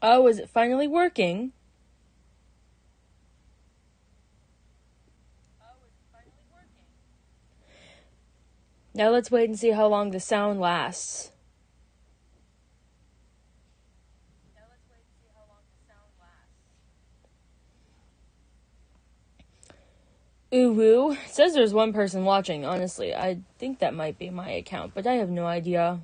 Oh, is it finally working? Now let's wait and see how long the sound lasts. Ooh woo. It says there's one person watching, honestly. I think that might be my account, but I have no idea.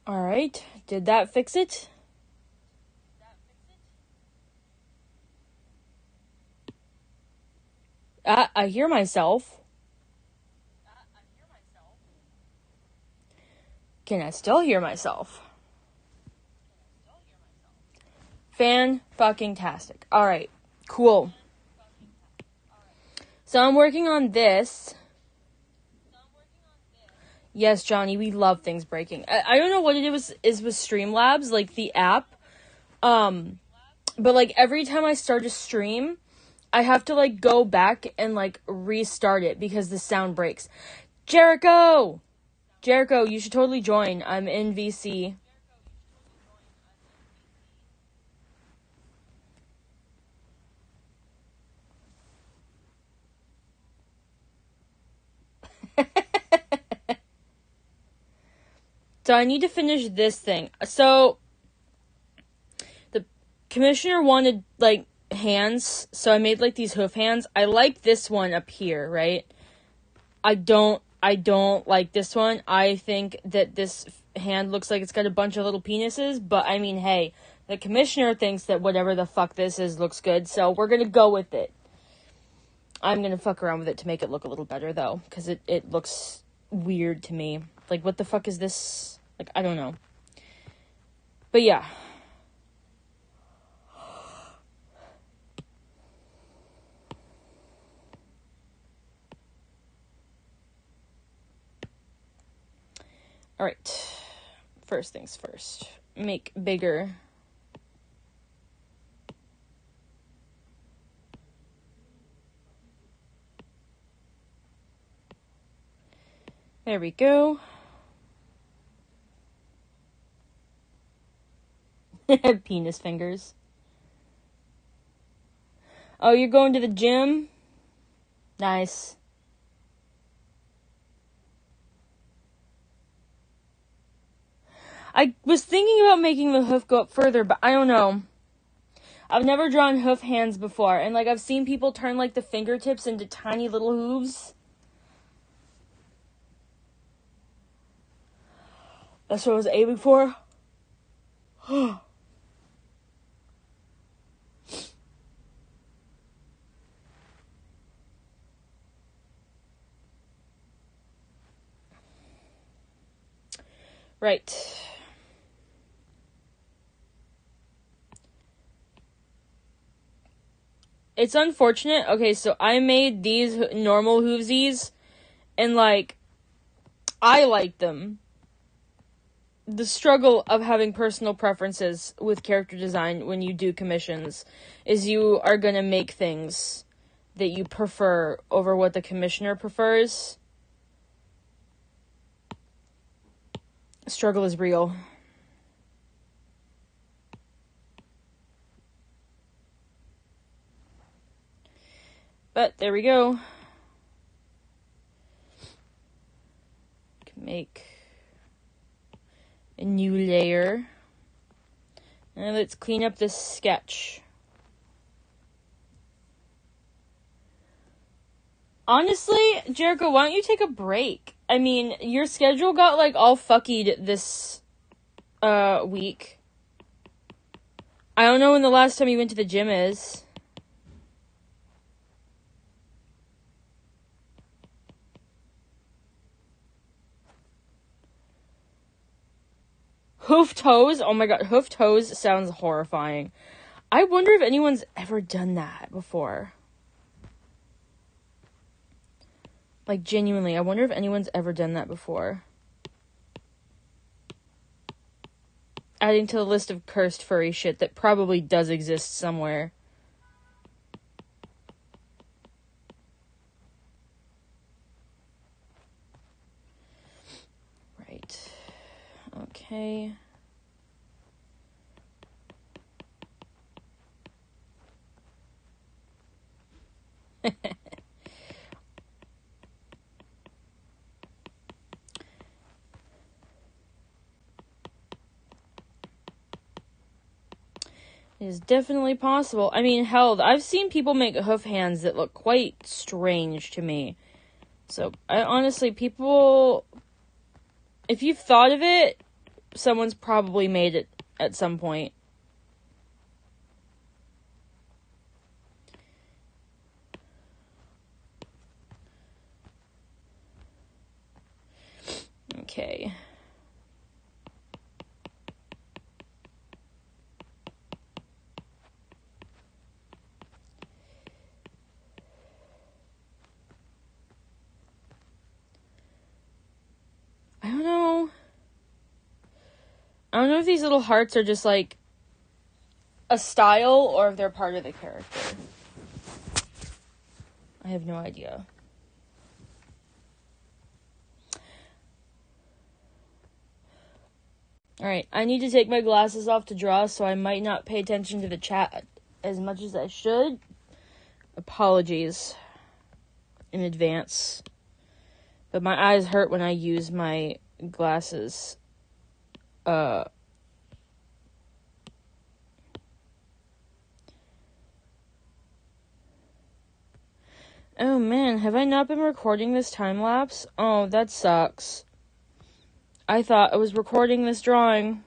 Alright, did that fix it? I hear myself. Can I still hear myself? Fan-fucking-tastic. Alright, cool. So I'm working on this. Yes, Johnny, we love things breaking. I don't know what it is with Streamlabs, like the app. But like every time I start a stream, I have to like go back and like restart it because the sound breaks. Jericho, you should totally join. I'm in VC. So I need to finish this thing. So the commissioner wanted like hands, so I made like these hoof hands. I like this one up here, right? I don't like this one. I think that this hand looks like it's got a bunch of little penises, but I mean, hey, the commissioner thinks that whatever the fuck this is looks good, so we're gonna go with it. I'm gonna fuck around with it to make it look a little better, though, because it looks weird to me. Like, what the fuck is this? Like, I don't know. But yeah. Alright. First things first. Make bigger. There we go. Penis fingers. Oh, you're going to the gym? Nice. I was thinking about making the hoof go up further, but I don't know. I've never drawn hoof hands before, and like I've seen people turn like the fingertips into tiny little hooves. That's what I was aiming for. Right. It's unfortunate. Okay, so I made these normal hoovesies, and like, I like them. The struggle of having personal preferences with character design when you do commissions is you are gonna make things that you prefer over what the commissioner prefers. Struggle is real. But there we go. Can make a new layer. And let's clean up this sketch. Honestly, Jericho, why don't you take a break? I mean, your schedule got, like, all fuckied this, week. I don't know when the last time you went to the gym is. Hoof toes? Oh my god, hoof toes sounds horrifying. I wonder if anyone's ever done that before. Like, genuinely, I wonder if anyone's ever done that before. Adding to the list of cursed furry shit that probably does exist somewhere. Right. Okay. It is definitely possible. I mean, hell, I've seen people make hoof hands that look quite strange to me. So, I honestly, people, if you've thought of it, someone's probably made it at some point. Okay. I don't know if these little hearts are just, like, a style or if they're part of the character. I have no idea. Alright, I need to take my glasses off to draw, so I might not pay attention to the chat as much as I should. Apologies in advance. But my eyes hurt when I use my glasses. Oh man, have I not been recording this time lapse? Oh, that sucks. I thought I was recording this drawing.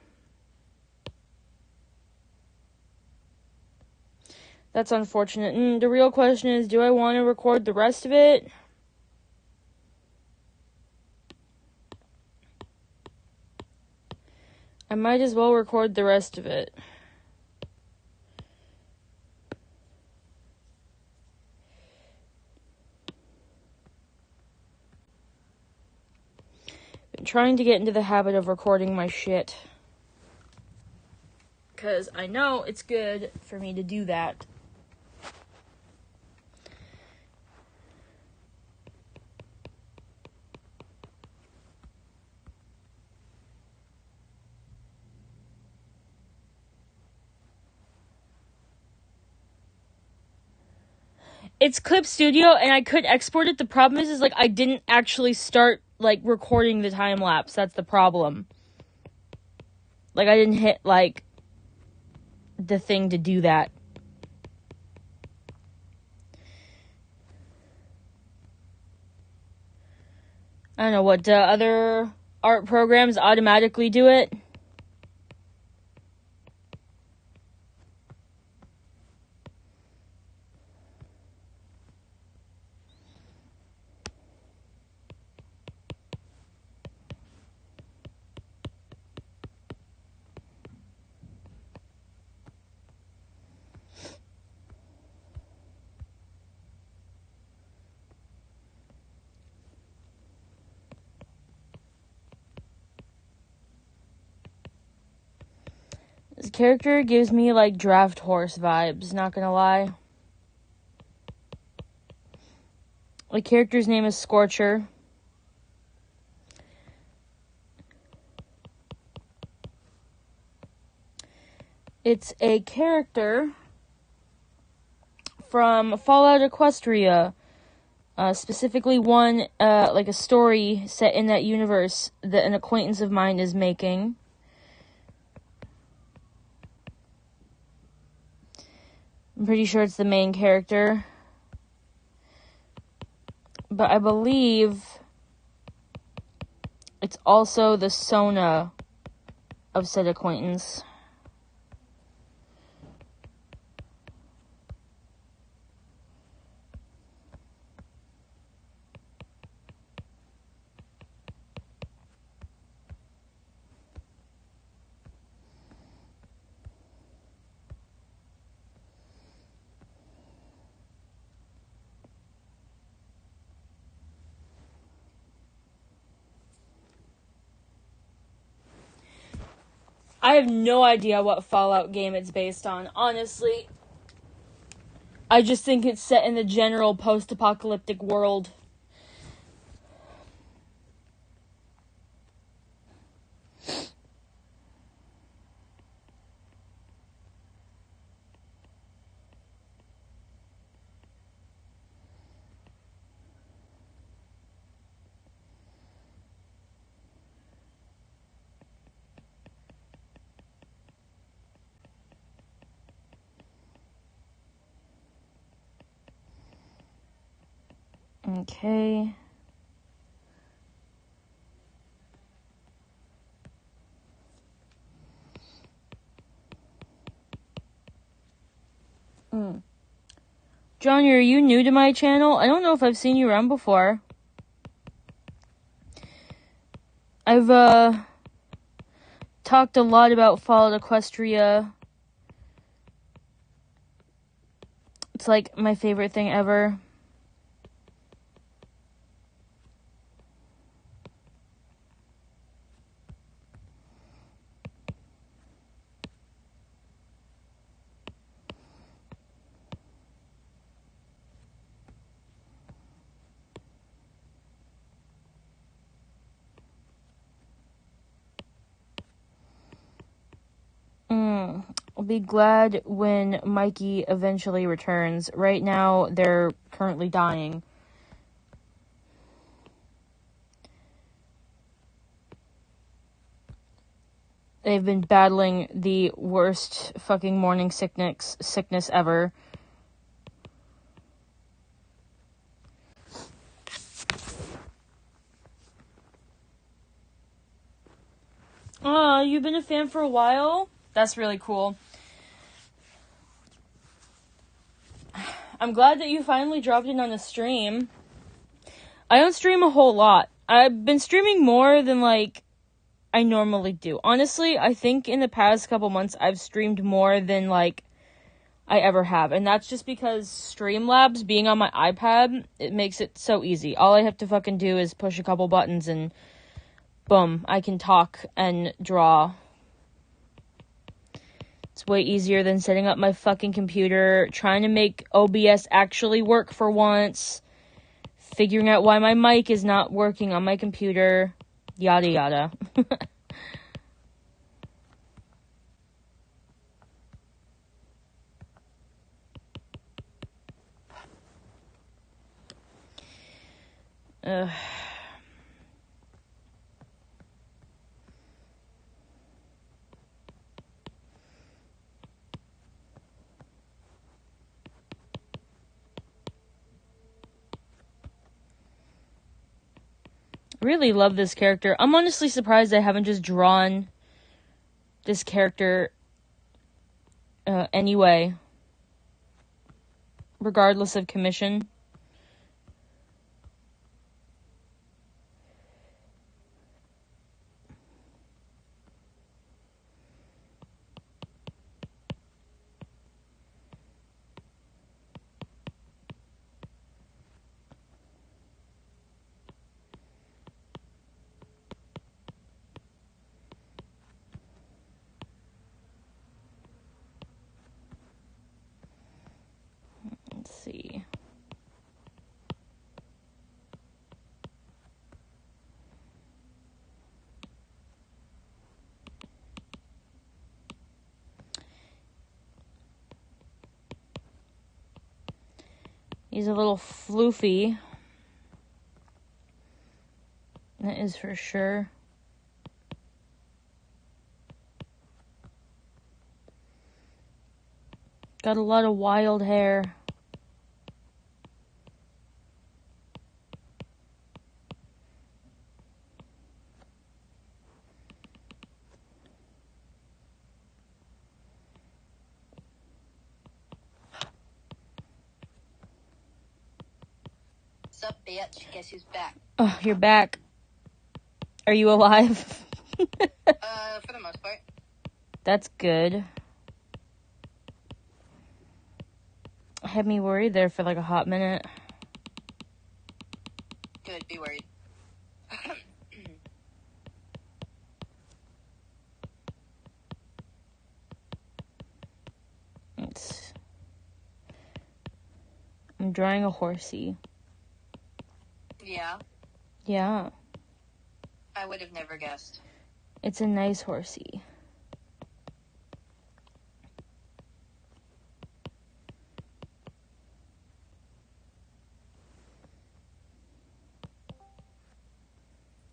That's unfortunate. The real question is, do I want to record the rest of it? I might as well record the rest of it. Been trying to get into the habit of recording my shit. Because I know it's good for me to do that. It's Clip Studio, and I could export it. The problem is like, I didn't actually start, like, recording the time lapse. That's the problem. Like, I didn't hit, like, the thing to do that. I don't know, what, other art programs automatically do it? This character gives me, like, Draft Horse vibes, not gonna lie. The character's name is Scorcher. It's a character from Fallout Equestria. Specifically one, like a story set in that universe that an acquaintance of mine is making. I'm pretty sure it's the main character. But I believe also the Sona of said acquaintance. I have no idea what Fallout game it's based on, honestly. I just think it's set in the general post-apocalyptic world. Okay. Johnny, are you new to my channel? I don't know if I've seen you around before. I've, talked a lot about Fallout Equestria. It's like my favorite thing ever. I'll be glad when Mikey eventually returns. Right now, they're currently dying. They've been battling the worst fucking morning sickness ever. You've been a fan for a while? That's really cool. I'm glad that you finally dropped in on a stream. I don't stream a whole lot. I've been streaming more than, like, I normally do. Honestly, I think in the past couple months I've streamed more than, like, I ever have. And that's just because Streamlabs being on my iPad, it makes it so easy. All I have to fucking do is push a couple buttons and boom, I can talk and draw. It's way easier than setting up my fucking computer, trying to make OBS actually work for once, figuring out why my mic is not working on my computer, yada yada. Really love this character. I'm honestly surprised I haven't just drawn this character anyway, regardless of commission. Let's see. He's a little floofy. That is for sure. Got a lot of wild hair. Sup, bitch? Guess who's back? Oh, you're back. Are you alive? For the most part. That's good. Had me worried there for like a hot minute. Good, be worried. I'm drawing a horsey. Yeah? Yeah. I would have never guessed. It's a nice horsey.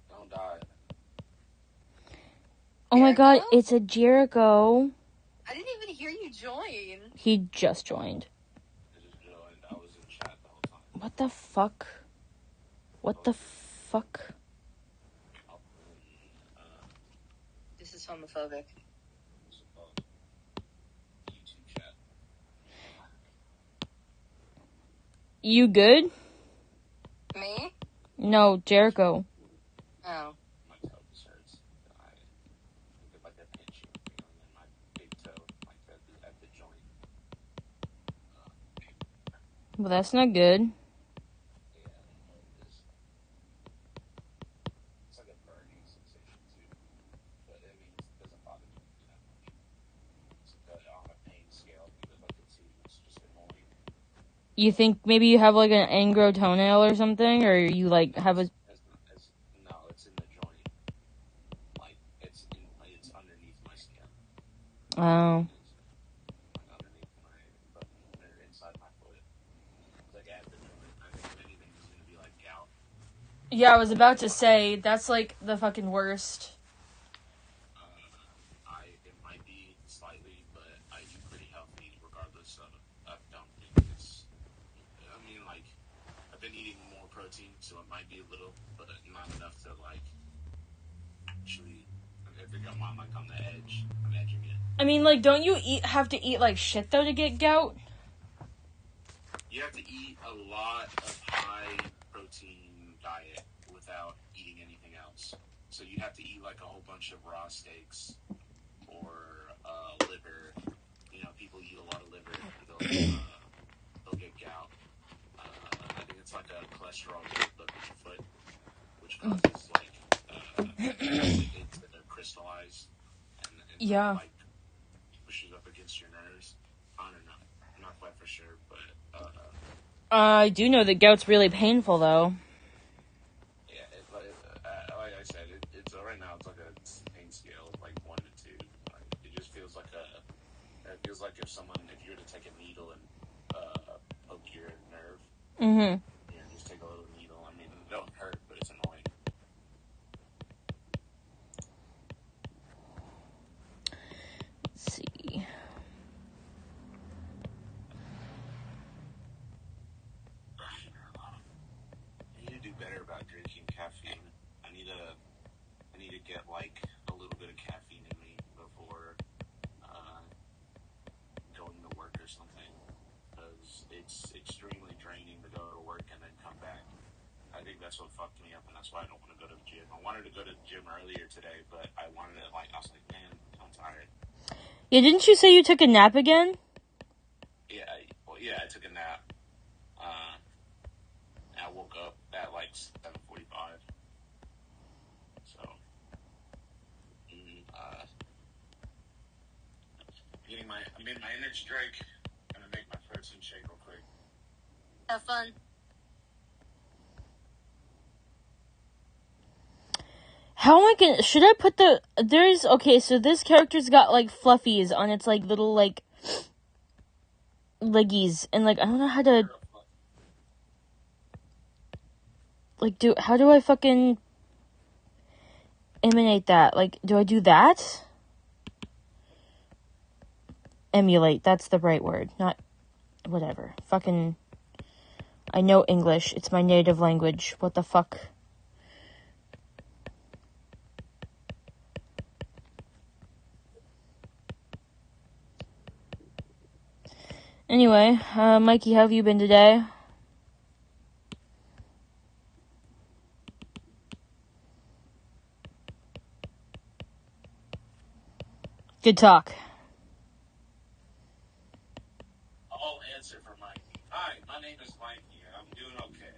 Don't die. Oh my Jericho? god, it's a Jericho. I didn't even hear you join. He just joined. I just joined. I was in chat the whole time. What the fuck? What the fuck? This is homophobic. YouTube chat. You good? Me? No, Jericho. Oh. My toe just hurts. I get like a pinch and then my big toe, like at the joint. Well, that's not good. Yeah, it is. It's like a burning sensation too. But I mean, it doesn't bother me that much. It's like on a pain scale because I can see it's just annoying. You think maybe you have like an angro toenail or something, or you like have a... No, it's in the joint. Like it's underneath my skin. Oh. Like underneath my or inside my foot. It's like at the joint. I think if anything is gonna be like gout. Yeah, I was about to say, that's like the fucking worst. It might be slightly, but I eat pretty healthy regardless of. I don't think it's. I mean, like I've been eating more protein, so it might be a little, but not enough to like actually. I think I'm on like on the edge. I'm edging it. I mean, like, don't you have to eat like shit though to get gout? You have to eat a lot of high protein diet without eating anything else. So you have to eat like a whole bunch of raw steaks or liver. You know, people eat a lot of liver. They'll get gout. I think it's like a cholesterol buildup in your foot, which causes like it to crystallize and Yeah. like pushes up against your nerves. I don't know. I'm not quite for sure, but I do know that gout's really painful though. yeah, like I said, it's right now. It's like a pain scale, like 1 to 2. Like, it just feels like it feels like if you were to take a needle and poke your nerve, just take a little needle. I mean, it don't hurt, but it's annoying. Let's see. I need to do better about drinking caffeine. I need to get like a little bit of caffeine in me before going to work or something, because it's extremely draining to go to work and then come back. I think that's what fucked me up, and that's why I don't want to go to the gym. I wanted to go to the gym earlier today, but I was like, man, I'm tired. Yeah, didn't you say you took a nap again? Yeah, I took a nap. I woke up at like 7:45. So, I'm getting my energy drink. I'm gonna make my protein shake real quick. Have fun. How am I gonna... Should I put the... Okay, so this character's got, like, fluffies on its, like, little, like... leggies. And, like, I don't know how to... Like, how do I fucking... emanate that? Like, do I do that? Emulate, that's the right word. Not... whatever. Fucking... I know English. It's my native language. What the fuck? Anyway, Mikey, how have you been today? Good talk. I'll answer for Mikey. Hi, my name is Mikey. I'm doing okay.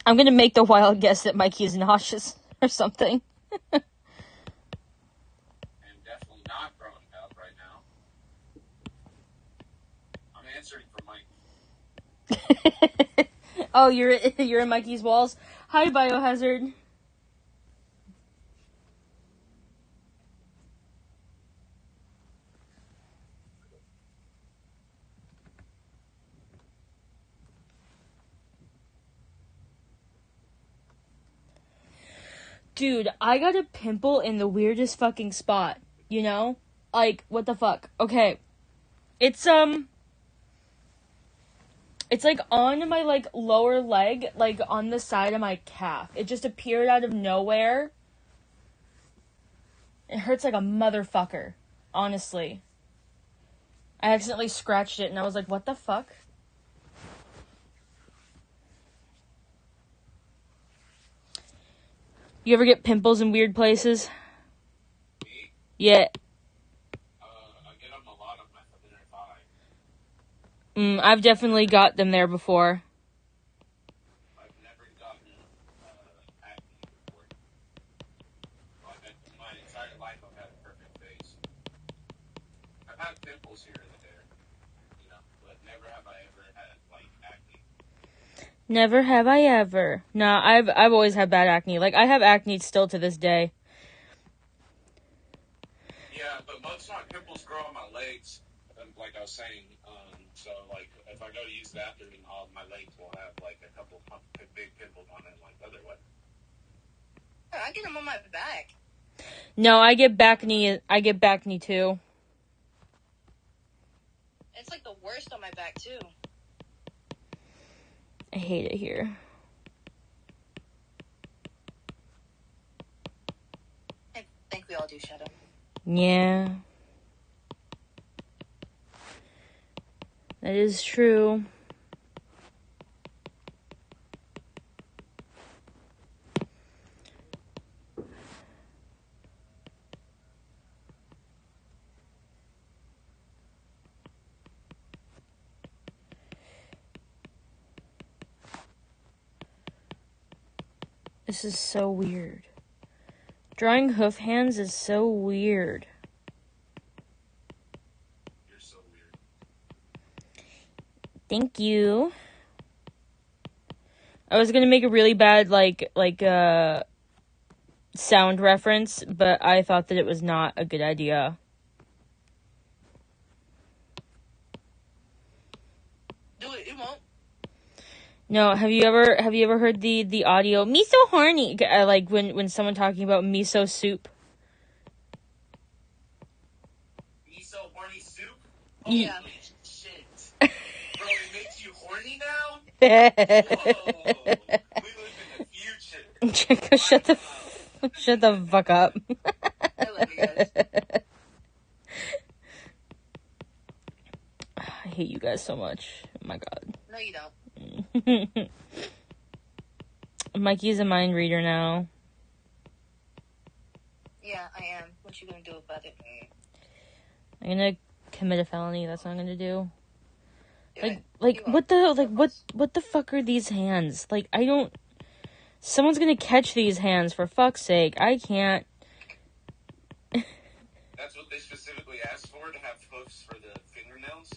I'm gonna make the wild guess that Mikey is nauseous or something. And definitely not throwing up right now. I'm answering for Mikey. Oh, you're in Mikey's walls. Hi, Biohazard. Dude, I got a pimple in the weirdest fucking spot, you know? Like, what the fuck? Okay. It's like on my, like, lower leg, like, on the side of my calf. It just appeared out of nowhere. It hurts like a motherfucker, honestly. I accidentally scratched it, and I was like, what the fuck? You ever get pimples in weird places? Me? Yeah. I get them a lot on my inner thigh. I've definitely got them there before. I've never gotten acne before. Like, my entire life I've had a perfect face. I've had pimples here and there, you know, but never have I ever had, like, acne. Never have I ever. Nah, I've always had bad acne. Like, I have acne still to this day. Yeah, but most of my pimples grow on my legs, like I was saying. So, like, if I go to use the bathroom, all my legs will have, like, a couple big pimples on it, like otherwise. I get them on my back. No, I get back knee too. It's like the worst on my back, too. I hate it here. I think we all do, Shadow. Yeah. That is true. This is so weird. Drawing hoof hands is so weird. You're so weird. Thank you. I was gonna make a really bad, sound reference, but I thought that it was not a good idea. Do it, it won't. No, have you ever heard the audio "me so horny"? Like when someone talking about miso soup. Miso horny soup? Oh, yeah. Holy shit. Bro, it makes you horny now? Whoa. We live in the future. Shut the fuck up. I love you guys. I hate you guys so much. Oh my god. No, you don't. Mikey's a mind reader now. Yeah, I am. What you gonna do about it? I'm gonna commit a felony. That's what I'm gonna do. Do it. Like You what won't. what the fuck are these hands? Like, I don't. Someone's gonna catch these hands, for fuck's sake. I can't. That's what they specifically asked for, to have hoofs for the fingernails?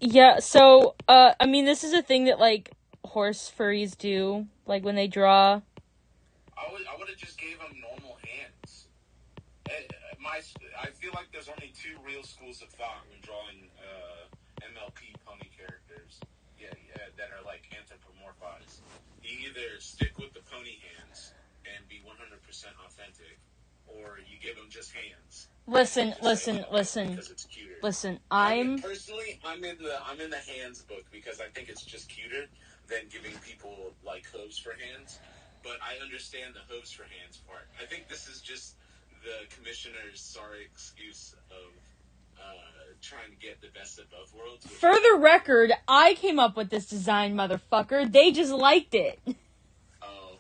Yeah, so, I mean, this is a thing that, like, horse furries do, like, when they draw. I would have just gave them normal hands. I feel like there's only two real schools of thought when drawing MLP pony characters. Yeah, that are, like, anthropomorphized. You either stick with the pony hands and be 100% authentic, or you give them just hands. Listen. Because it's cuter. Listen, Personally, I'm in the hands book because I think it's just cuter than giving people, like, hooves for hands. But I understand the hooves for hands part. I think this is just the commissioner's sorry excuse of trying to get the best of both worlds. For the record, I came up with this design, motherfucker. They just liked it. Oh.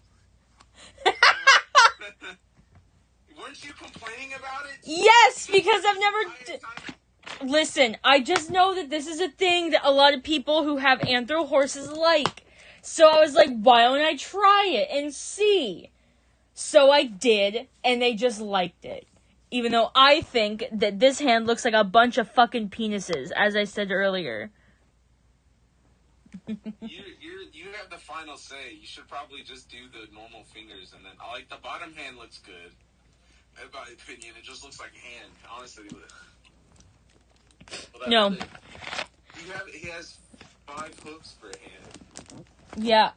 Weren't you complaining about it? Yes, because I've never... Entire time? Listen, I just know that this is a thing that a lot of people who have anthro horses like. So I was like, why don't I try it and see? So I did, and they just liked it. Even though I think that this hand looks like a bunch of fucking penises, as I said earlier. You have the final say. You should probably just do the normal fingers, and then like the bottom hand looks good. In my opinion, it just looks like hand. Honestly. Well, No. He has 5 hooks for a hand. Yeah.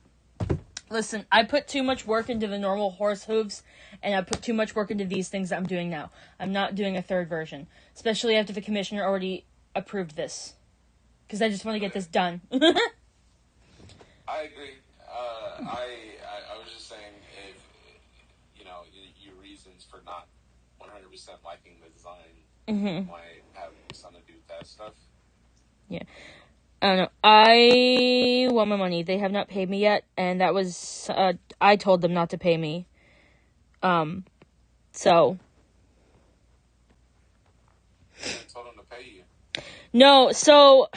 Listen, I put too much work into the normal horse hooves, and I put too much work into these things that I'm doing now. I'm not doing a third version, especially after the commissioner already approved this. Because I just want to get this done. I agree. I was just saying, if your reasons for not 100% liking the design might have something to do with that stuff. Yeah. I don't know. I want my money. They have not paid me yet, and that was, I told them not to pay me. So. I told them to pay you. No, so,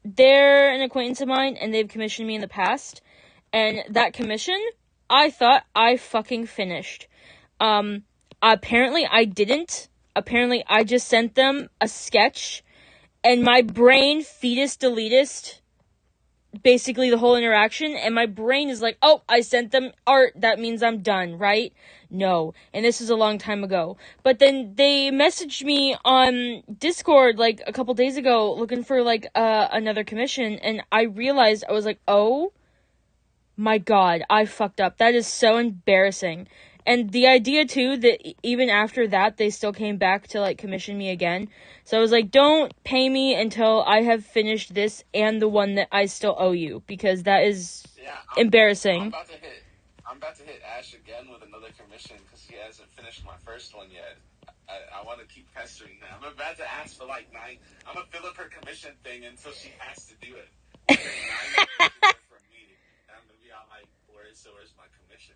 they're an acquaintance of mine, and they've commissioned me in the past, and that commission, I thought I fucking finished. Apparently I didn't. Apparently I just sent them a sketch, and my brain fetus deletist basically the whole interaction, and my brain is like, oh, I sent them art, that means I'm done, right? No. And this is a long time ago. But then they messaged me on Discord like a couple days ago looking for like another commission, and I realized, I was like, oh my god, I fucked up. That is so embarrassing. And the idea, too, that even after that, they still came back to, like, commission me again. So I was like, don't pay me until I have finished this and the one that I still owe you. Because that is embarrassing. I'm about to hit Ash again with another commission because she hasn't finished my first one yet. I want to keep pestering her. I'm about to ask for, like, 9. I'm going to fill up her commission thing until she has to do it. 9 from me. And I'm going to be all like, where's my commission?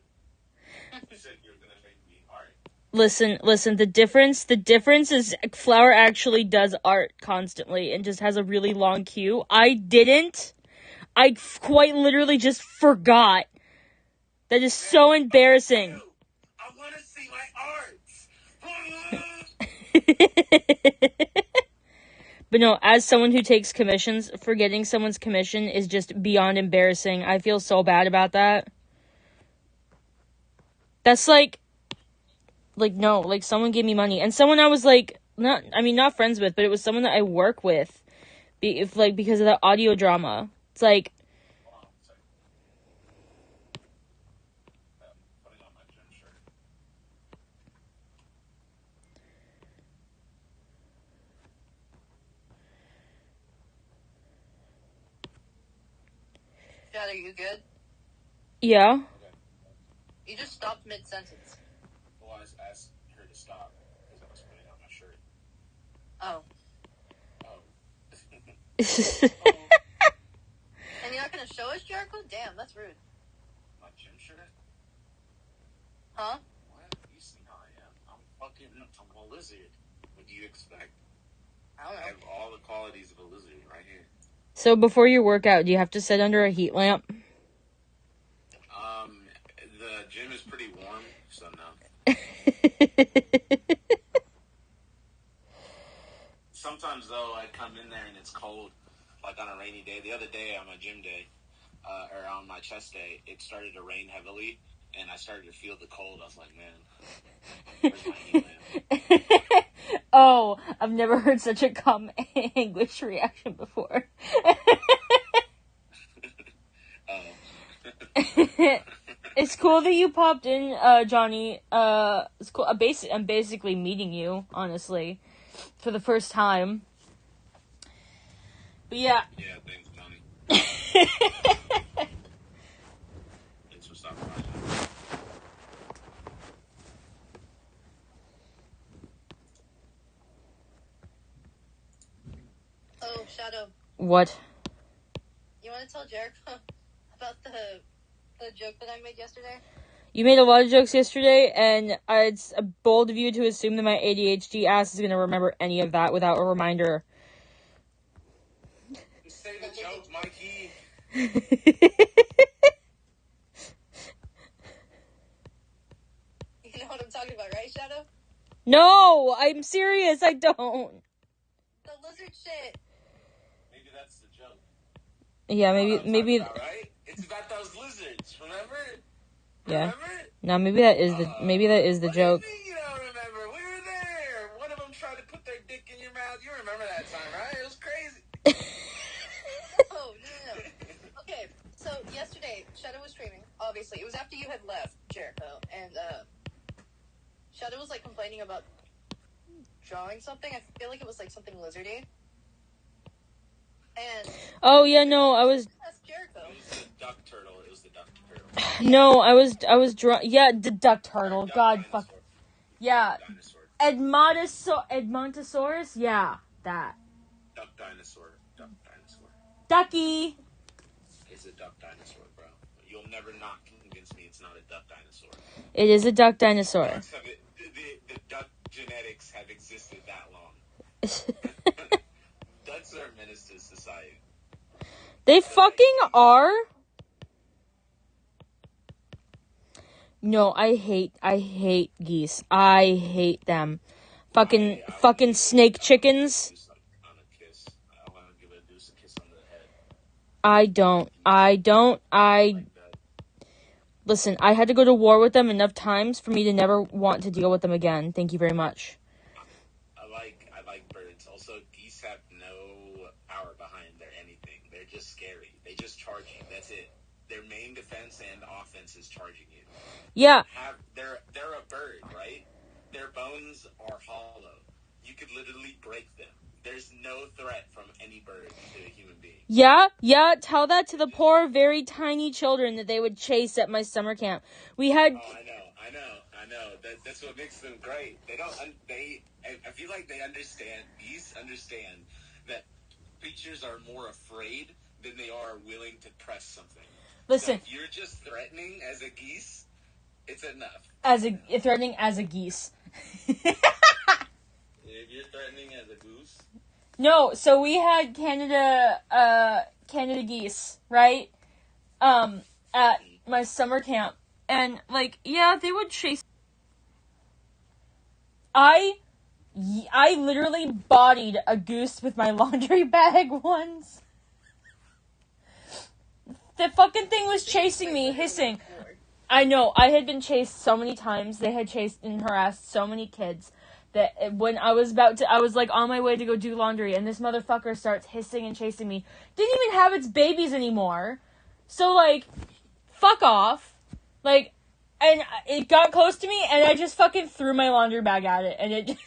You said you were gonna make me art. Listen, the difference is Flower actually does art constantly and just has a really long queue. I didn't. I quite literally just forgot. That is so embarrassing. I want to see my art! But no, as someone who takes commissions, forgetting someone's commission is just beyond embarrassing. I feel so bad about that. That's like, no, like, someone gave me money, and someone I was, like, not friends with, but it was someone that I work with, because of the audio drama. It's like, Putting on my gym shirt. Chad, are you good? yeah. You just stopped mid-sentence. Well, I asked her to stop because I was putting on my shirt. Oh. And you're not gonna show us, Jericho? Damn, that's rude. My gym shirt? Huh? What? You see how I am. I'm a lizard. What do you expect? I don't know. I have all the qualities of a lizard right here. So before your workout, do you have to sit under a heat lamp? The gym is pretty warm, so no. Sometimes, though, I come in there and it's cold, like on a rainy day. The other day on my gym day, or on my chest day, it started to rain heavily, and I started to feel the cold. I was like, man, where's my heat lamp? Oh, I've never heard such a calm English reaction before. It's cool that you popped in, Johnny. It's cool. I'm basically meeting you, honestly, for the first time. But yeah. Yeah, thanks, Johnny. Thanks for stopping by. Oh, Shadow. What? You want to tell Jericho about the joke that I made yesterday? You made a lot of jokes yesterday, and it's bold of you to assume that my ADHD ass is going to remember any of that without a reminder. Say the joke, Mikey. You know what I'm talking about, right, Shadow? No, I'm serious. I don't. The lizard shit. Maybe that's the joke. Yeah, You know what I'm maybe. talking about, right? It's about those lizards. Remember? Yeah. Remember? No, maybe that is the What joke. do you mean you don't remember? We were there. One of them tried to put their dick in your mouth. You remember that time, right? It was crazy. Oh, no. Okay, so yesterday, Shadow was streaming. Obviously, it was after you had left, Jericho, and Shadow was like complaining about drawing something. I feel like it was like something lizardy. And Oh yeah, no, I was. that's Jericho. It was the duck turtle. It was the duck turtle. No, I was yeah, the duck turtle. Duck God, dinosaur. fuck. Yeah, Dinosaur. Edmontosaurus. Yeah, that. Duck dinosaur. Duck dinosaur. Ducky. It's a duck dinosaur, bro. You'll never not convince me it's not a duck dinosaur. It is a duck dinosaur. Ducks have the duck genetics have existed that long. Ducks are a menace to society. They fucking are. No, I hate geese. I hate them. Fucking snake chickens. I want to give a goose a kiss on the head. Listen, I had to go to war with them enough times for me to never want to deal with them again. Thank you very much. I like birds. Also, geese have no power behind their anything. They're just scary. They just charge you. That's it. Their main defense and offense is charging you. Yeah. They're a bird, right? Their bones are hollow. You could literally break them. There's no threat from any bird to a human being. Yeah, tell that to the poor, very tiny children that they would chase at my summer camp. We had... Oh, I know. That's what makes them great. I feel like geese understand that creatures are more afraid than they are willing to press something. Listen. So if you're just threatening as a geese, it's enough. Threatening as a geese. If you're threatening as a goose... No, so we had Canada geese, right? At my summer camp. And, like, yeah, they would chase... I literally bodied a goose with my laundry bag once. The fucking thing was chasing me, hissing. I know, I had been chased so many times. They had chased and harassed so many kids that when I was like on my way to go do laundry, and this motherfucker starts hissing and chasing me. Didn't even have its babies anymore. So, like, fuck off. Like, and it got close to me, and I just fucking threw my laundry bag at it, and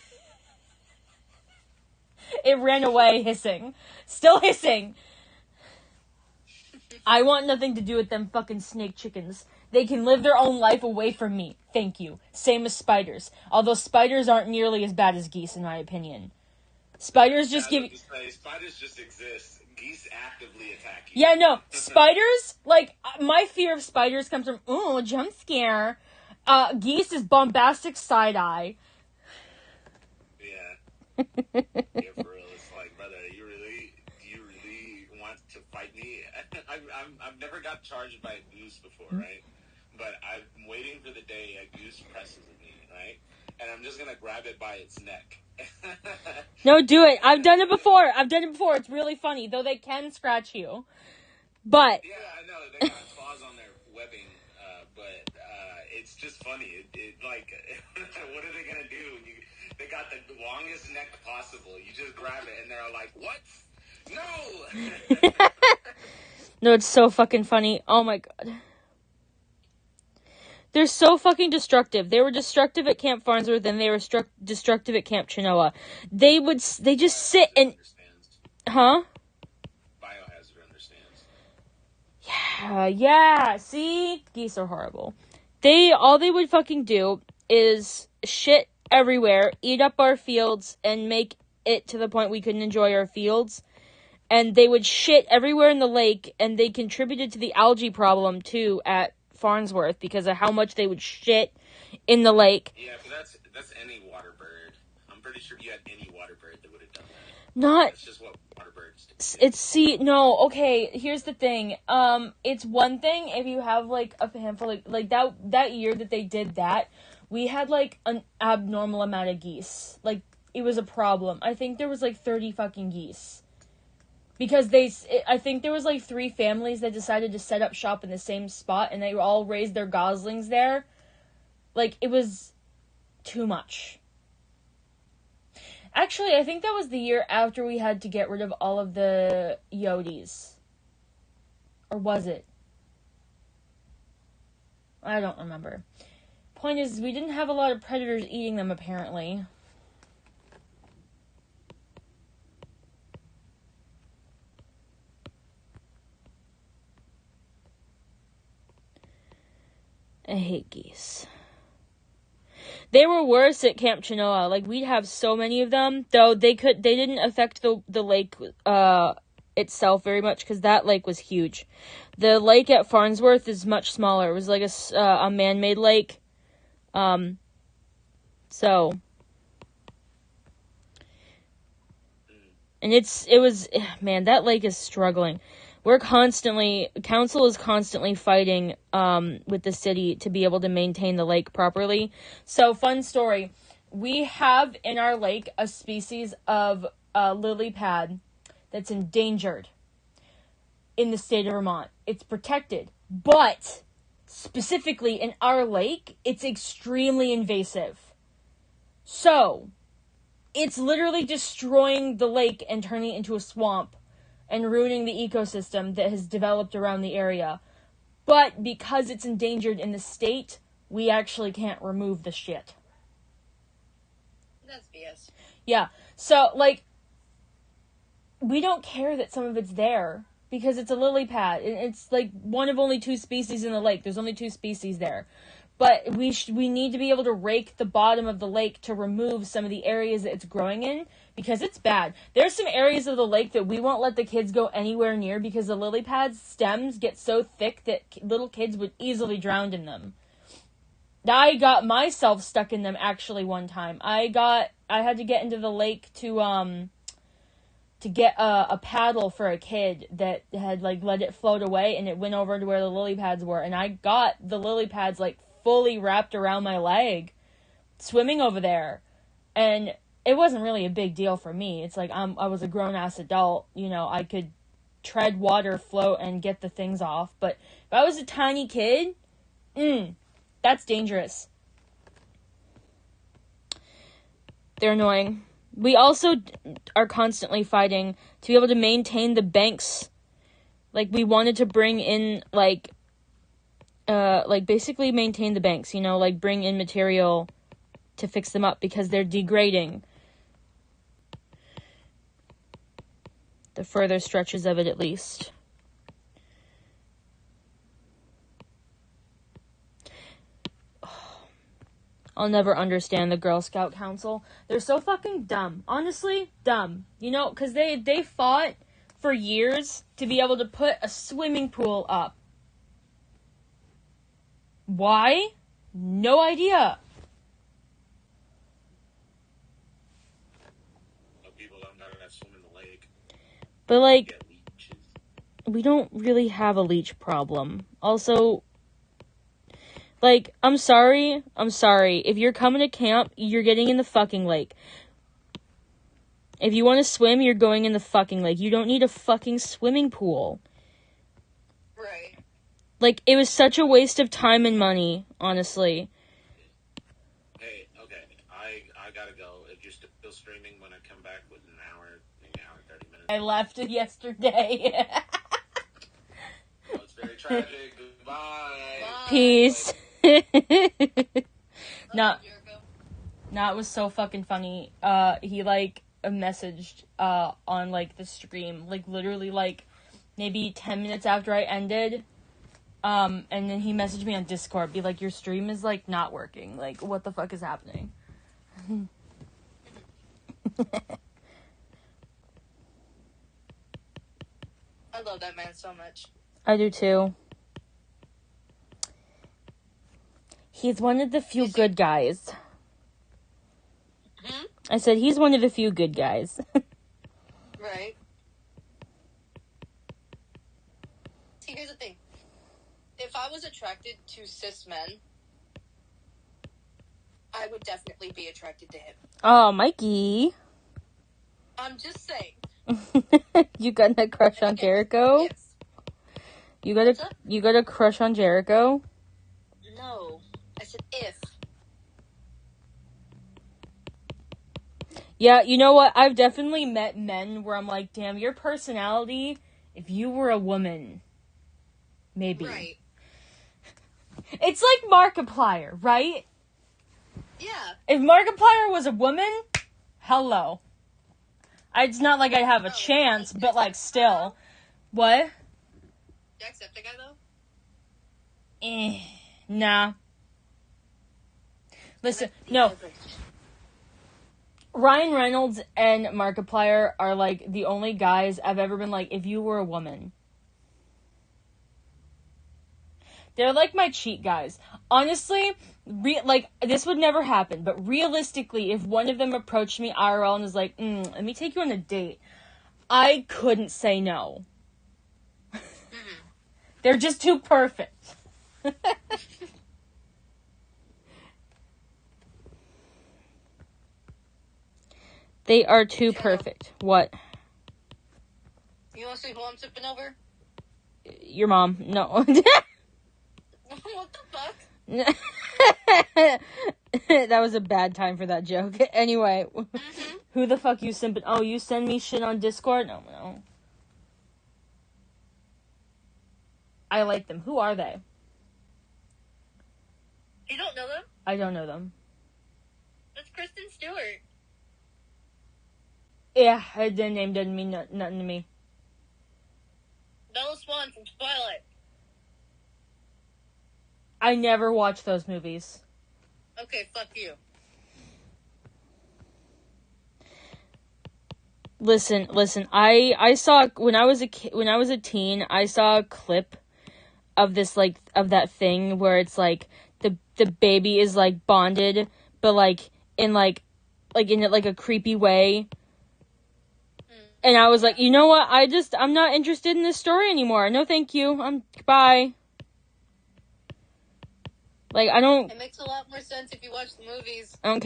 it ran away hissing. Still hissing. I want nothing to do with them fucking snake chickens. They can live their own life away from me. Thank you. Same as spiders. Although spiders aren't nearly as bad as geese, in my opinion. Spiders just Spiders just exist. Geese actively attack you. Yeah, no. Spiders, like, my fear of spiders comes from, ooh, jump scare. Geese is bombastic side-eye. Yeah. Yeah, for real. It's like, brother, do you really want to fight me? I've never got charged by a goose before, right? But I'm waiting for the day a goose presses at me, right? And I'm just gonna grab it by its neck. No, do it. I've done it before. It's really funny, though they can scratch you. But... Yeah, I know. They got claws on their webbing, but it's just funny. Like, what are they gonna do? They got the longest neck possible. You just grab it, and they're all like, what? No! No, it's so fucking funny. Oh my god. They're so fucking destructive. They were destructive at Camp Farnsworth, and they were destructive at Camp Chenoa. They just sit and... Huh? Biohazard understands. Yeah, see? Geese are horrible. All they would fucking do is shit everywhere, eat up our fields, and make it to the point we couldn't enjoy our fields. And they would shit everywhere in the lake, and they contributed to the algae problem, too, at Farnsworth because of how much they would shit in the lake. Yeah, but that's any water bird. I'm pretty sure if you had any water bird that would have done that. Not. That's just what water birds do. Okay, here's the thing. It's one thing if you have, like, a handful of, like, that year that they did that, we had, like, an abnormal amount of geese. Like, it was a problem. I think there was, like, 30 fucking geese. Because I think there was, like, 3 families that decided to set up shop in the same spot, and they all raised their goslings there. Like, it was too much. Actually, I think that was the year after we had to get rid of all of the Yodis. Or was it? I don't remember. Point is, we didn't have a lot of predators eating them, apparently. I hate geese. They were worse at Camp Chenoa. Like, we'd have so many of them, though they didn't affect the lake itself very much because that lake was huge. The lake at Farnsworth is much smaller. It was like a man-made lake. So, and man, that lake is struggling. Council is constantly fighting with the city to be able to maintain the lake properly. So, fun story. We have in our lake a species of lily pad that's endangered in the state of Vermont. It's protected, but specifically in our lake, it's extremely invasive. So, it's literally destroying the lake and turning it into a swamp and ruining the ecosystem that has developed around the area. But because it's endangered in the state, we actually can't remove the shit. That's BS. Yeah. So, like, we don't care that some of it's there because it's a lily pad. It's, like, one of only 2 species in the lake. There's only 2 species there. But we need to be able to rake the bottom of the lake to remove some of the areas that it's growing in because it's bad. There's some areas of the lake that we won't let the kids go anywhere near because the lily pad's stems get so thick that little kids would easily drown in them. I got myself stuck in them actually one time. I had to get into the lake to get a paddle for a kid that had, like, let it float away, and it went over to where the lily pads were, and I got the lily pads, like, fully wrapped around my leg swimming over there, and it wasn't really a big deal for me. It's like I was a grown-ass adult, you know, I could tread water, float, and get the things off, but if I was a tiny kid, that's dangerous. They're annoying. We also are constantly fighting to be able to maintain the banks. Like, we wanted to bring in, like, basically maintain the banks, you know, like, bring in material to fix them up because they're degrading. The further stretches of it, at least. I'll never understand the Girl Scout Council. They're so fucking dumb. Honestly, dumb. You know, because they fought for years to be able to put a swimming pool up. Why? No idea. People don't know how to swim in the lake. But, like, we don't really have a leech problem. Also, like, I'm sorry. If you're coming to camp, you're getting in the fucking lake. If you want to swim, you're going in the fucking lake. You don't need a fucking swimming pool. Right. Like, it was such a waste of time and money, honestly. Hey, okay, I gotta go. If you're still streaming when I come back with maybe an hour and 30 minutes. I left it yesterday. Oh, it's very tragic. Goodbye. Bye. Peace. Jericho. It was so fucking funny. He, like, messaged, on, like, the stream, like, literally, like, maybe 10 minutes after I ended, and then he messaged me on Discord, be like, your stream is, like, not working, like, what the fuck is happening? I love that man so much. I do too. He's one of the few Is he? good guys. Hmm? I said he's one of the few good guys. Right. See, here's the thing. If I was attracted to cis men, I would definitely be attracted to him. Oh, Mikey. I'm just saying. You got a crush on Okay. Jericho? Yes. You What's up? got a crush on Jericho? No. I said if. Yeah, you know what? I've definitely met men where I'm like, damn, your personality, if you were a woman, maybe. Right. It's like Markiplier, right? Yeah. If Markiplier was a woman, hello. It's not like I'd have a chance, but like still. What? Jacksepticeye though? Nah. Listen, no. Ryan Reynolds and Markiplier are like the only guys I've ever been like, if you were a woman. They're like my cheat guys. Honestly, like, this would never happen, but realistically, if one of them approached me IRL and was like, let me take you on a date, I couldn't say no. They're just too perfect. They are too perfect. What? You want to see who I'm tipping over? Your mom. No. What the fuck? That was a bad time for that joke. Anyway, who the fuck you simping? Oh, you send me shit on Discord? No. I like them. Who are they? You don't know them? I don't know them. That's Kristen Stewart. Yeah, the name doesn't mean nothing to me. Bella Swan from Twilight. I never watched those movies. Okay, fuck you. Listen. I saw when I was a teen. I saw a clip of this of that thing where it's like the baby is like bonded, but like in a creepy way. And I was like, you know what? I'm not interested in this story anymore. No, thank you. Bye. Like, I don't... It makes a lot more sense if you watch the movies. I don't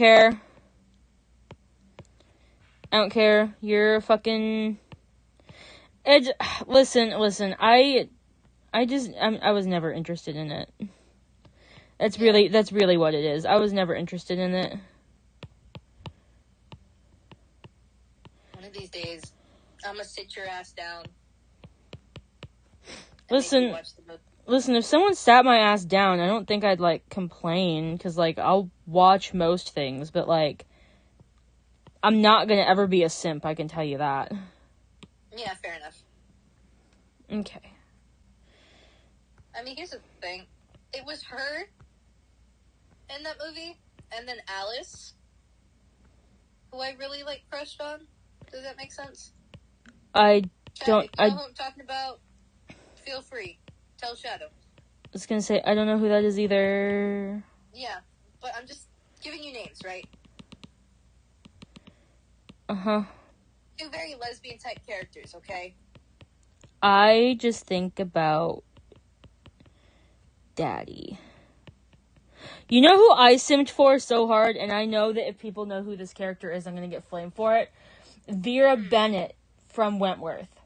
care. You're a fucking... Listen. I was never interested in it. That's really what it is. I was never interested in it. One of these days, I'm gonna sit your ass down. Listen, if someone sat my ass down, I don't think I'd, like, complain, because, like, I'll watch most things, but, like, I'm not gonna ever be a simp, I can tell you that. Yeah, fair enough. Okay. I mean, here's the thing. It was her in that movie, and then Alice, who I really, like, crushed on. Does that make sense? I don't... If you know who I'm talking about, feel free. Tell Shadow. I was gonna say, I don't know who that is either. Yeah, but I'm just giving you names, right? Uh-huh. Two very lesbian-type characters, okay? I just think about Daddy. You know who I simped for so hard, and I know that if people know who this character is, I'm gonna get flamed for it? Vera Bennett from Wentworth.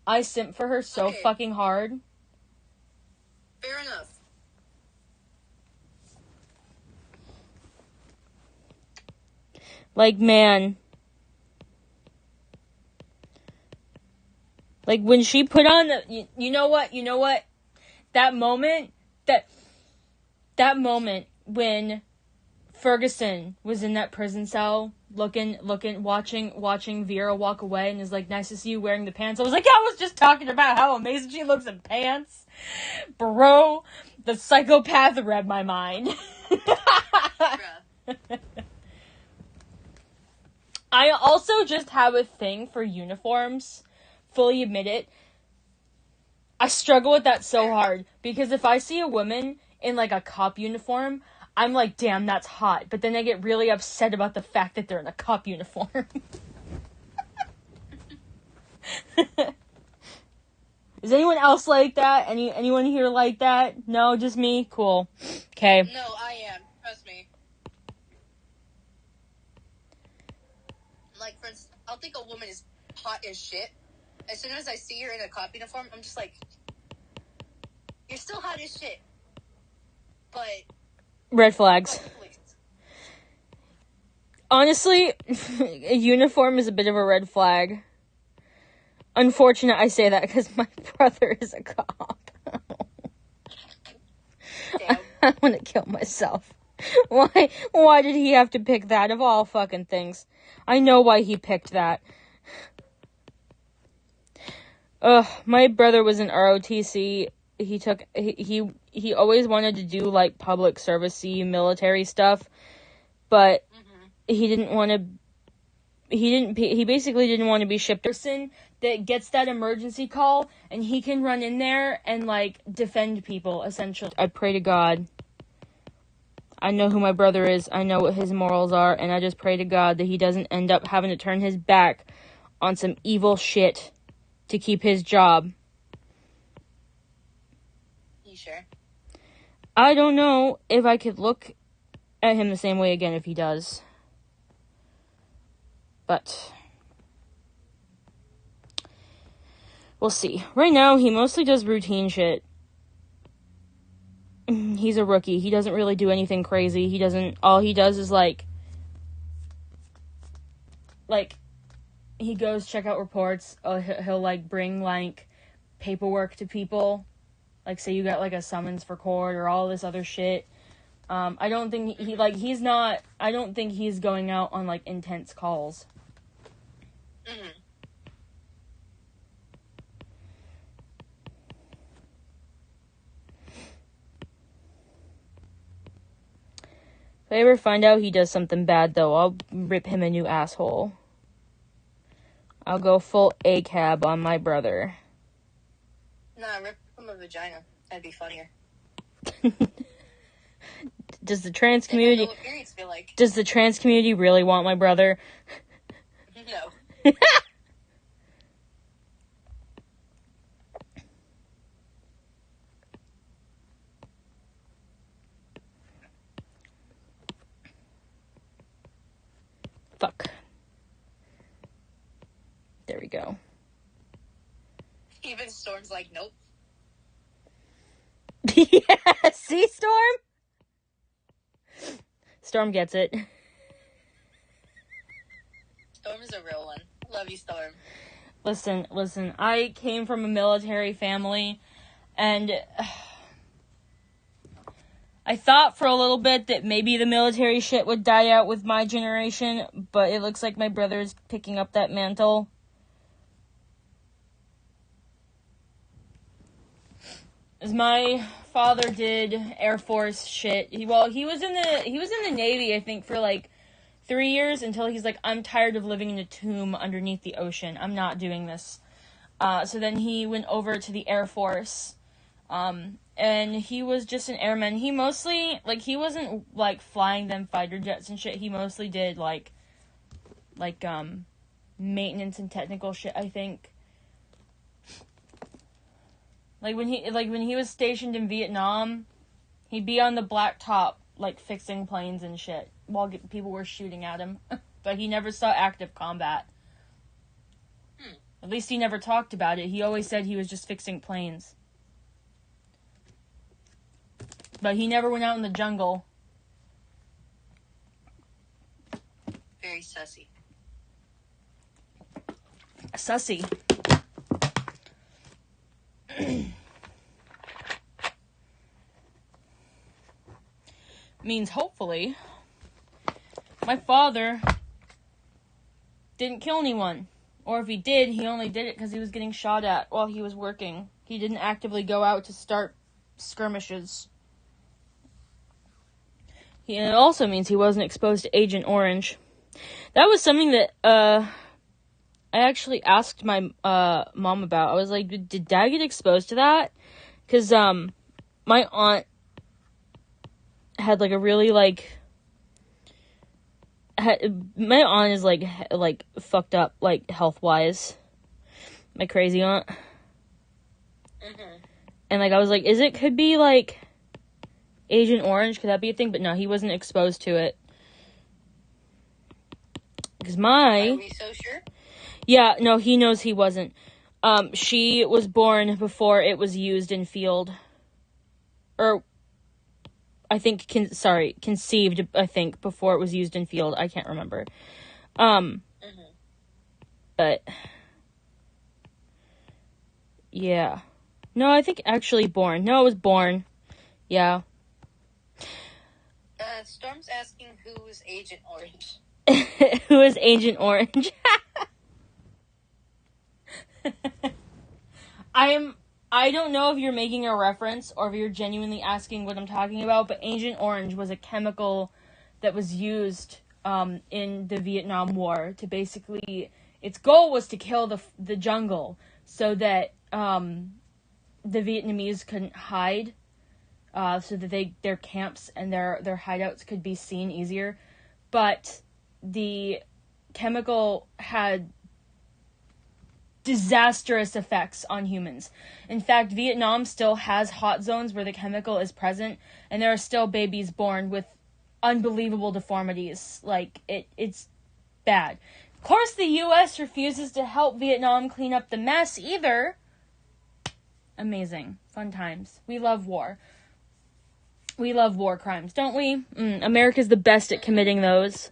I simped for her so fucking hard. Fair enough. Like, man. Like, when she put on the... You know what? That moment when Ferguson was in that prison cell, watching Vera walk away, and is like, nice to see you wearing the pants. I was like, I was just talking about how amazing she looks in pants. Bro, the psychopath read my mind. I also just have a thing for uniforms. Fully admit it. I struggle with that so hard, because if I see a woman in, like, a cop uniform, I'm like, damn, that's hot. But then I get really upset about the fact that they're in a cop uniform. Is anyone else like that? Anyone here like that? No, just me? Cool. Okay. No, I am. Trust me. Like, for instance, I'll think a woman is hot as shit. As soon as I see her in a cop uniform, I'm just like, you're still hot as shit. But... Red flags. Please. Honestly, a uniform is a bit of a red flag. Unfortunate I say that because my brother is a cop. Damn. I want to kill myself. Why did he have to pick that of all fucking things? I know why he picked that. My brother was in ROTC. He always wanted to do like public service-y military stuff, but he basically didn't want to be shipped. Person that gets that emergency call and he can run in there and like defend people essentially. I pray to God. I know who my brother is. I know what his morals are, and I just pray to God that he doesn't end up having to turn his back on some evil shit to keep his job. You sure? I don't know if I could look at him the same way again if he does. But we'll see. Right now, he mostly does routine shit. He's a rookie. He doesn't really do anything crazy. All he does is like, he goes check out reports. He'll like bring like paperwork to people. Like, say you got like a summons for court or all this other shit. I don't think I don't think he's going out on like intense calls. Mm-hmm. If I ever find out he does something bad, though, I'll rip him a new asshole. I'll go full ACAB on my brother. Nah, rip him a vagina. That'd be funnier. Does the trans community... What periods feel like. Does the trans community really want my brother? No. Fuck. There we go. Even Storm's like, nope. Yeah, see, Storm? Storm gets it. Storm is a real one. Love you, Storm. Listen, I came from a military family, and I thought for a little bit that maybe the military shit would die out with my generation, but it looks like my brother's picking up that mantle. As my father did Air Force shit. He was in the Navy, I think, for like 3 years until he's like, I'm tired of living in a tomb underneath the ocean. I'm not doing this. So then he went over to the Air Force. And he was just an airman. He mostly, like, he wasn't, like, flying them fighter jets and shit. He mostly did, like, maintenance and technical shit, I think. Like, when he was stationed in Vietnam, he'd be on the black top, like, fixing planes and shit while people were shooting at him. But he never saw active combat. At least he never talked about it. He always said he was just fixing planes. But he never went out in the jungle. Very sussy. Sussy. Means hopefully my father didn't kill anyone. Or if he did, he only did it because he was getting shot at while he was working. He didn't actively go out to start skirmishes. It also means he wasn't exposed to Agent Orange. That was something that I actually asked my mom about. I was like, did Dad get exposed to that? Because my aunt had like a really like. My aunt is like fucked up like health wise. My crazy aunt. Mm-hmm. And like I was like, could be like Agent Orange? Could that be a thing? But no, he wasn't exposed to it. Because Are we so sure? Yeah, no, he knows he wasn't. She was born before it was used in field. Or, I think, conceived, I think, before it was used in field. I can't remember. But, yeah. No, I think actually born. No, it was born. Yeah. Storm's asking who's Agent Orange. Who is Agent Orange? I don't know if you're making a reference or if you're genuinely asking what I'm talking about, but Agent Orange was a chemical that was used in the Vietnam War to basically, its goal was to kill the jungle so that the Vietnamese couldn't hide, so that their camps and their hideouts could be seen easier. But the chemical had disastrous effects on humans. In fact, Vietnam still has hot zones where the chemical is present, and there are still babies born with unbelievable deformities. Like, it's bad. Of course, the U.S. refuses to help Vietnam clean up the mess either. Amazing. Fun times. We love war. We love war crimes, don't we? America's the best at committing those.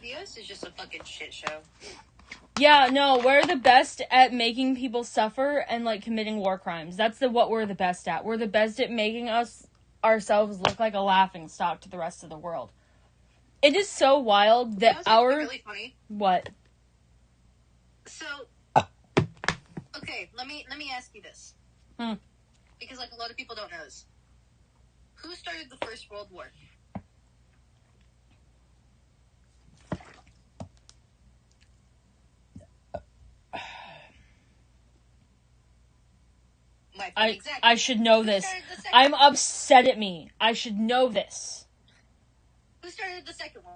The US is just a fucking shit show. Yeah, no, we're the best at making people suffer and, like, committing war crimes. That's what we're the best at. We're the best at making ourselves look like a laughingstock to the rest of the world. It is so wild that really funny. What? So, okay, let me ask you this. Because, like, a lot of people don't know this. Who started the First World War? I should know this. I'm upset at me. I should know this. Who started the second one?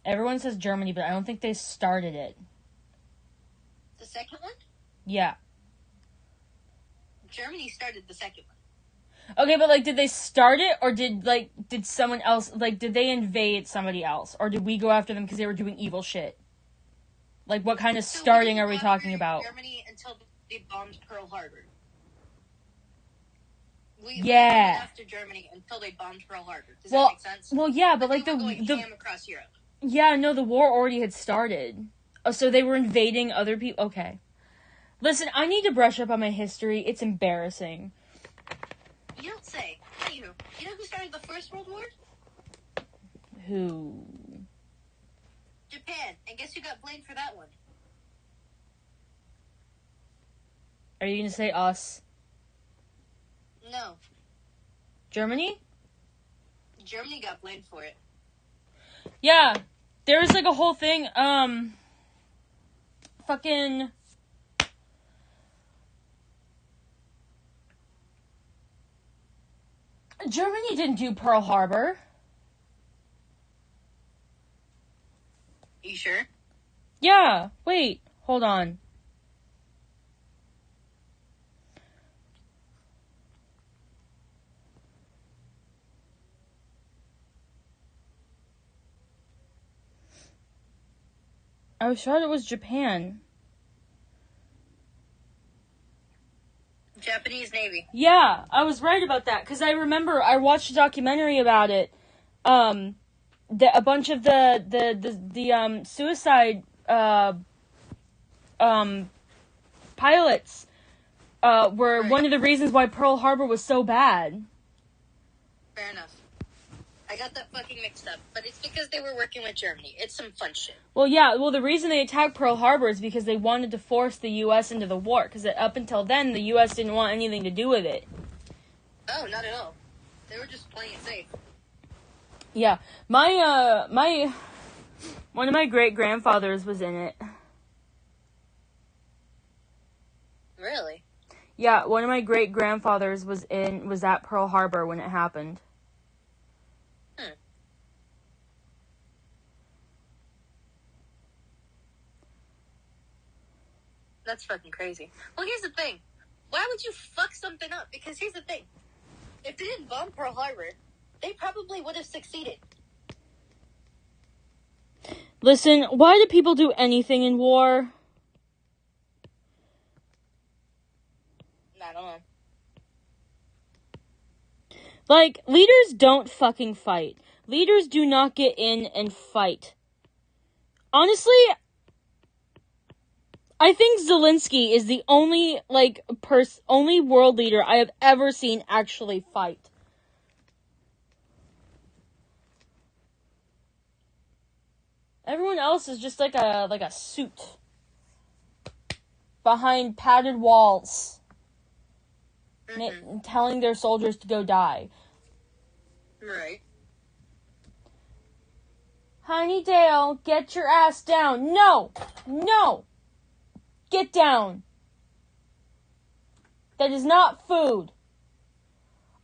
Everyone says Germany, but I don't think they started it. The second one? Yeah. Germany started the second one. Okay, but, like, did they start it, or did someone else, like, did they invade somebody else? Or did we go after them because they were doing evil shit? Like, what kind of starting are we talking about? Germany until they bombed Pearl Harbor. We went after Germany until they bombed Pearl Harbor. Does that make sense? Well, yeah, but like they were going ham across Europe. Yeah, no, the war already had started. Oh, so they were invading other people. Okay, listen, I need to brush up on my history. It's embarrassing. You don't say. You know who started the First World War? Who? Japan. And guess who got blamed for that one? Are you gonna say us? No. Germany? Germany got blamed for it. Yeah. There was like a whole thing, fucking... Germany didn't do Pearl Harbor. You sure? Yeah. Wait. Hold on. I was sure it was Japan. Japanese Navy. Yeah, I was right about that, because I remember I watched a documentary about it. A bunch of the suicide pilots were one of the reasons why Pearl Harbor was so bad. Fair enough. I got that fucking mixed up, but it's because they were working with Germany. It's some fun shit. Well, yeah, the reason they attacked Pearl Harbor is because they wanted to force the U.S. into the war, because up until then, the U.S. didn't want anything to do with it. Oh, not at all. They were just playing it safe. Yeah, my One of my great-grandfathers was in it. Really? Yeah, one of my great-grandfathers was at Pearl Harbor when it happened. That's fucking crazy. Well, here's the thing. Why would you fuck something up? Because here's the thing. If they didn't bomb Pearl Harbor, they probably would have succeeded. Listen, why do people do anything in war? I don't know. Like, leaders don't fucking fight. Leaders do not get in and fight. Honestly, I think Zelensky is the only, only world leader I have ever seen actually fight. Everyone else is just like a suit behind padded walls, telling their soldiers to go die. Right. Honeydale, get your ass down. No! No! Get down. That is not food.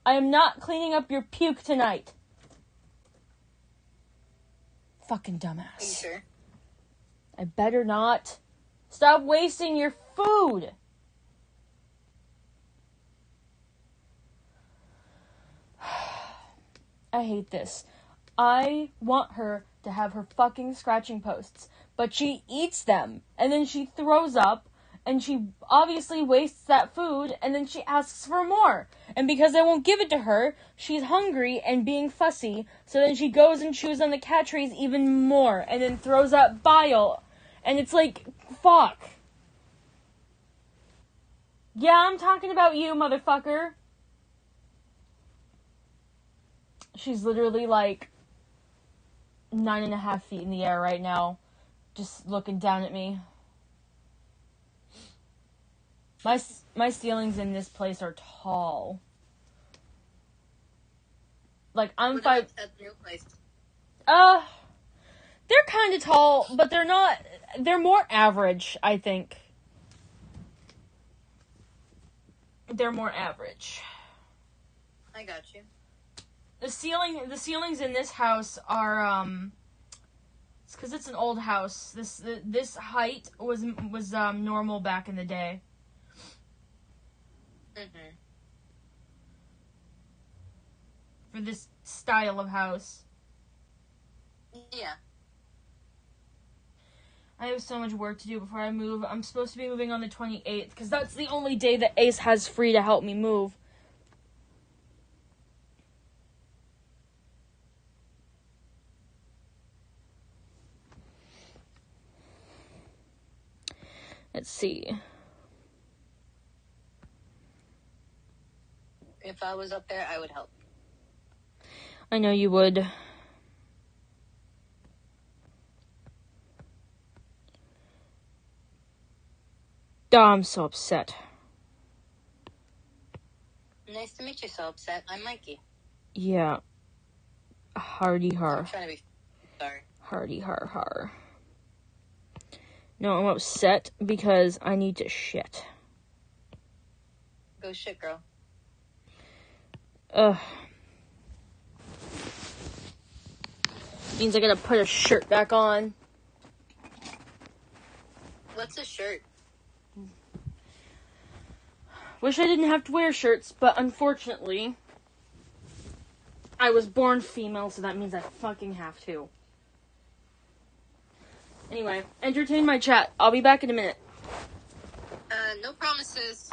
I am not cleaning up your puke tonight. Fucking dumbass. Are you sure? I better not. Stop wasting your food. I hate this. I want her to have her fucking scratching posts, but she eats them, and then she throws up, and she obviously wastes that food, and then she asks for more. And because I won't give it to her, she's hungry and being fussy, so then she goes and chews on the cat trays even more, and then throws up bile. And it's like, fuck. Yeah, I'm talking about you, motherfucker. She's literally like 9.5 feet in the air right now, just looking down at me. My ceilings in this place are tall. Like, I'm 5... At the new place? They're kind of tall, but they're not... They're more average, I think. They're more average. I got you. The ceilings in this house are, it's because it's an old house. This height was normal back in the day. For this style of house. Yeah. I have so much work to do before I move. I'm supposed to be moving on the 28th, because that's the only day that Ace has free to help me move. Let's see. If I was up there, I would help. I know you would. Oh, I'm so upset. Nice to meet you, so upset. I'm Mikey. Yeah. Hardy har. I'm trying to be sorry. Hardy har har. No, I'm upset because I need to shit. Go shit, girl. Ugh. Means I gotta put a shirt back on. What's a shirt? Wish I didn't have to wear shirts, but unfortunately, I was born female, so that means I fucking have to. Anyway, entertain my chat. I'll be back in a minute. No promises.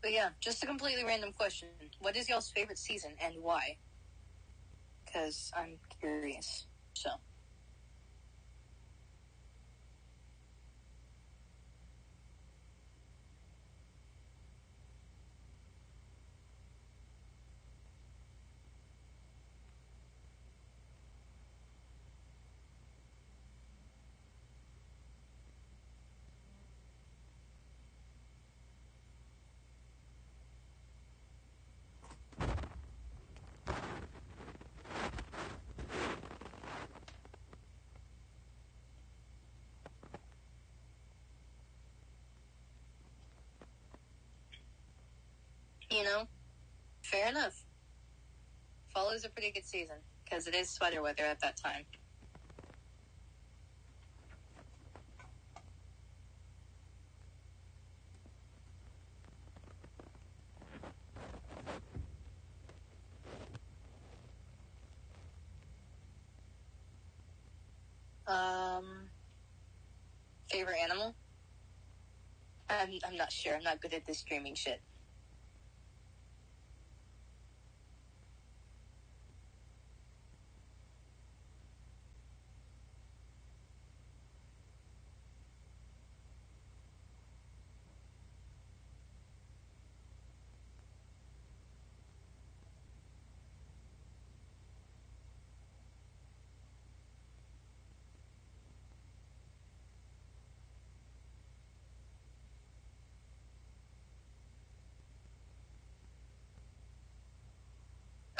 But yeah, just a completely random question. What is y'all's favorite season and why? because I'm curious. So. You know, fair enough. Fall is a pretty good season, because it is sweater weather at that time. Favorite animal? I'm not sure. I'm not good at this streaming shit.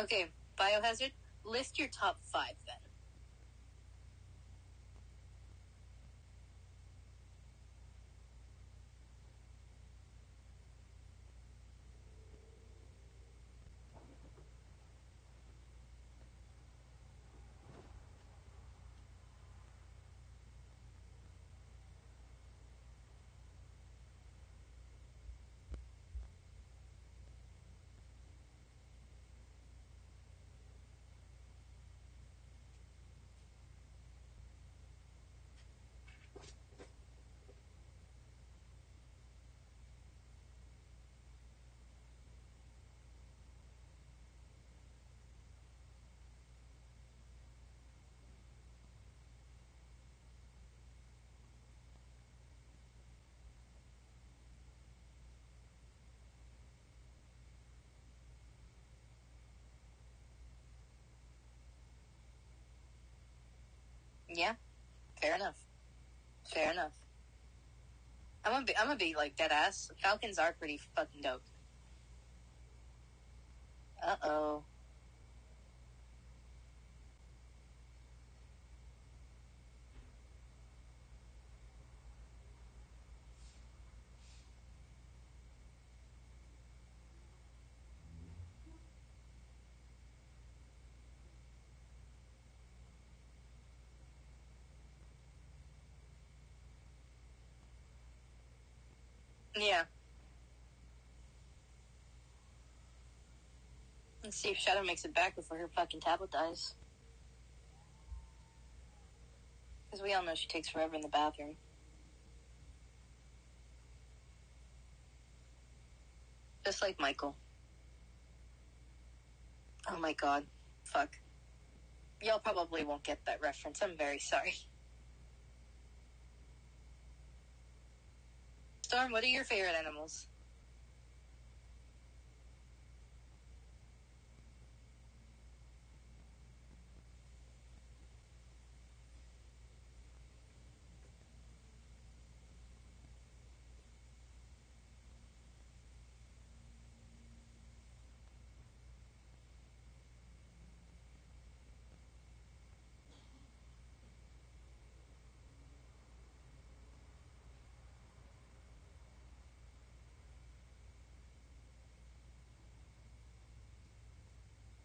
Okay, Biohazard, list your top 5 then. Yeah, fair enough. Fair enough. I'm gonna be like dead ass. Falcons are pretty fucking dope. Uh-oh. Yeah. Let's see if Shadow makes it back before her fucking tablet dies. Because we all know she takes forever in the bathroom. Just like Michael. Oh my god. Fuck. Y'all probably won't get that reference. I'm very sorry. Storm, what are your favorite animals?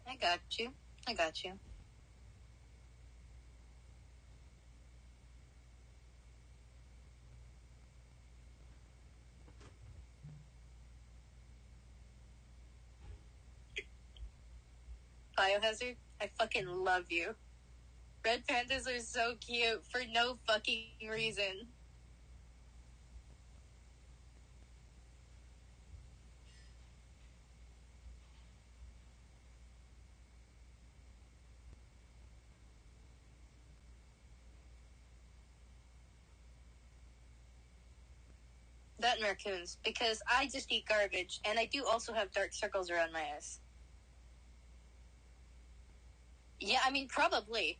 I got you. I got you. Biohazard, I fucking love you. Red pandas are so cute for no fucking reason. That and raccoons, because I just eat garbage, and I do also have dark circles around my eyes. Yeah, I mean, probably.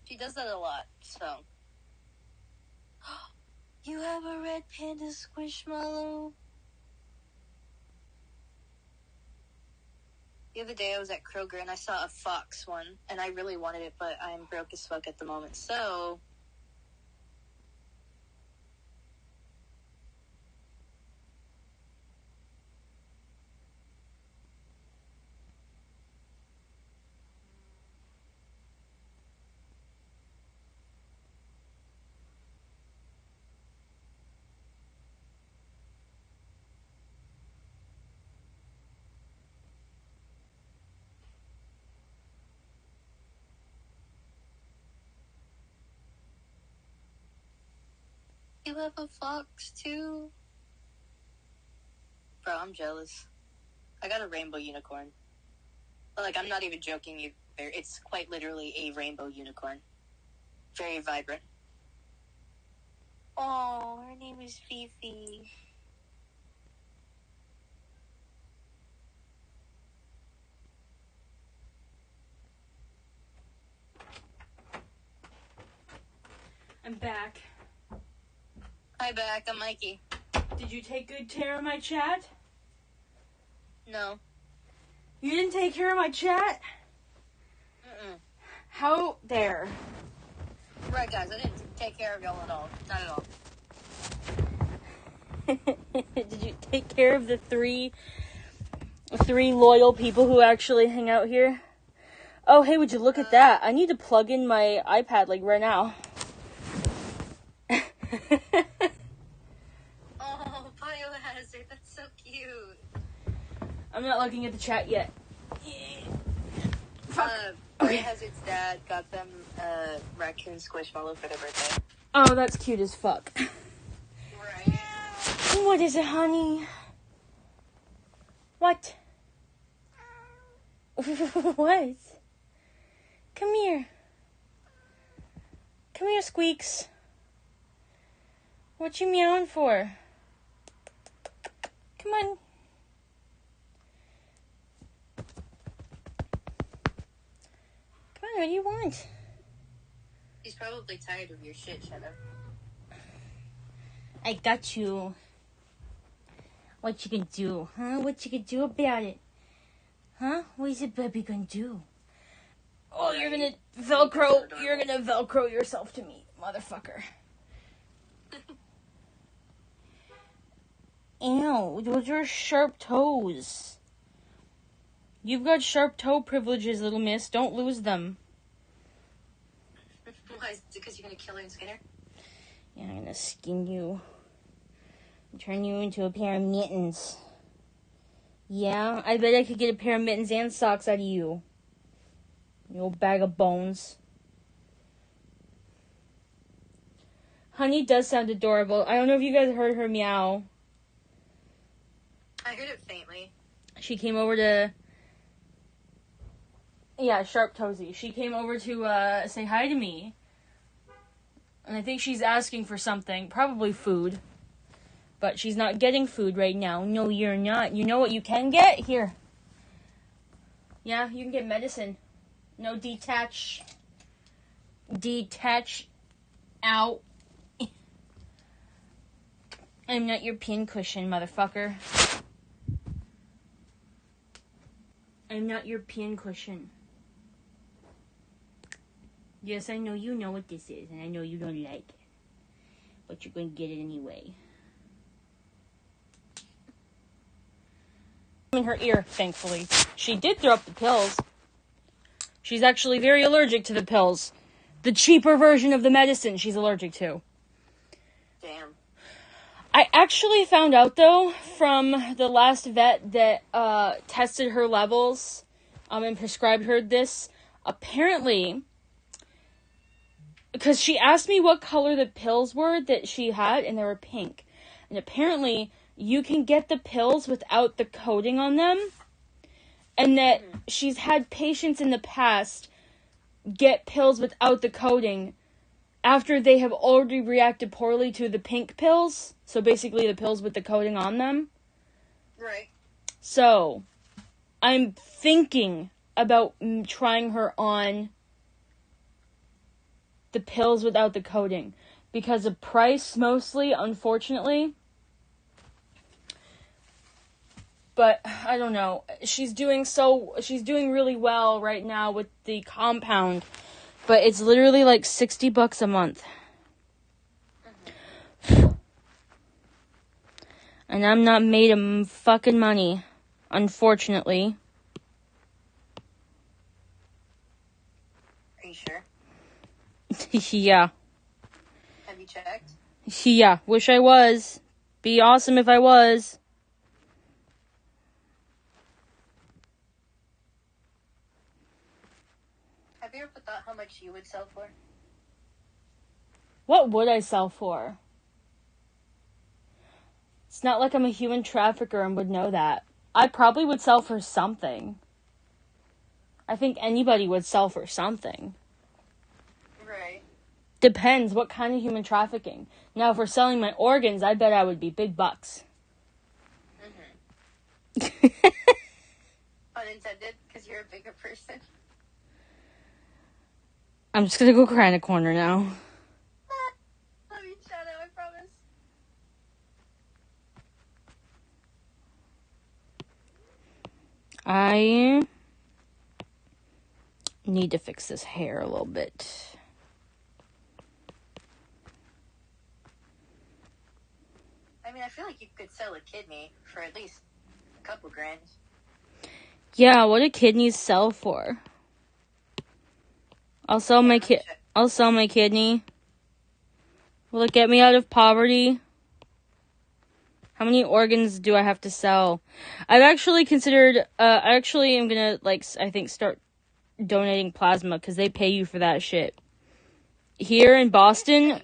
She does that a lot, so. You have a red panda squishmallow? The other day I was at Kroger and I saw a fox one, and I really wanted it, but I'm broke as fuck at the moment, so... You have a fox, too? Bro, I'm jealous. I got a rainbow unicorn. Like, I'm not even joking either. It's quite literally a rainbow unicorn. Very vibrant. Oh, her name is Fifi. I'm back. Hi, back. I'm Mikey. Did you take good care of my chat? No. You didn't take care of my chat? Mm-mm. How dare? Right, guys. I didn't take care of y'all at all. Not at all. Did you take care of the three loyal people who actually hang out here? Oh, hey, would you look at that? I need to plug in my iPad, like, right now. Oh, Biohazard. That's so cute. I'm not looking at the chat yet. Fuck. Okay. Biohazard's dad got them raccoon squishmallow for their birthday. Oh, that's cute as fuck. Right. What is it, honey? What? What? Come here. Come here, Squeaks. What you meowing for? Come on. Come on, what do you want? He's probably tired of your shit, Shadow. I got you. What you gonna do, huh? What you gonna do about it? Huh? What is it baby gonna do? Oh, you're gonna Velcro yourself to me, motherfucker. Ew, those are sharp toes. You've got sharp toe privileges, little miss. Don't lose them. Why? Is it because you're gonna kill her and skin her? Yeah, I'm gonna skin you. Turn you into a pair of mittens. Yeah, I bet I could get a pair of mittens and socks out of you. You old bag of bones. Honey does sound adorable. I don't know if you guys heard her meow. I heard it faintly. She came over to... Yeah, Sharp Toesy. She came over to say hi to me. And I think she's asking for something. Probably food. But she's not getting food right now. No, you're not. You know what you can get? Here. Yeah, you can get medicine. No, detach. Detach. Out. I'm not your pincushion, motherfucker. I'm not your pincushion. Yes, I know you know what this is, and I know you don't like it. But you're going to get it anyway. In her ear, thankfully. She did throw up the pills. She's actually very allergic to the pills. The cheaper version of the medicine she's allergic to. Damn. I actually found out, though, from the last vet that tested her levels and prescribed her this. Apparently, because she asked me what color the pills were that she had, and they were pink. And apparently, you can get the pills without the coating on them. And that she's had patients in the past get pills without the coating after they have already reacted poorly to the pink pills. So basically the pills with the coating on them. Right. So I'm thinking about trying her on the pills without the coating. Because of price, mostly, unfortunately. But, I don't know. She's doing really well right now with the compound. But it's literally like $60 a month. Mm-hmm. And I'm not made of fucking money, unfortunately. Are you sure? Yeah. Have you checked? Yeah, wish I was. Be awesome if I was. Have you ever thought how much you would sell for? What would I sell for? It's not like I'm a human trafficker and would know that. I probably would sell for something. I think anybody would sell for something. Right. Depends what kind of human trafficking. Now, if we're selling my organs, I bet I would be big bucks. Mm-hmm. Unintended, because you're a bigger person. I'm just gonna go cry in a corner now. Love you, Shadow, I promise. I need to fix this hair a little bit. I mean, I feel like you could sell a kidney for at least a couple grand. Yeah, what do kidneys sell for? I'll sell my kidney. Will it get me out of poverty? How many organs do I have to sell? I've actually considered, I actually am gonna, I think start donating plasma, because they pay you for that shit. Here in Boston,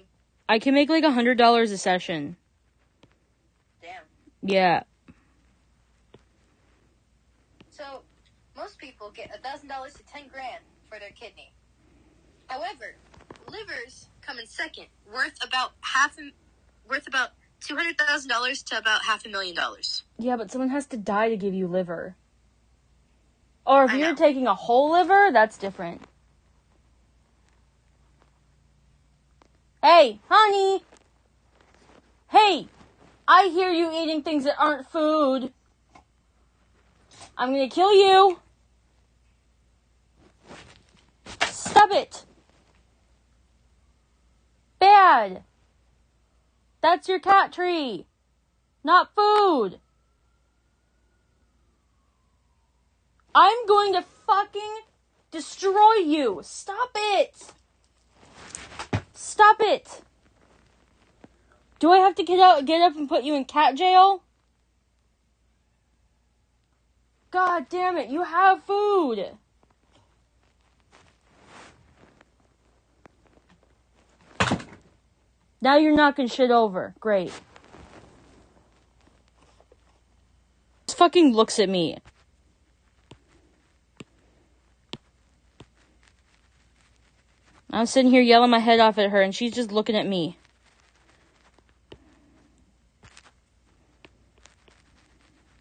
I can make like $100 a session. Damn. Yeah. So, most people get $1,000 to $10,000 for their kidney. However, livers come in second, worth about $200,000 to about $500,000. Yeah, but someone has to die to give you liver. Or if I you're know. taking a whole liver, that's different. Hey, honey! Hey! I hear you eating things that aren't food. I'm gonna kill you. Stop it. Bad. That's your cat tree. Not food. I'm going to fucking destroy you. Stop it. Stop it. Do I have to get up and put you in cat jail? God damn it, you have food. Now you're knocking shit over. Great. Just fucking looks at me. I'm sitting here yelling my head off at her, and she's just looking at me.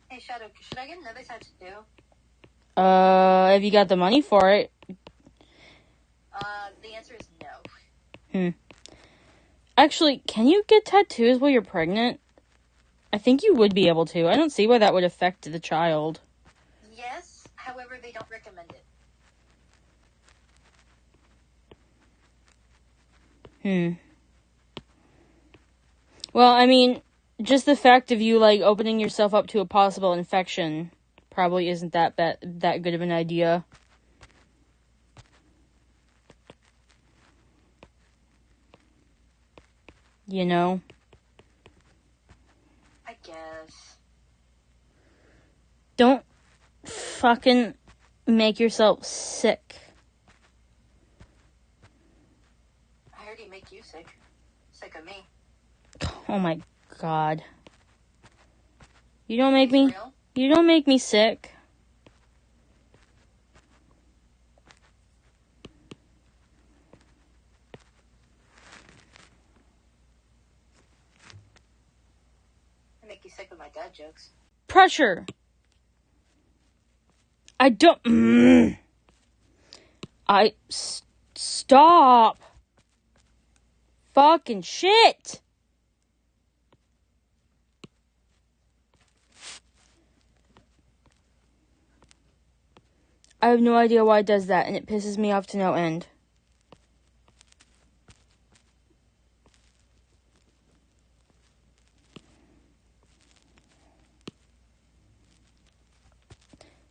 Hey, Shadow, should I get another tattoo? Have you got the money for it? The answer is no. Actually, can you get tattoos while you're pregnant? I think you would be able to. I don't see why that would affect the child. Yes, however, they don't recommend it. Well, I mean, just the fact of you, opening yourself up to a possible infection probably isn't that good of an idea. You know? I guess. Don't fucking make yourself sick. I already make you sick. Sick of me. Oh my god. You don't make me sick. jokes. Pressure. I don't... Stop. Fucking shit. I have no idea why it does that, and it pisses me off to no end.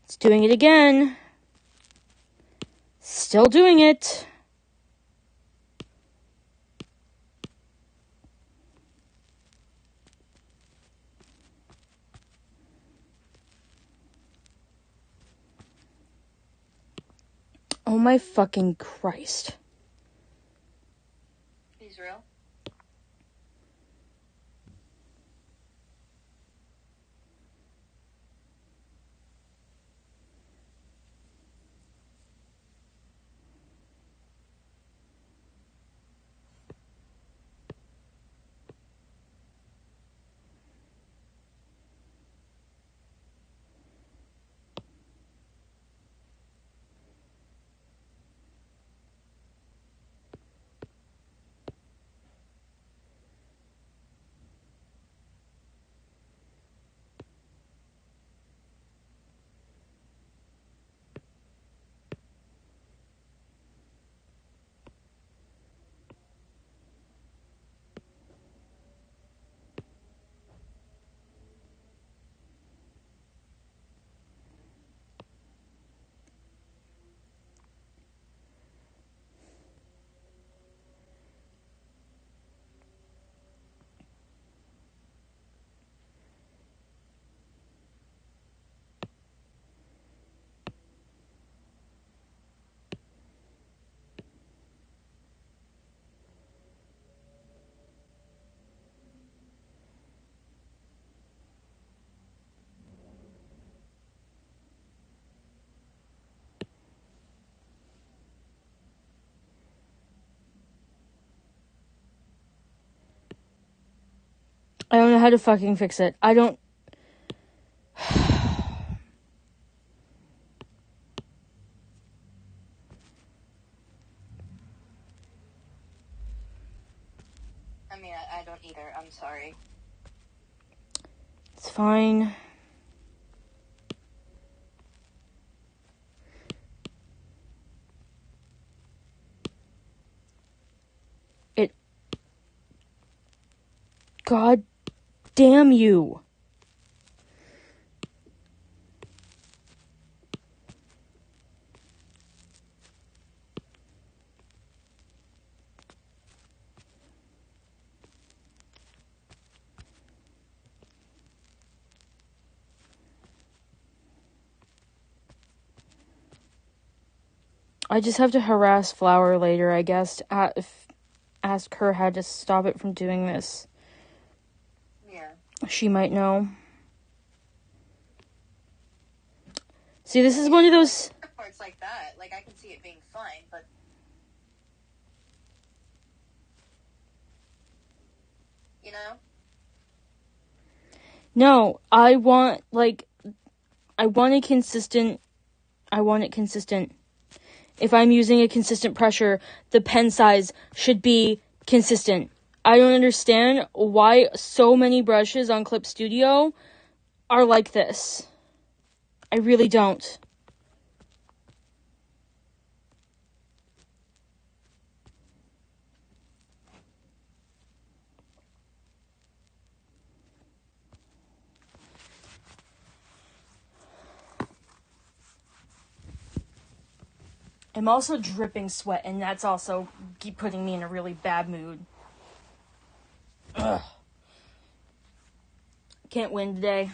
It's doing it again. Still doing it. Oh my fucking Christ. He's real? I don't know how to fucking fix it. I don't... I mean, I don't either. I'm sorry. It's fine. God damn you. I just have to harass Flower later, I guess. Ask her how to stop it from doing this. Yeah. She might know. See, this is one of those... Parts like that, like, I can see it being fine, but... You know? No, I want it consistent. If I'm using a consistent pressure, the pen size should be consistent. I don't understand why so many brushes on Clip Studio are like this. I really don't. I'm also dripping sweat, and that's also putting me in a really bad mood. Ugh. Can't win today.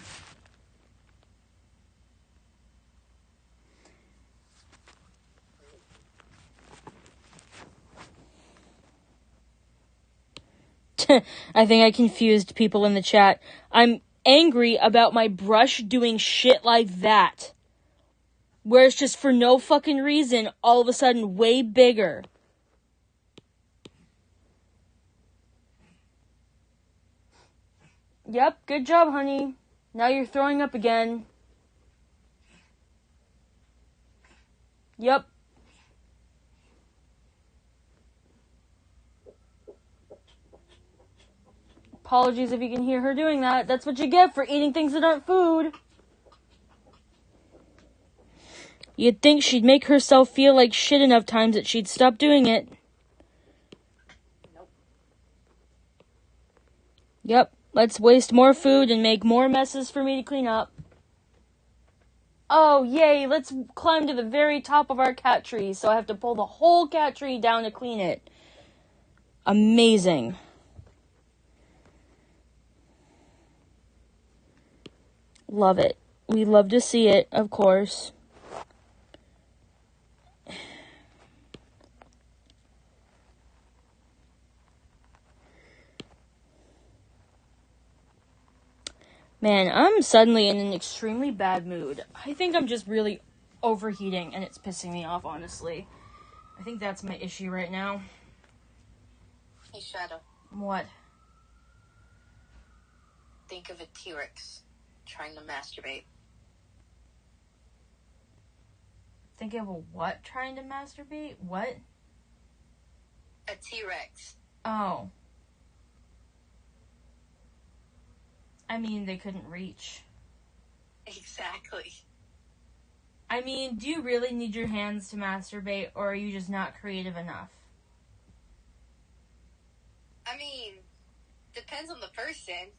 I think I confused people in the chat. I'm angry about my brush doing shit like that. Where it's just for no fucking reason, all of a sudden way bigger. Yep, good job, honey. Now you're throwing up again. Yep. Apologies if you can hear her doing that. That's what you get for eating things that aren't food. You'd think she'd make herself feel like shit enough times that she'd stop doing it. Nope. Yep. Let's waste more food and make more messes for me to clean up. Oh, yay. Let's climb to the very top of our cat tree, so I have to pull the whole cat tree down to clean it. Amazing. Love it. We love to see it, of course. Man, I'm suddenly in an extremely bad mood. I think I'm just really overheating and it's pissing me off, honestly. I think that's my issue right now. Hey, Shadow. What? Think of a T-Rex trying to masturbate. Think of a what trying to masturbate? What? A T-Rex. Oh. I mean, they couldn't reach. Exactly. I mean, do you really need your hands to masturbate, or are you just not creative enough? I mean, depends on the person.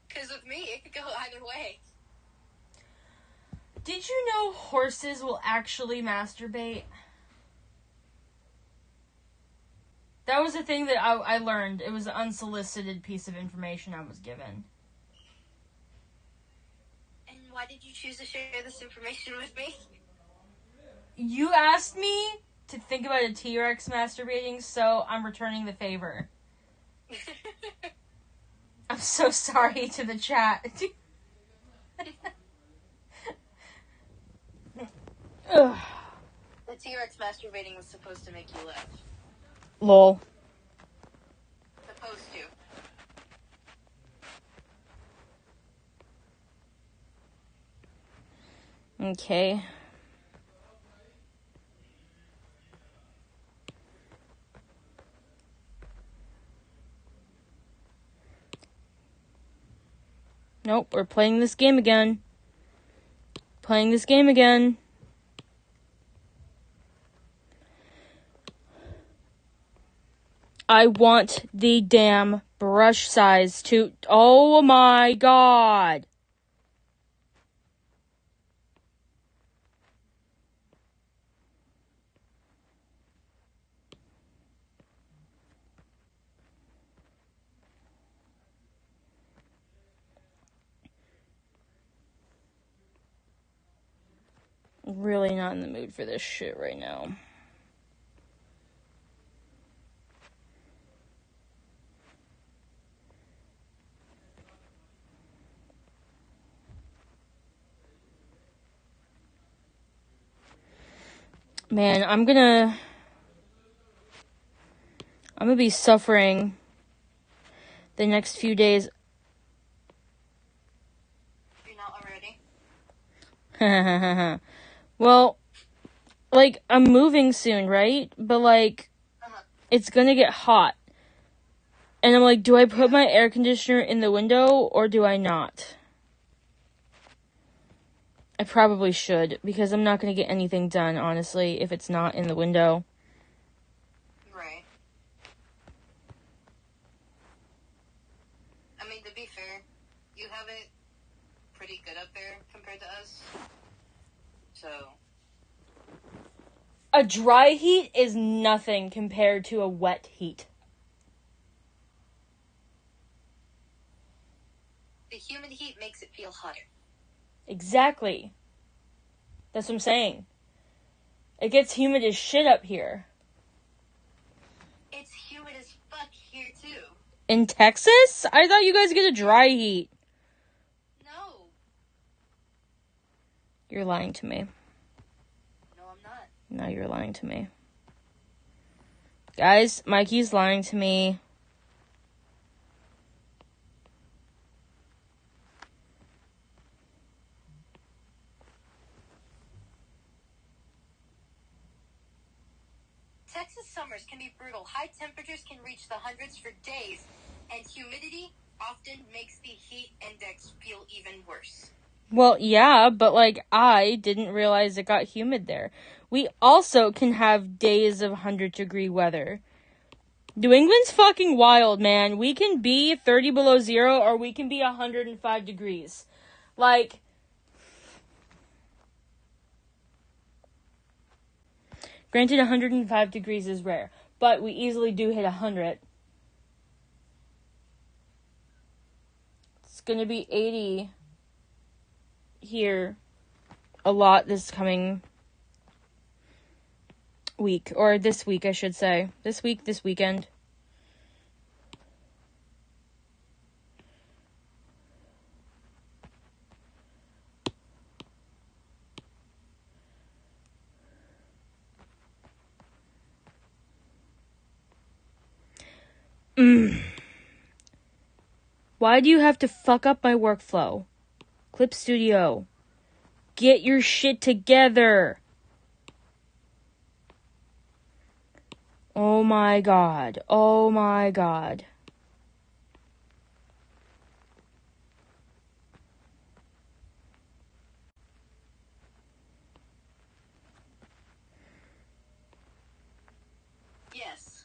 Because with me, it could go either way. Did you know horses will actually masturbate? That was a thing that I learned. It was an unsolicited piece of information I was given. And why did you choose to share this information with me? You asked me to think about a T-Rex masturbating, so I'm returning the favor. I'm so sorry to the chat. Ugh. The T-Rex masturbating was supposed to make you laugh. Lol. Supposed to. Okay. Nope, we're playing this game again. Playing this game again. I want the damn brush size to... Oh my god. Really not in the mood for this shit right now. Man, I'm gonna be suffering the next few days. You're not already? Well, like, I'm moving soon, right? But, like, it's gonna get hot. And I'm like, do I put my air conditioner in the window or do I not? I probably should, because I'm not gonna get anything done, honestly, if it's not in the window. Right. I mean, to be fair, you have it pretty good up there compared to us. So... A dry heat is nothing compared to a wet heat. The humid heat makes it feel hotter. Exactly. That's what I'm saying. It gets humid as shit up here. It's humid as fuck here, too. In Texas? I thought you guys get a dry heat. No. You're lying to me. No, I'm not. No, you're lying to me. Guys, Mikey's lying to me. Texas summers can be brutal. High temperatures can reach the hundreds for days, and humidity often makes the heat index feel even worse. Well, yeah, but, like, I didn't realize it got humid there. We also can have days of 100-degree weather. New England's fucking wild, man. We can be 30 below zero, or we can be 105 degrees. Like, granted, 105 degrees is rare, but we easily do hit 100. It's gonna be 80 here a lot this coming week, or this week, I should say. This weekend. Why do you have to fuck up my workflow? Clip Studio. Get your shit together. Oh my god. Oh my god. Yes.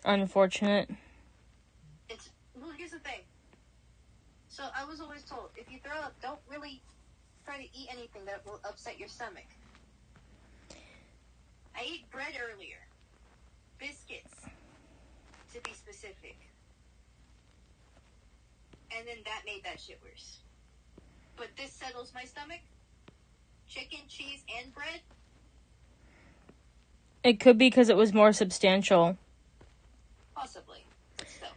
Unfortunate. Well, here's the thing. So I was always told, if you throw up, don't really try to eat anything that will upset your stomach. I ate bread earlier. Biscuits, to be specific. And then that made that shit worse. But this settles my stomach. Chicken, cheese, and bread. It could be because it was more substantial. Possibly. Still.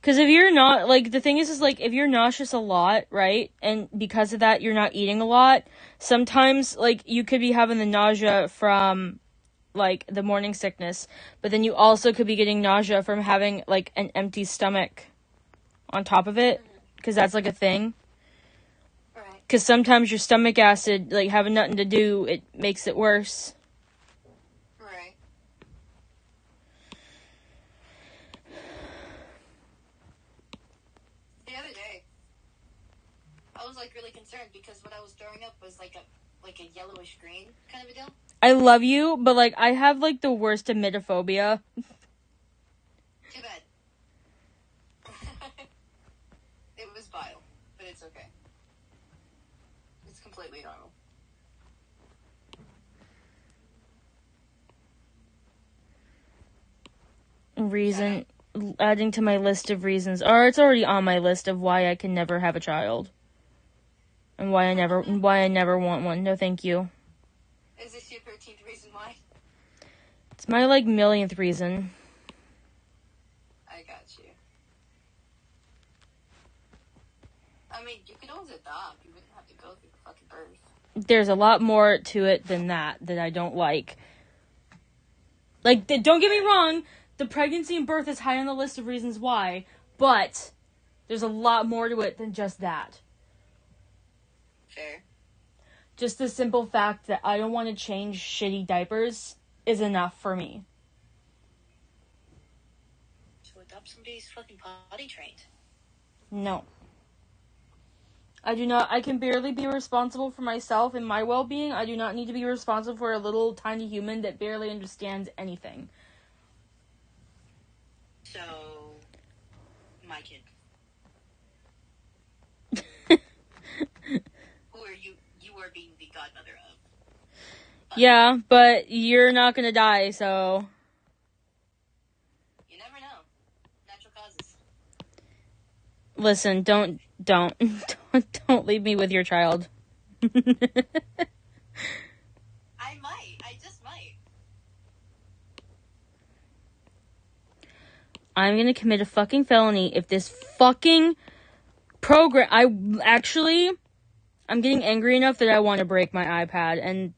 Because if you're not, like, the thing is, like, if you're nauseous a lot, right, and because of that you're not eating a lot, sometimes, like, you could be having the nausea from, like, the morning sickness, but then you also could be getting nausea from having, like, an empty stomach on top of it, because that's, like, a thing. Right. Because sometimes your stomach acid, like, having nothing to do, it makes it worse. Right. The other day, I was, like, really concerned because what I was throwing up was, like a yellowish green kind of a deal. I love you, but, like, I have, like, the worst emetophobia. Too bad. It was vile, but it's okay. It's completely normal. Reason, adding to my list of reasons, or it's already on my list of why I can never have a child. And why I never want one. No, thank you. Is this your 13th reason why? It's my, like, millionth reason. I got you. I mean, you could always adopt. You wouldn't have to go through fucking birth. There's a lot more to it than that I don't like. Like, don't get me wrong, the pregnancy and birth is high on the list of reasons why, but there's a lot more to it than just that. Fair. Just the simple fact that I don't want to change shitty diapers is enough for me. So adopt somebody who's fucking potty trained. No. I do not. I can barely be responsible for myself and my well-being. I do not need to be responsible for a little tiny human that barely understands anything. So, my kid. Who are you? You are being the godmother of. Yeah, but you're not gonna die, so. You never know. Natural causes. Listen, don't leave me with your child. I might. I just might. I'm gonna commit a fucking felony if this fucking program. I'm getting angry enough that I want to break my iPad,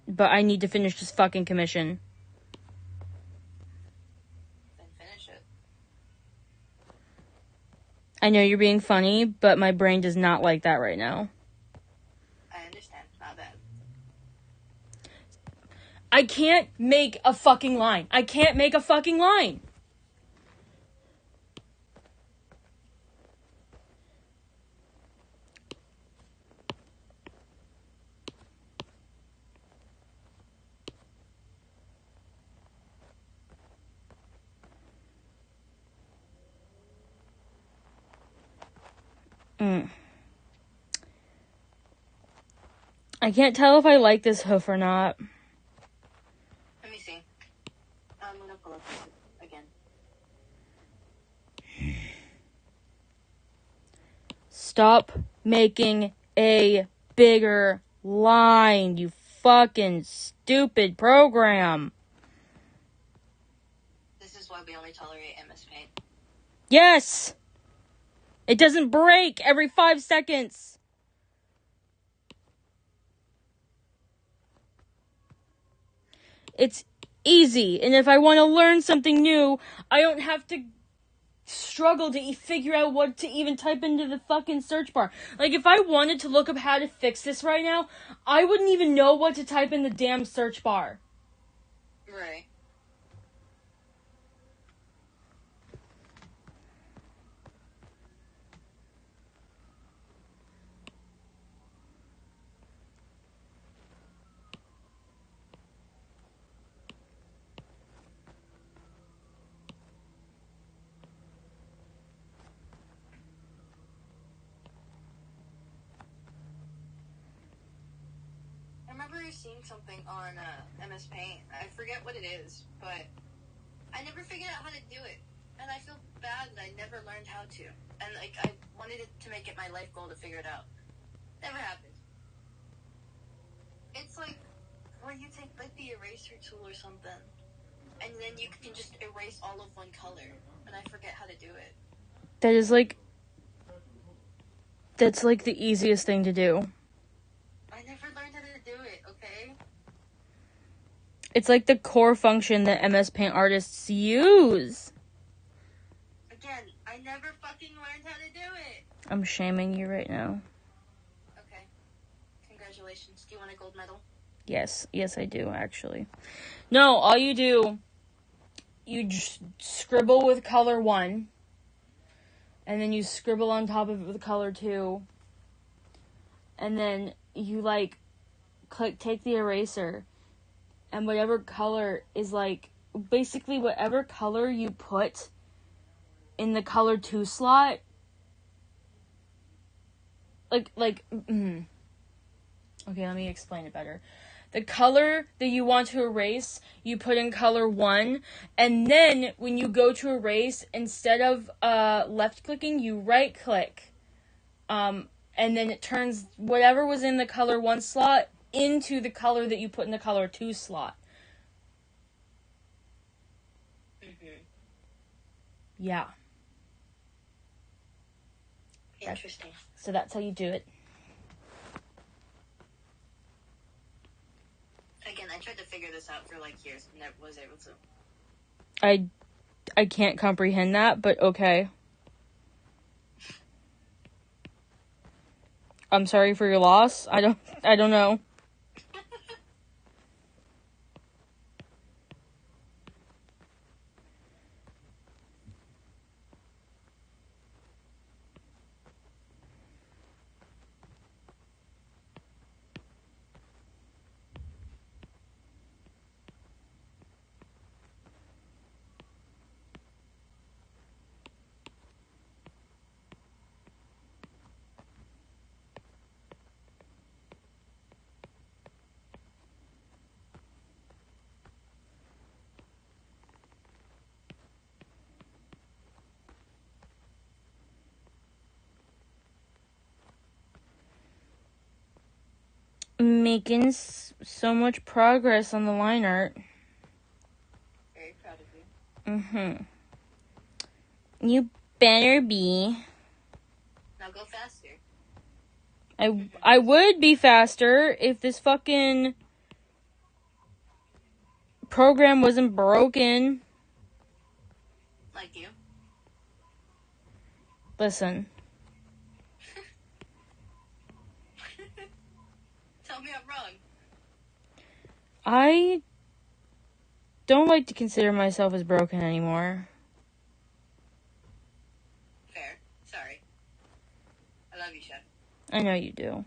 but I need to finish this fucking commission. Then finish it. I know you're being funny, but my brain does not like that right now. I I can't make a fucking line. I can't make a fucking line. I can't tell if I like this hoof or not. Let me see. I'm gonna pull up again. Stop making a bigger line, you fucking stupid program. This is why we only tolerate MS Paint. Yes! It doesn't break every 5 seconds. It's easy, and if I want to learn something new, I don't have to struggle to figure out what to even type into the fucking search bar. Like, if I wanted to look up how to fix this right now, I wouldn't even know what to type in the damn search bar. Right. I remember seeing something on MS Paint. I forget what it is, but I never figured out how to do it. And I feel bad that I never learned how to. And, like, I wanted it to make it my life goal to figure it out. Never happened. It's like where you take, like, the eraser tool or something, and then you can just erase all of one color. And I forget how to do it. That's like the easiest thing to do. I never learned how to do it, okay? It's like the core function that MS Paint artists use. Again, I never fucking learned how to do it. I'm shaming you right now. Okay. Congratulations. Do you want a gold medal? Yes, I do, actually. No, all you do, you just scribble with color 1, and then you scribble on top of it with color 2, and then you, like, take the eraser, and whatever color is, like, basically whatever color you put in the color 2 slot, okay, let me explain it better. The color that you want to erase, you put in color 1, and then when you go to erase, instead of left clicking, you right click. And then it turns whatever was in the color 1 slot into the color that you put in the color 2 slot. Mm-hmm. Yeah. Interesting. So that's how you do it. Again, I tried to figure this out for, like, years and never was able to. I can't comprehend that, but okay. I'm sorry for your loss. I don't know. Making so much progress on the line art. Very proud of you. Mm-hmm. You better be. Now go faster. I would be faster if this fucking program wasn't broken. Like you. Listen. Tell me I'm wrong. I don't like to consider myself as broken anymore. Fair. Sorry. I love you, Chef. I know you do.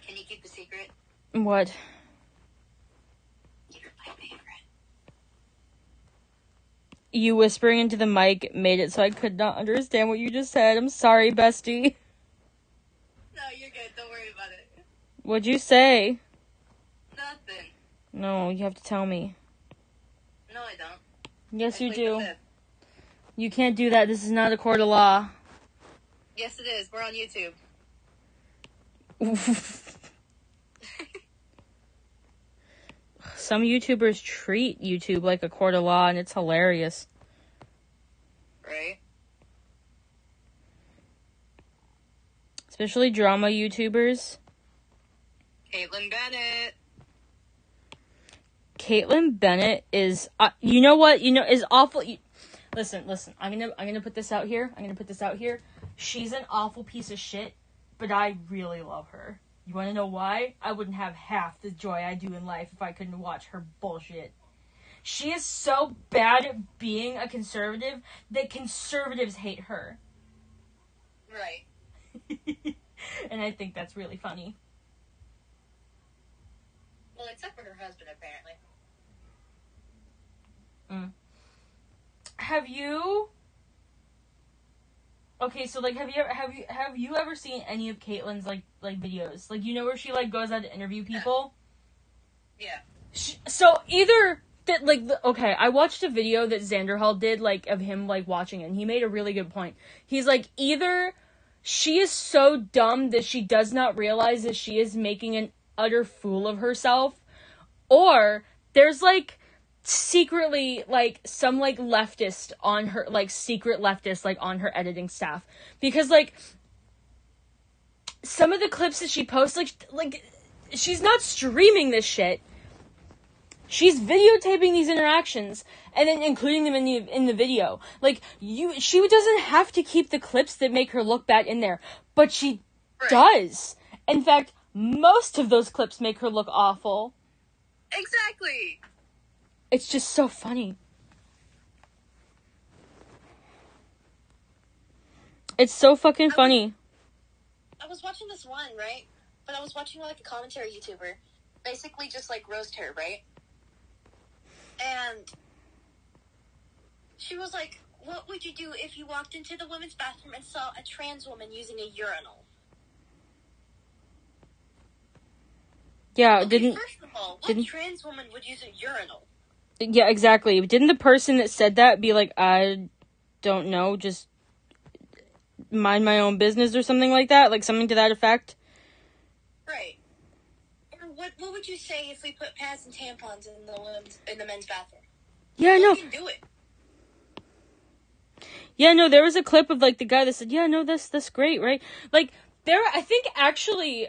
Can you keep a secret? What? You're my favorite. You whispering into the mic made it so I could not understand what you just said. I'm sorry, bestie. No, you're good. Don't worry about it. What'd you say? Nothing. No, you have to tell me. No, I don't. Yes, I you plead the do. fifth. You can't do that. This is not a court of law. Yes, it is. We're on YouTube. Some YouTubers treat YouTube like a court of law, and it's hilarious. Right? Especially drama YouTubers. Caitlyn Bennett. Caitlyn Bennett is, you know what? You know, is awful. Listen. I'm gonna put this out here. She's an awful piece of shit, but I really love her. You want to know why? I wouldn't have half the joy I do in life if I couldn't watch her bullshit. She is so bad at being a conservative that conservatives hate her. Right. And I think that's really funny. Well, except for her husband, apparently. Have you? Okay, so like, have you ever seen any of Caitlyn's like videos? Like, you know where she like goes out to interview people? Yeah. So either that, like, okay, I watched a video that Xanderhall did, like, of him like watching it, and he made a really good point. He's like, either she is so dumb that she does not realize that she is making an utter fool of herself, or there's like secretly like some like leftist on her, like secret leftist like on her editing staff, because like some of the clips that she posts, like she's not streaming this shit, she's videotaping these interactions and then including them in the video. Like, she doesn't have to keep the clips that make her look bad in there, but she does. In fact, most of those clips make her look awful. Exactly. It's just so funny. It's so fucking funny. I was watching this one, right? But I was watching like a commentary YouTuber. Basically just like roast her, right? And she was like, what would you do if you walked into the women's bathroom and saw a trans woman using a urinal? Yeah, Okay, first of all, what trans woman would use a urinal? Yeah, exactly. Didn't the person that said that be like, I don't know, just mind my own business or something like that? Like, something to that effect? Right. Or what would you say if we put pads and tampons in the men's bathroom? Yeah, no. You can do it. Yeah, no, there was a clip of, like, the guy that said, yeah, no, that's great, right? Like, I think, actually,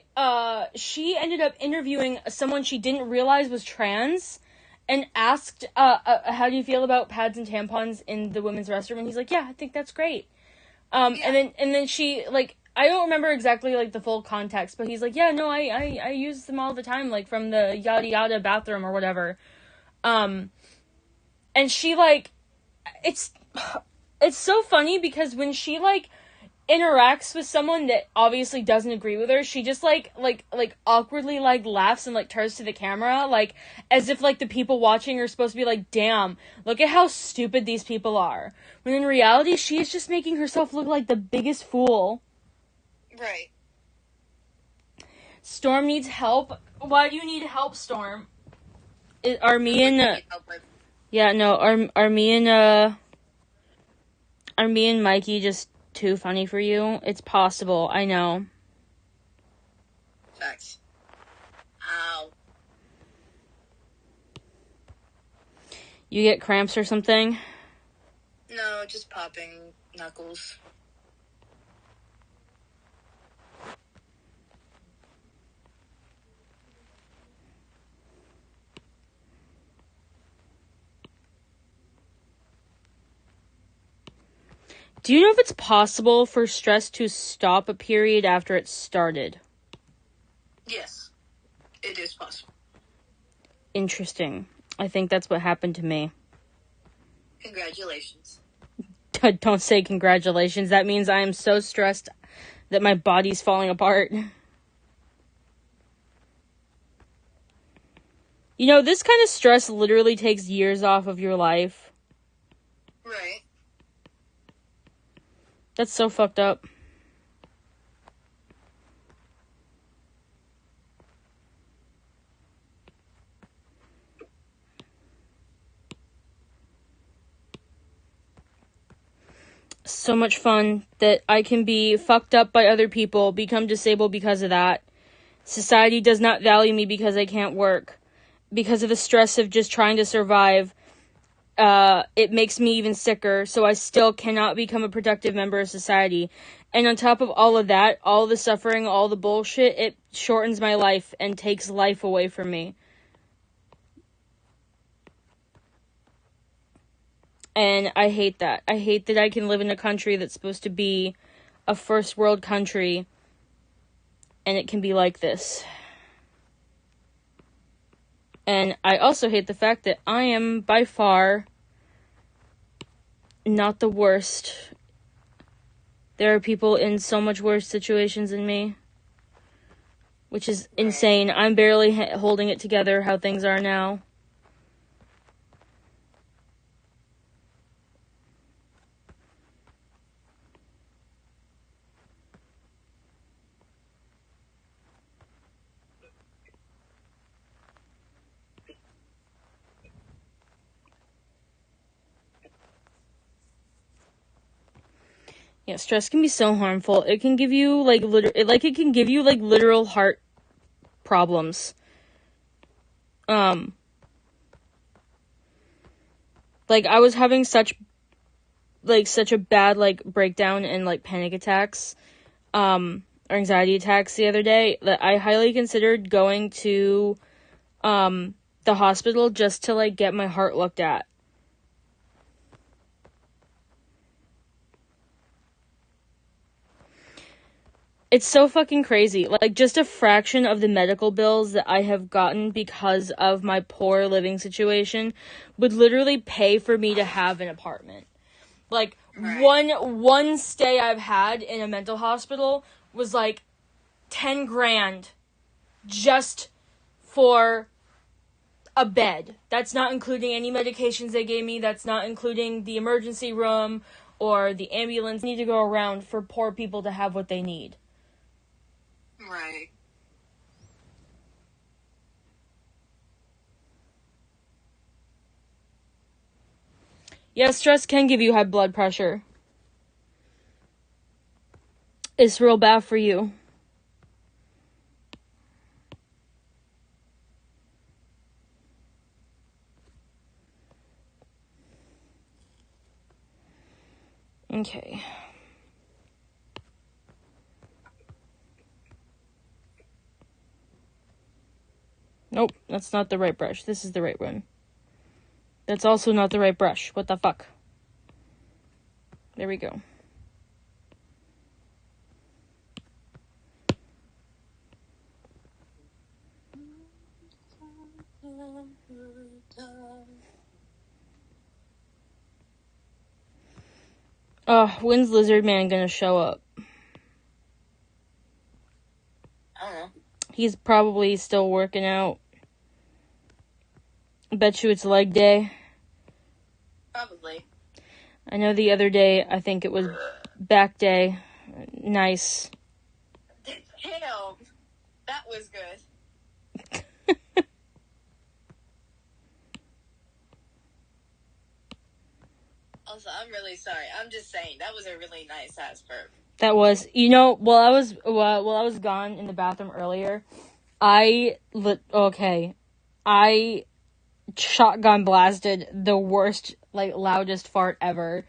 she ended up interviewing someone she didn't realize was trans, and asked, how do you feel about pads and tampons in the women's restroom? And he's like, yeah, I think that's great. Yeah. And then she, like, I don't remember exactly, like, the full context, but he's like, yeah, no, I use them all the time, like, from the yada yada bathroom or whatever. And she, like, it's so funny because when she, like, interacts with someone that obviously doesn't agree with her, she just like awkwardly like laughs and like turns to the camera, like as if like the people watching are supposed to be like, damn, look at how stupid these people are, when in reality she is just making herself look like the biggest fool. Right. Storm needs help. Why do you need help, Storm? Are me and Mikey just too funny for you? It's possible, I know. Facts. Ow. You get cramps or something? No, just popping knuckles. Do you know if it's possible for stress to stop a period after it started? Yes, it is possible. interesting. I think that's what happened to me. Congratulations. Don't say congratulations. That means I am so stressed that my body's falling apart. You know, this kind of stress literally takes years off of your life. Right. That's so fucked up. So much fun that I can be fucked up by other people, become disabled because of that. Society does not value me because I can't work. Because of the stress of just trying to survive, it makes me even sicker, so I still cannot become a productive member of society. And on top of all of that, all the suffering, all the bullshit, it shortens my life and takes life away from me. And I hate that. I hate that I can live in a country that's supposed to be a first world country, and it can be like this. And I also hate the fact that I am by far not the worst. There are people in so much worse situations than me, which is insane. I'm barely holding it together how things are now. Yeah, stress can be so harmful. It can give you it can give you literal heart problems. I was having such a bad breakdown and panic attacks or anxiety attacks the other day that I highly considered going to the hospital just to get my heart looked at. It's so fucking crazy. Just a fraction of the medical bills that I have gotten because of my poor living situation would literally pay for me to have an apartment. Right. One stay I've had in a mental hospital was 10 grand just for a bed. That's not including any medications they gave me. That's not including the emergency room or the ambulance. I need to go around for poor people to have what they need. Right. Yeah, stress can give you high blood pressure. It's real bad for you. Okay. Nope, that's not the right brush. This is the right one. That's also not the right brush. What the fuck? There we go. When's Lizard Man gonna show up? I don't know. He's probably still working out. I bet you it's leg day. Probably. I know the other day, I think it was back day. Nice. Damn. That was good. Also, I'm really sorry. I'm just saying, that was a really nice ass burp. That was, while I was gone in the bathroom earlier, I shotgun blasted the worst, loudest fart ever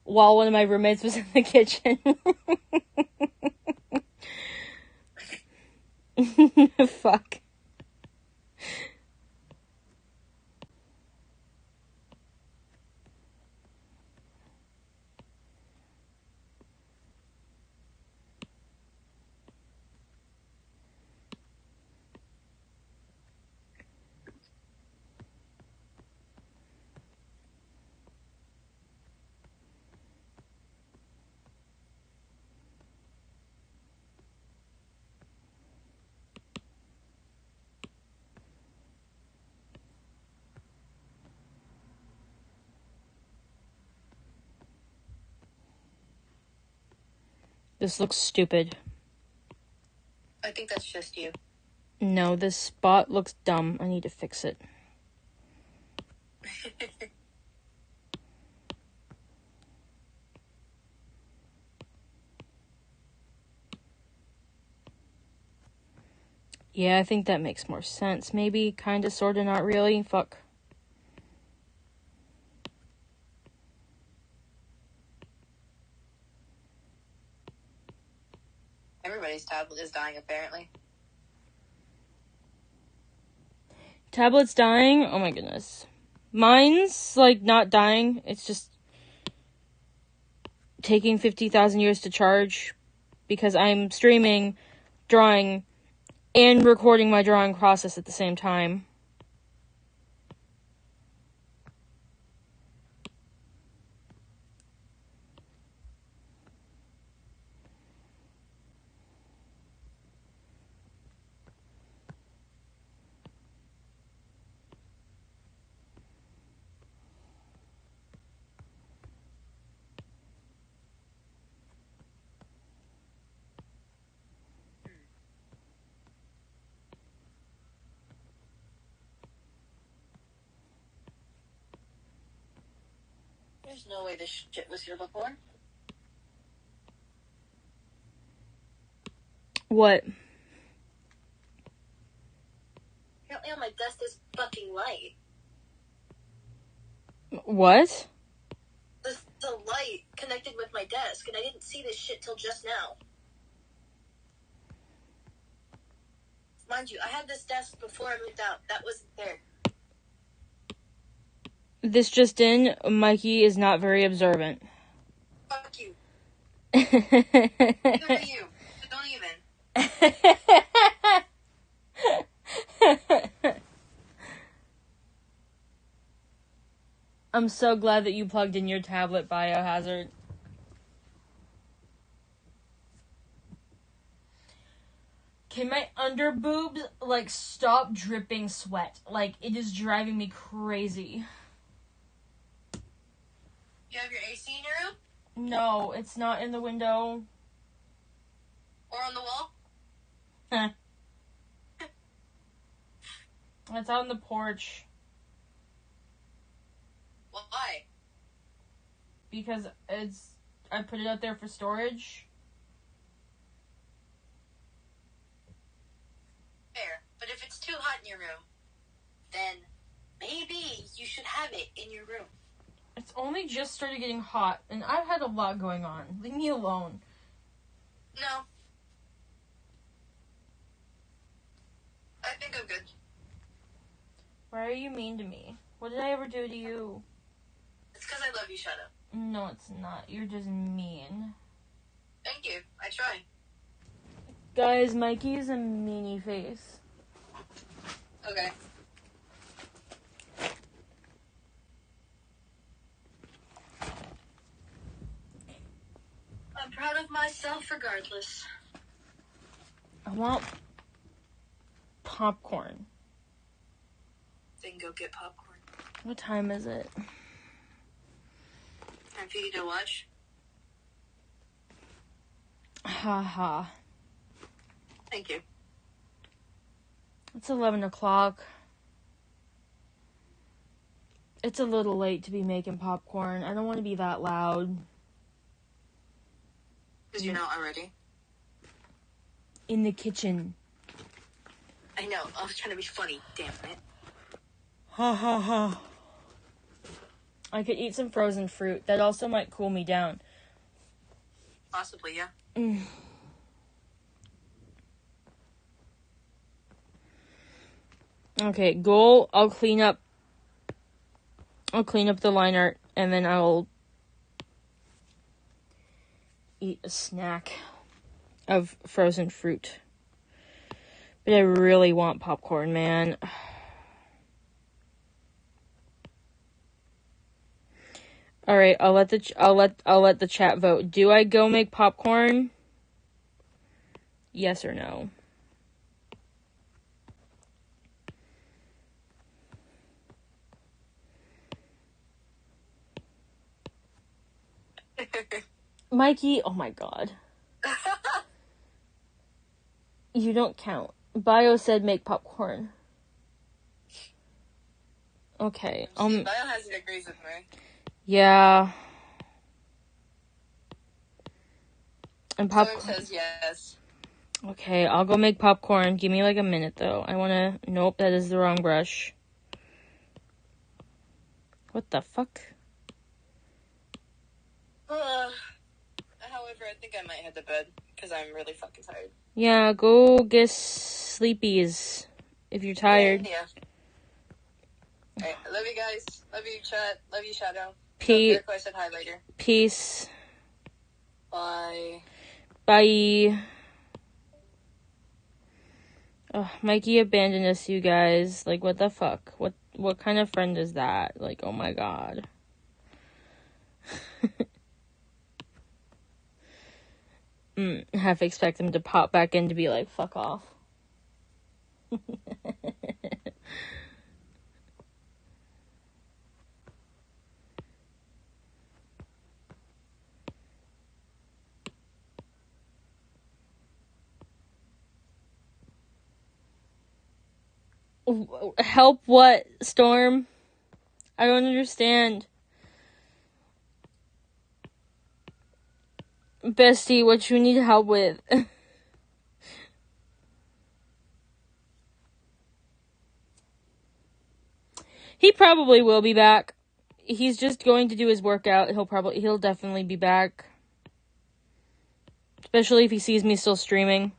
while one of my roommates was in the kitchen. Fuck. This looks stupid. I think that's just you. No, this spot looks dumb. I need to fix it. Yeah, I think that makes more sense. Maybe, kinda, sorta, not really. Fuck. Everybody's tablet is dying, apparently. Tablet's dying? Oh my goodness. Mine's, like, not dying. It's just taking 50,000 years to charge because I'm streaming, drawing, and recording my drawing process at the same time. There's no way this shit was here before. What? Apparently on my desk there's fucking light. What? There's a light connected with my desk, and I didn't see this shit till just now. Mind you, I had this desk before I moved out. That wasn't there. This just in, Mikey is not very observant. Fuck you. Good for you. Don't even. I'm so glad that you plugged in your tablet, Biohazard. Can my under boobs, like, stop dripping sweat? Like, it is driving me crazy. You have your AC in your room? No, it's not in the window. Or on the wall? It's out on the porch. Why? Because I put it out there for storage. Fair. But if it's too hot in your room, then maybe you should have it in your room. It's only just started getting hot, and I've had a lot going on. Leave me alone. No. I think I'm good. Why are you mean to me? What did I ever do to you? It's because I love you, Shadow. No, it's not. You're just mean. Thank you. I try. Guys, Mikey's a meanie face. Okay. I'm proud of myself regardless. I want popcorn. Then go get popcorn. What time is it? Time for you to watch. Haha. Thank you. It's 11 o'clock. It's a little late to be making popcorn. I don't want to be that loud. Because you're not already. In the kitchen. I know. I was trying to be funny. Damn it. Ha ha ha. I could eat some frozen fruit. That also might cool me down. Possibly, yeah. Okay, goal. I'll clean up the line art, and then I'll eat a snack of frozen fruit. But I really want popcorn, man. All right, I'll let the chat vote. Do I go make popcorn? Yes or no? Mikey, oh my god. You don't count. Bio said make popcorn. Okay. Biohazard agrees with me. Yeah. And popcorn says yes. Okay, I'll go make popcorn. Give me like a minute though. I wanna. Nope, that is the wrong brush. What the fuck? However, I think I might head to bed because I'm really fucking tired. Yeah, go get sleepies if you're tired. Yeah. Alright, I love you guys. Love you, chat. Love you, Shadow. Peace. I said hi later. Peace. Bye. Bye. Oh, Mikey abandoned us, you guys. Like, what the fuck? What kind of friend is that? Like, oh my god. Half expect him to pop back in to be like, fuck off. Help what, Storm? I don't understand. Bestie, what you need help with? He probably will be back. He's just going to do his workout. He'll definitely be back. Especially if he sees me still streaming.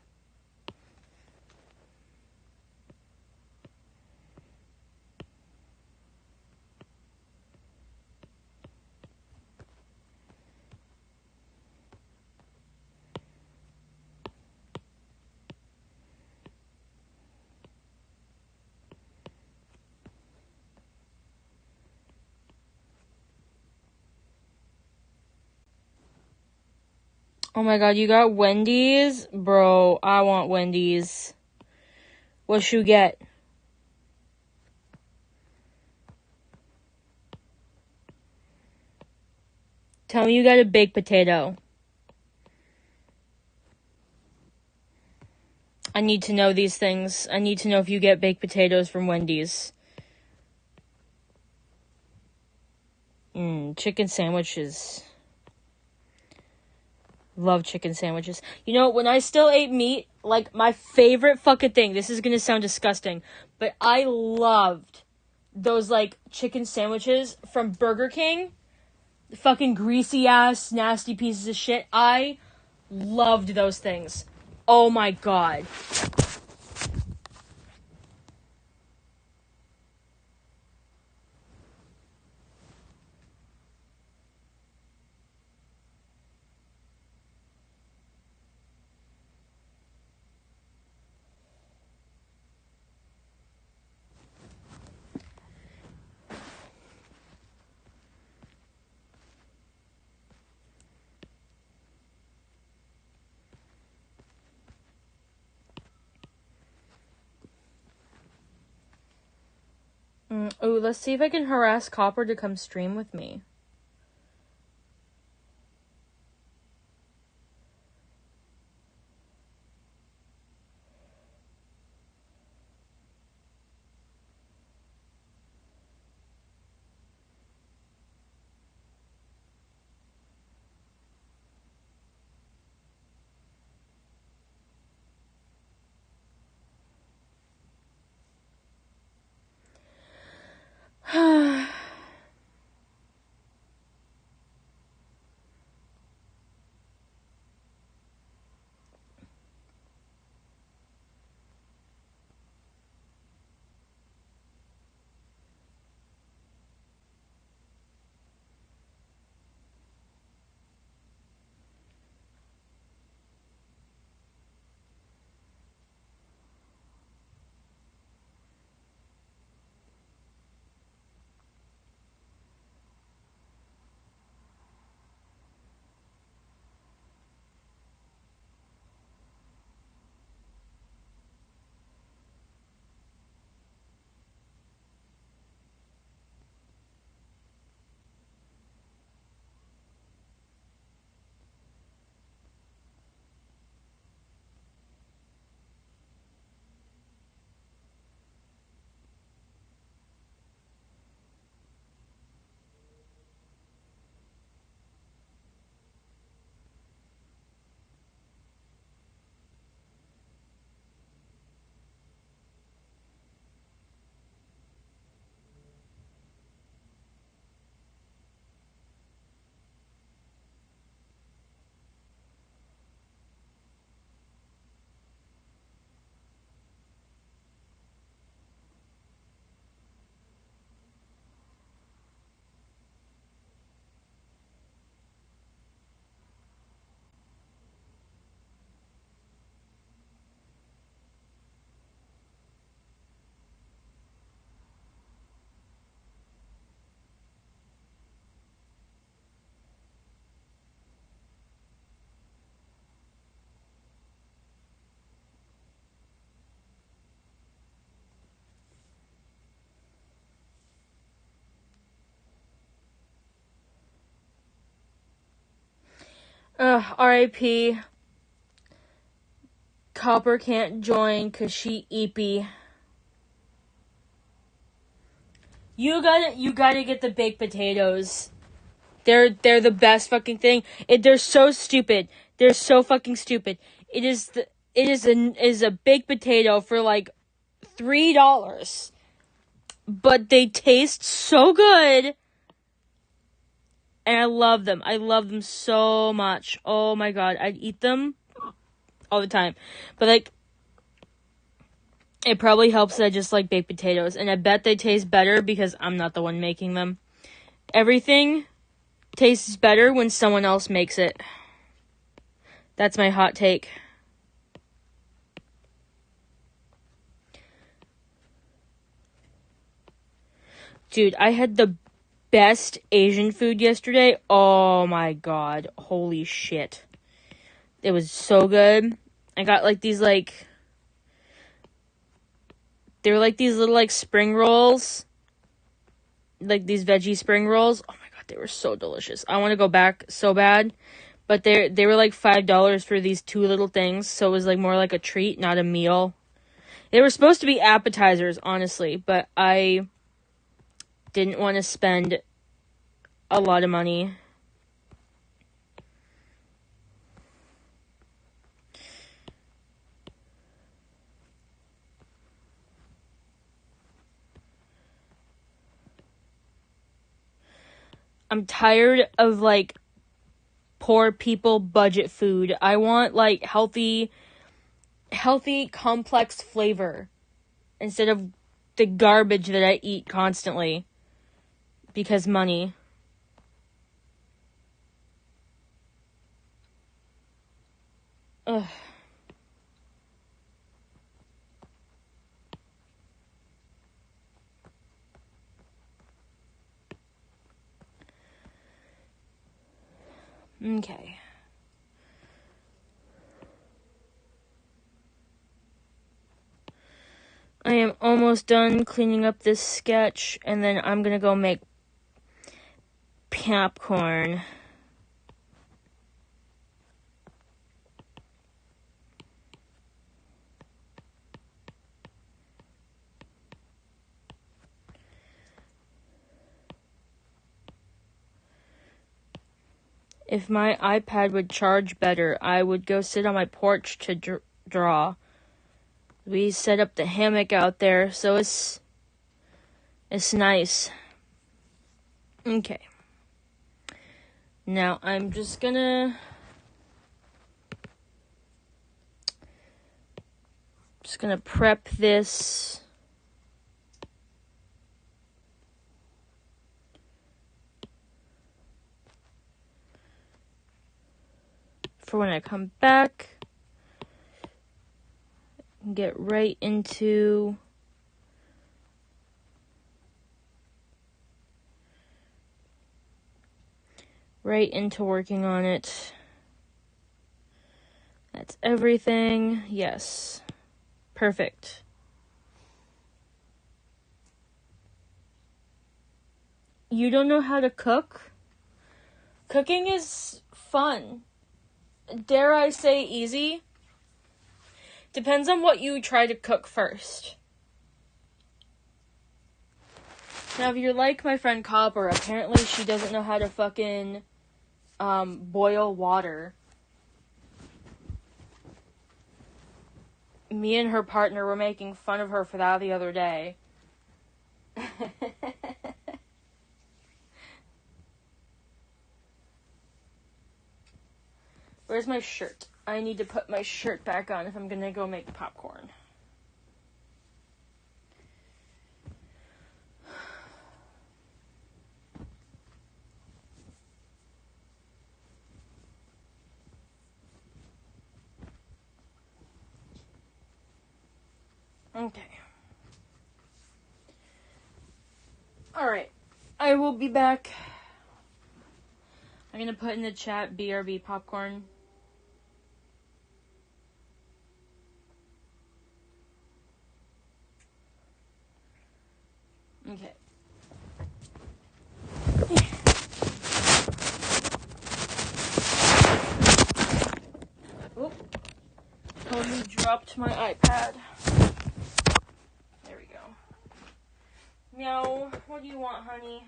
Oh my god, you got Wendy's? Bro, I want Wendy's. What should you get? Tell me you got a baked potato. I need to know these things. I need to know if you get baked potatoes from Wendy's. Chicken sandwiches. Love chicken sandwiches. You know, when I still ate meat, like, my favorite fucking thing, this is gonna sound disgusting, but I loved those, like, chicken sandwiches from Burger King. Fucking greasy ass, nasty pieces of shit. I loved those things. Oh my god. Oh, let's see if I can harass Copper to come stream with me. R.I.P. Copper can't join because she eepy. You gotta get the baked potatoes. They're the best fucking thing. They're so stupid. They're so fucking stupid. It is a baked potato for like $3, but they taste so good, and I love them. I love them so much. Oh my god, I'd eat them all the time. But like, it probably helps that I just like baked potatoes, and I bet they taste better because I'm not the one making them. Everything tastes better when someone else makes it. That's my hot take. Dude, I had the best Asian food yesterday. Oh my god. Holy shit. It was so good. I got like these like... They were like these little like spring rolls. Like these veggie spring rolls. Oh my god, they were so delicious. I want to go back so bad. But they were like $5 for these two little things. So it was like more like a treat, not a meal. They were supposed to be appetizers, honestly. But I didn't want to spend a lot of money. I'm tired of like poor people budget food. I want like healthy complex flavor instead of the garbage that I eat constantly because money. Ugh. Okay. I am almost done cleaning up this sketch, and then I'm gonna go make popcorn. If my iPad would charge better, I would go sit on my porch to draw. We set up the hammock out there, so it's nice. Okay. Now I'm just gonna prep this. For when I come back. Get right into working on it. That's everything. Yes. Perfect. You don't know how to cook? Cooking is fun. Dare I say easy? Depends on what you try to cook first. Now, if you're like my friend Copper, apparently she doesn't know how to fucking boil water. Me and her partner were making fun of her for that the other day. Where's my shirt? I need to put my shirt back on if I'm gonna go make popcorn. Okay. Alright. I will be back. I'm gonna put in the chat BRB popcorn. Okay. dropped my iPad. There we go. Meow, what do you want, honey?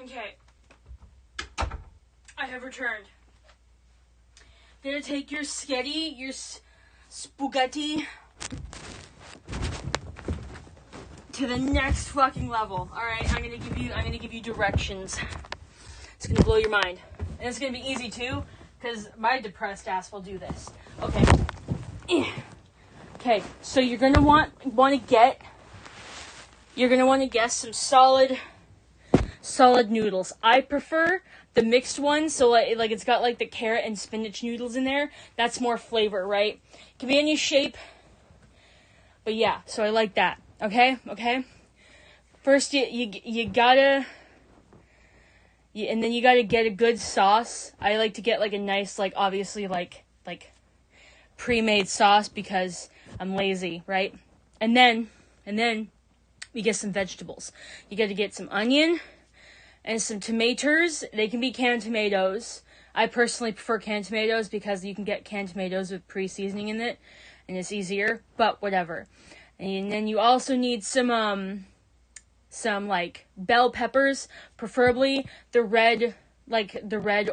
Okay. I have returned. Gonna take your sketty, your spaghetti to the next fucking level. Alright, I'm gonna give you directions. It's gonna blow your mind. And it's gonna be easy too, because my depressed ass will do this. Okay. Okay, so you're gonna want to get some solid noodles. I prefer the mixed ones, so like it's got like the carrot and spinach noodles in there. That's more flavor, right? It can be any shape, but yeah. So I like that. Okay. First, you gotta. And then you gotta get a good sauce. I like to get like a nice, like obviously like pre-made sauce because I'm lazy, right? And then we get some vegetables. You gotta get some onion and some tomatoes. They can be canned tomatoes. I personally prefer canned tomatoes because you can get canned tomatoes with pre-seasoning in it, and it's easier. But whatever. And then you also need some like bell peppers, preferably the red,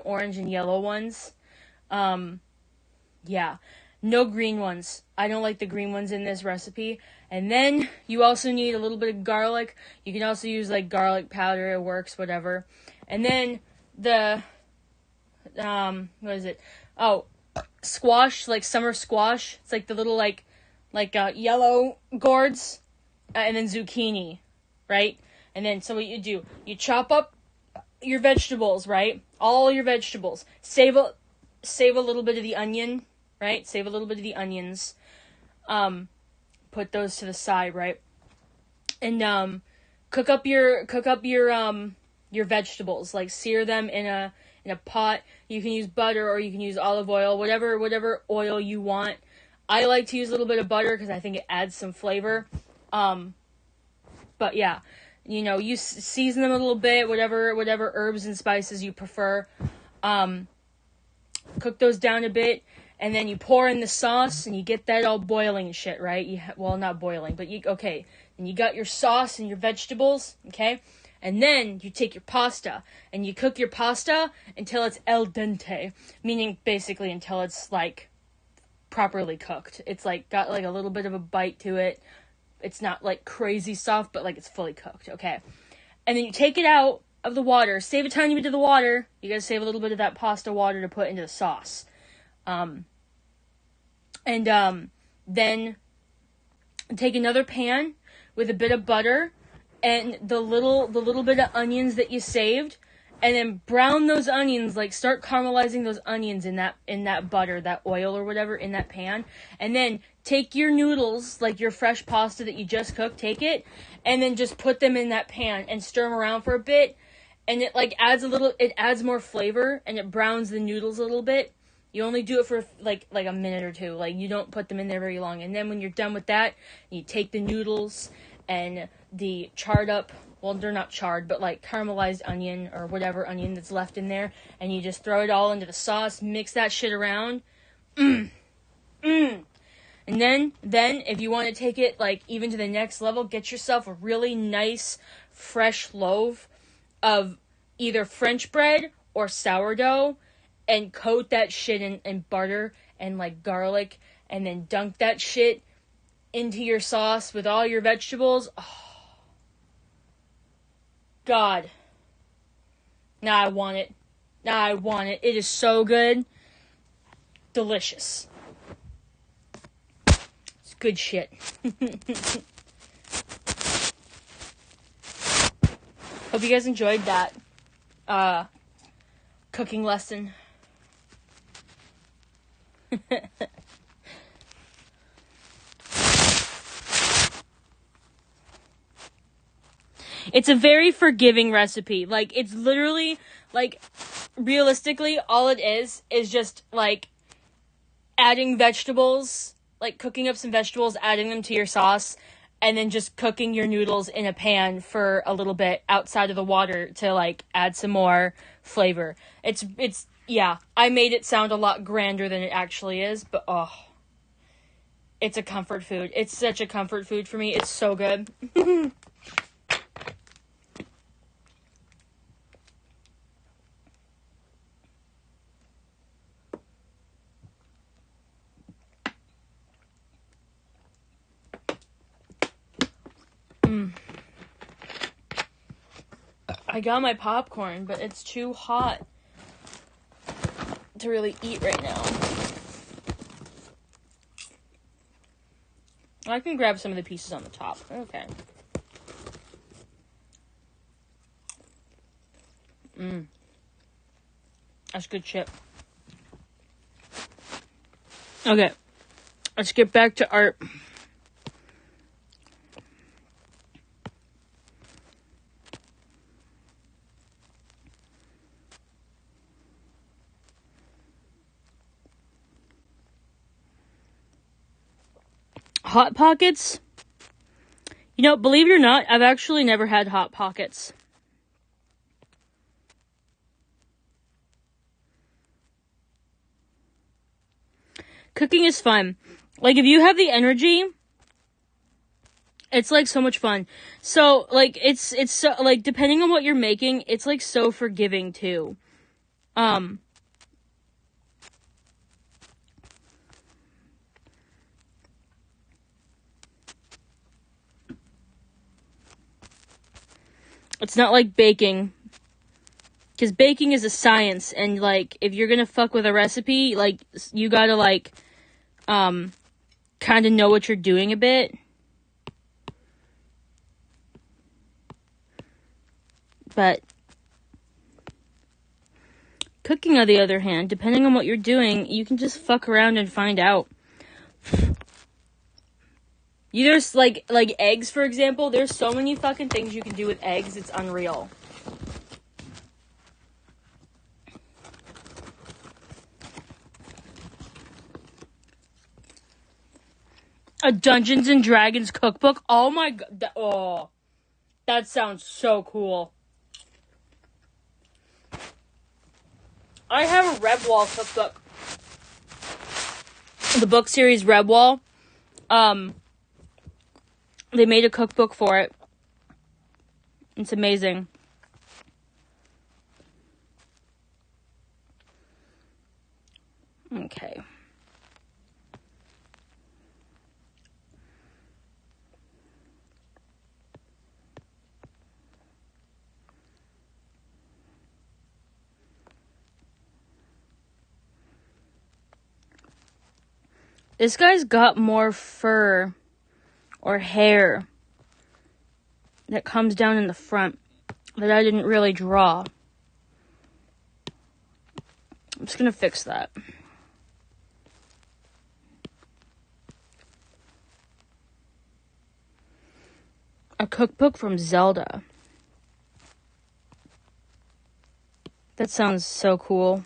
orange, and yellow ones. Yeah, no green ones. I don't like the green ones in this recipe. And then you also need a little bit of garlic. You can also use like garlic powder. It works, whatever. And then the what is it? Oh, squash, like summer squash. It's like the little like yellow gourds, and then zucchini. Right? And then, so what you do, you chop up your vegetables, right? All your vegetables. Save a little bit of the onion, right? Save a little bit of the onions. Put those to the side, right? And, cook up your vegetables. Like, sear them in a pot. You can use butter or you can use olive oil, whatever oil you want. I like to use a little bit of butter because I think it adds some flavor. But yeah, you season them a little bit, whatever herbs and spices you prefer. Cook those down a bit, and then you pour in the sauce, and you get that all boiling and shit, right? Well, not boiling, but okay. And you got your sauce and your vegetables, okay? And then you take your pasta, and you cook your pasta until it's al dente, meaning basically until it's, like, properly cooked. It's, like, got, like, a little bit of a bite to it. It's not, like, crazy soft, but, like, it's fully cooked, okay? And then you take it out of the water. Save a tiny bit of the water. You gotta save a little bit of that pasta water to put into the sauce. Then take another pan with a bit of butter and the little bit of onions that you saved, and then brown those onions, like start caramelizing those onions in that butter, that oil or whatever in that pan. And then take your noodles, like your fresh pasta that you just cooked, take it, and then just put them in that pan and stir them around for a bit. And it like it adds more flavor and it browns the noodles a little bit. You only do it for like a minute or two. Like, you don't put them in there very long. And then when you're done with that, you take the noodles and the charred up, well, they're not charred, but like caramelized onion or whatever onion that's left in there, and you just throw it all into the sauce, mix that shit around. And then if you want to take it like even to the next level, get yourself a really nice fresh loaf of either French bread or sourdough, and coat that shit in butter and like garlic, and then dunk that shit into your sauce with all your vegetables. Oh, God. Now I want it. It is so good. Delicious. It's good shit. Hope you guys enjoyed that cooking lesson. It's a very forgiving recipe. Like, it's literally, like, realistically, all it is just, like, adding vegetables, like, cooking up some vegetables, adding them to your sauce, and then just cooking your noodles in a pan for a little bit outside of the water to, like, add some more flavor. Yeah, I made it sound a lot grander than it actually is, but, oh, it's a comfort food. It's such a comfort food for me. It's so good. I got my popcorn, but it's too hot to really eat right now. I can grab some of the pieces on the top. Okay. That's good chip. Okay. Let's get back to art. Hot Pockets. You know, believe it or not, I've actually never had Hot Pockets. Cooking is fun. Like, if you have the energy, it's, like, so much fun. So, like, it's so, like, depending on what you're making, it's, like, so forgiving, too. It's not like baking. Because baking is a science, and, like, if you're gonna fuck with a recipe, like, you gotta, like, kind of know what you're doing a bit. But cooking, on the other hand, depending on what you're doing, you can just fuck around and find out. There's, like eggs, for example. There's so many fucking things you can do with eggs, it's unreal. A Dungeons and Dragons cookbook? Oh my god. That sounds so cool. I have a Redwall cookbook. The book series Redwall. They made a cookbook for it. It's amazing. Okay. This guy's got more fur or hair that comes down in the front that I didn't really draw. I'm just gonna fix that. A cookbook from Zelda. That sounds so cool.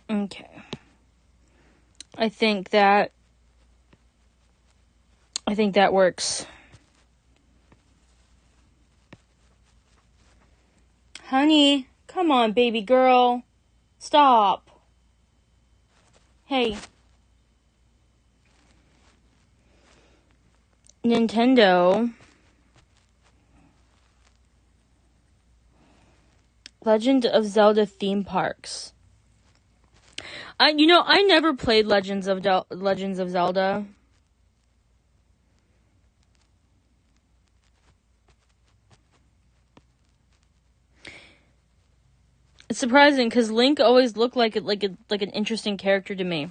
Okay. I think that works. Honey, come on, baby girl. Stop. Hey. Nintendo. Legend of Zelda theme parks. I never played Legends of Zelda. It's surprising because Link always looked like an interesting character to me.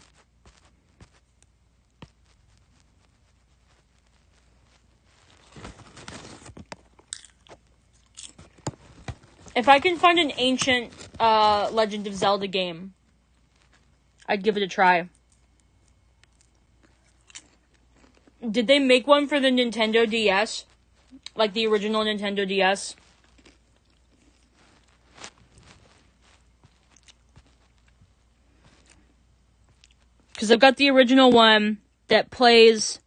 If I can find an ancient Legend of Zelda game, I'd give it a try. Did they make one for the Nintendo DS? Like the original Nintendo DS? Because I've got the original one that plays...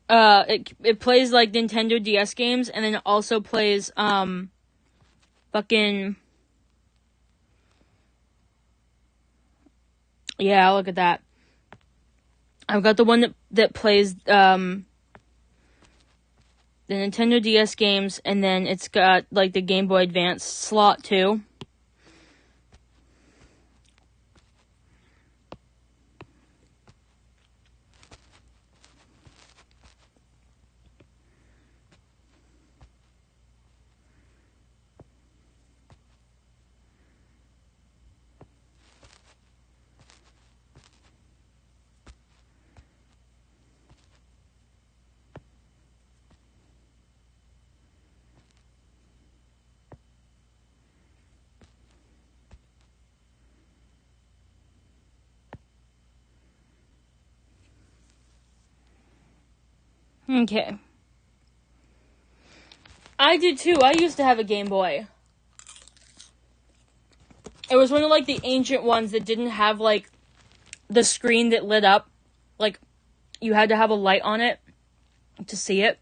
It plays, like, Nintendo DS games, and then it also plays, fucking... Yeah, look at that. I've got the one that plays, the Nintendo DS games, and then it's got, like, the Game Boy Advance slot, too. Okay. I did too. I used to have a Game Boy. It was one of, like, the ancient ones that didn't have, like, the screen that lit up. Like, you had to have a light on it to see it.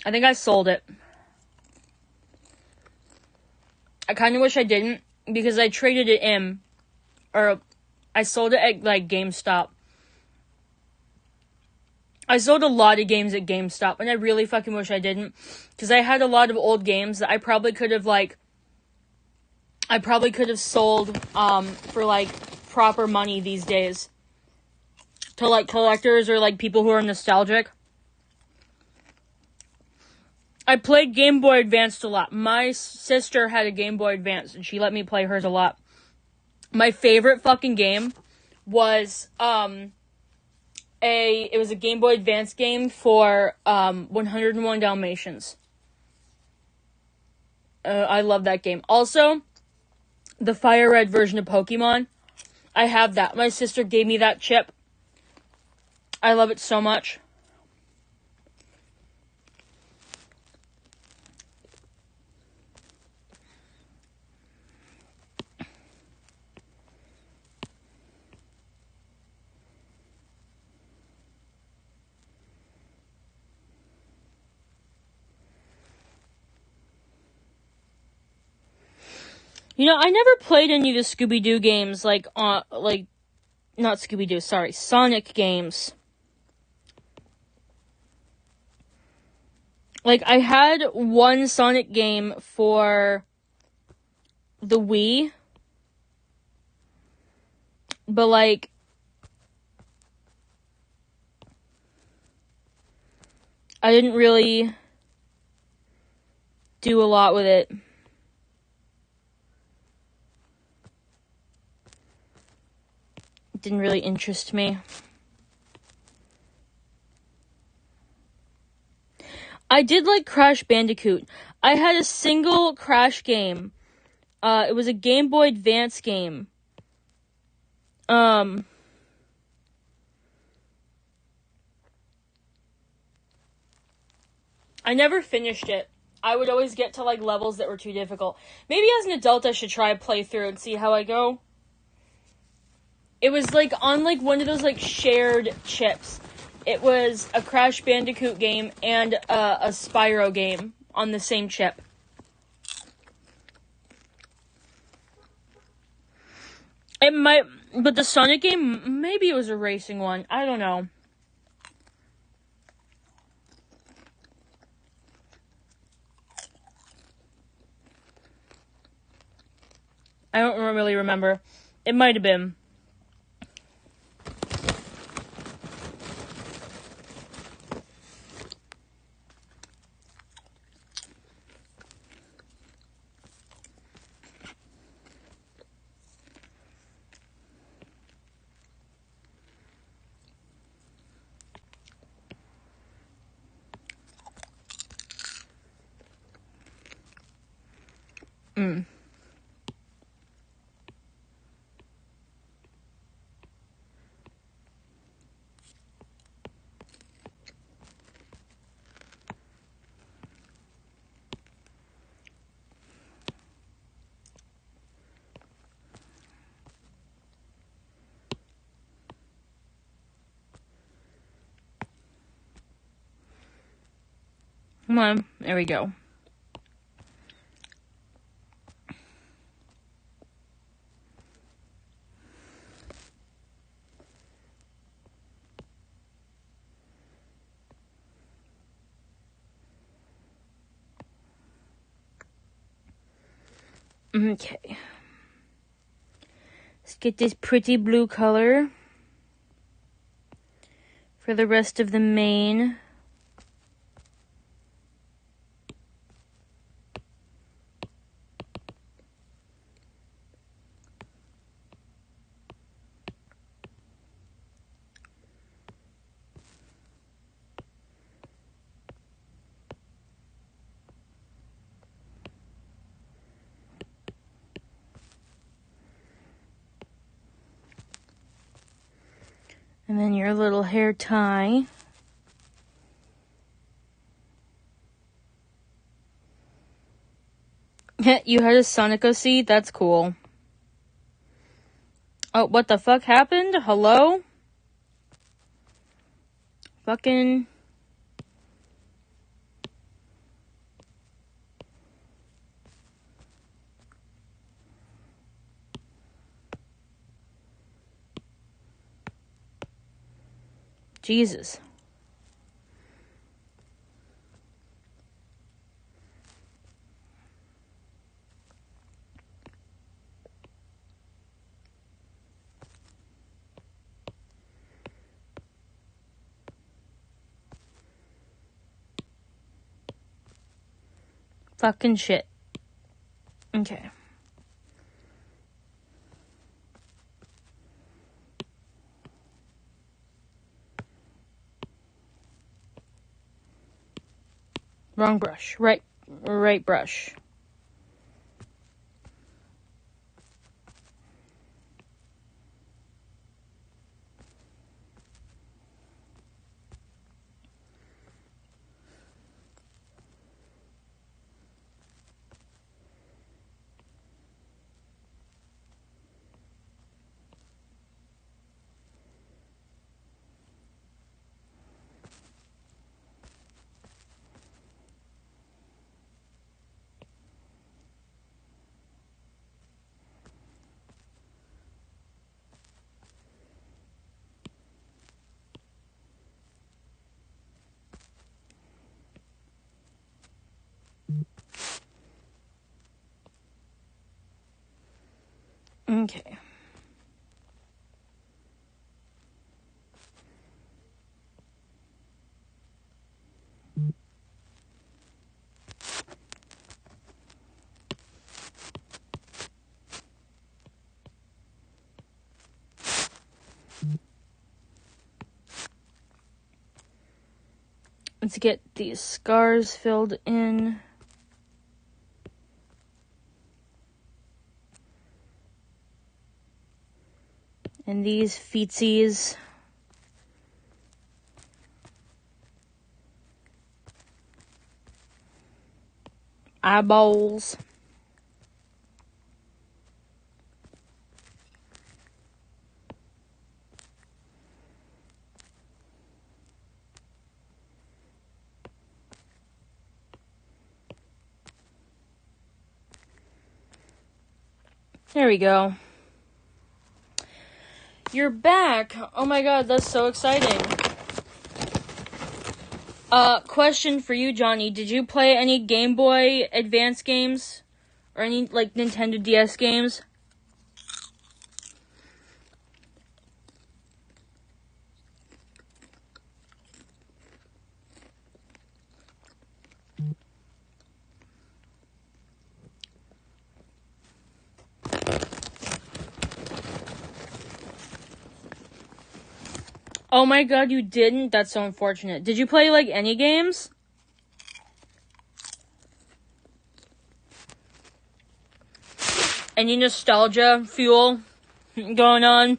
I think I sold it. I kind of wish I didn't, because I traded it in. Or, I sold it at, like, GameStop. I sold a lot of games at GameStop, and I really fucking wish I didn't. Because I had a lot of old games that I probably could have, like... I probably could have sold, for, like, proper money these days. To, like, collectors or, like, people who are nostalgic. I played Game Boy Advance a lot. My sister had a Game Boy Advance, and she let me play hers a lot. My favorite fucking game was, it was a Game Boy Advance game for 101 Dalmatians. I love that game. Also, the Fire Red version of Pokemon. I have that. My sister gave me that chip. I love it so much. You know, I never played any of the Scooby-Doo games, not Scooby-Doo, sorry, Sonic games. Like, I had one Sonic game for the Wii, but, like, I didn't really do a lot with it. It didn't really interest me. I did like Crash Bandicoot. I had a single Crash game. It was a Game Boy Advance game. I never finished it. I would always get to, like, levels that were too difficult. Maybe as an adult I should try a playthrough and see how I go. It was, like, on, like, one of those, like, shared chips. It was a Crash Bandicoot game and a Spyro game on the same chip. It might, but the Sonic game, maybe it was a racing one. I don't know. I don't really remember. It might have been. Come on. There we go. Okay. Let's get this pretty blue color for the rest of the mane. And then your little hair tie. You had a Sonic OC? That's cool. Oh, what the fuck happened? Hello? Fucking... Jesus. Fucking shit. Okay. Wrong brush. Right brush. Okay. Let's get these scars filled in. And these feetsies. Eyeballs. There we go. You're back. Oh my god, that's so exciting. Question for you, Johnny. Did you play any Game Boy Advance games? Or any, like, Nintendo DS games? Oh my god, you didn't? That's so unfortunate. Did you play, like, any games? Any nostalgia fuel going on?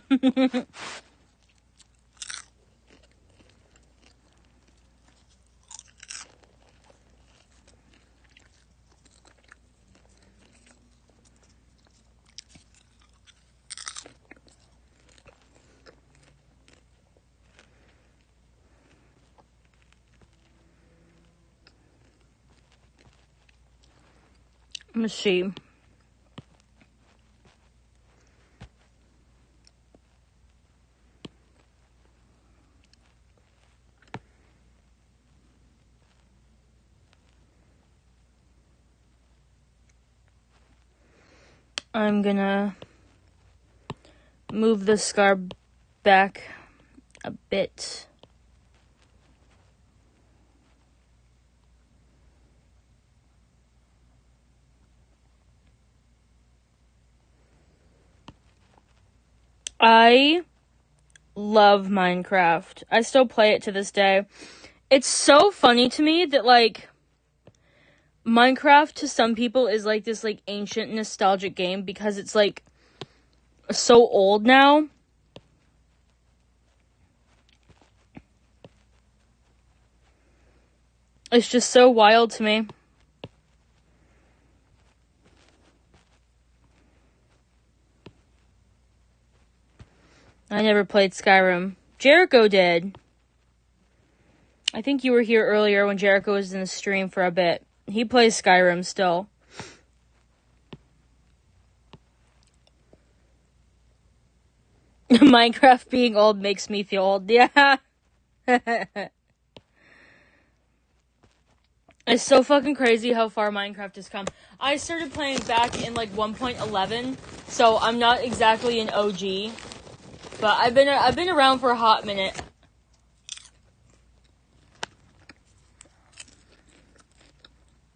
Let's see. I'm gonna move the scar back a bit. I love Minecraft. I still play it to this day. It's so funny to me that, like, Minecraft to some people is like this, like, ancient nostalgic game because it's, like, so old now. It's just so wild to me. I never played Skyrim. Jericho did. I think you were here earlier when Jericho was in the stream for a bit. He plays Skyrim still. Minecraft being old makes me feel old. Yeah. It's so fucking crazy how far Minecraft has come. I started playing back in, like, 1.11, so I'm not exactly an OG. But I've been around for a hot minute.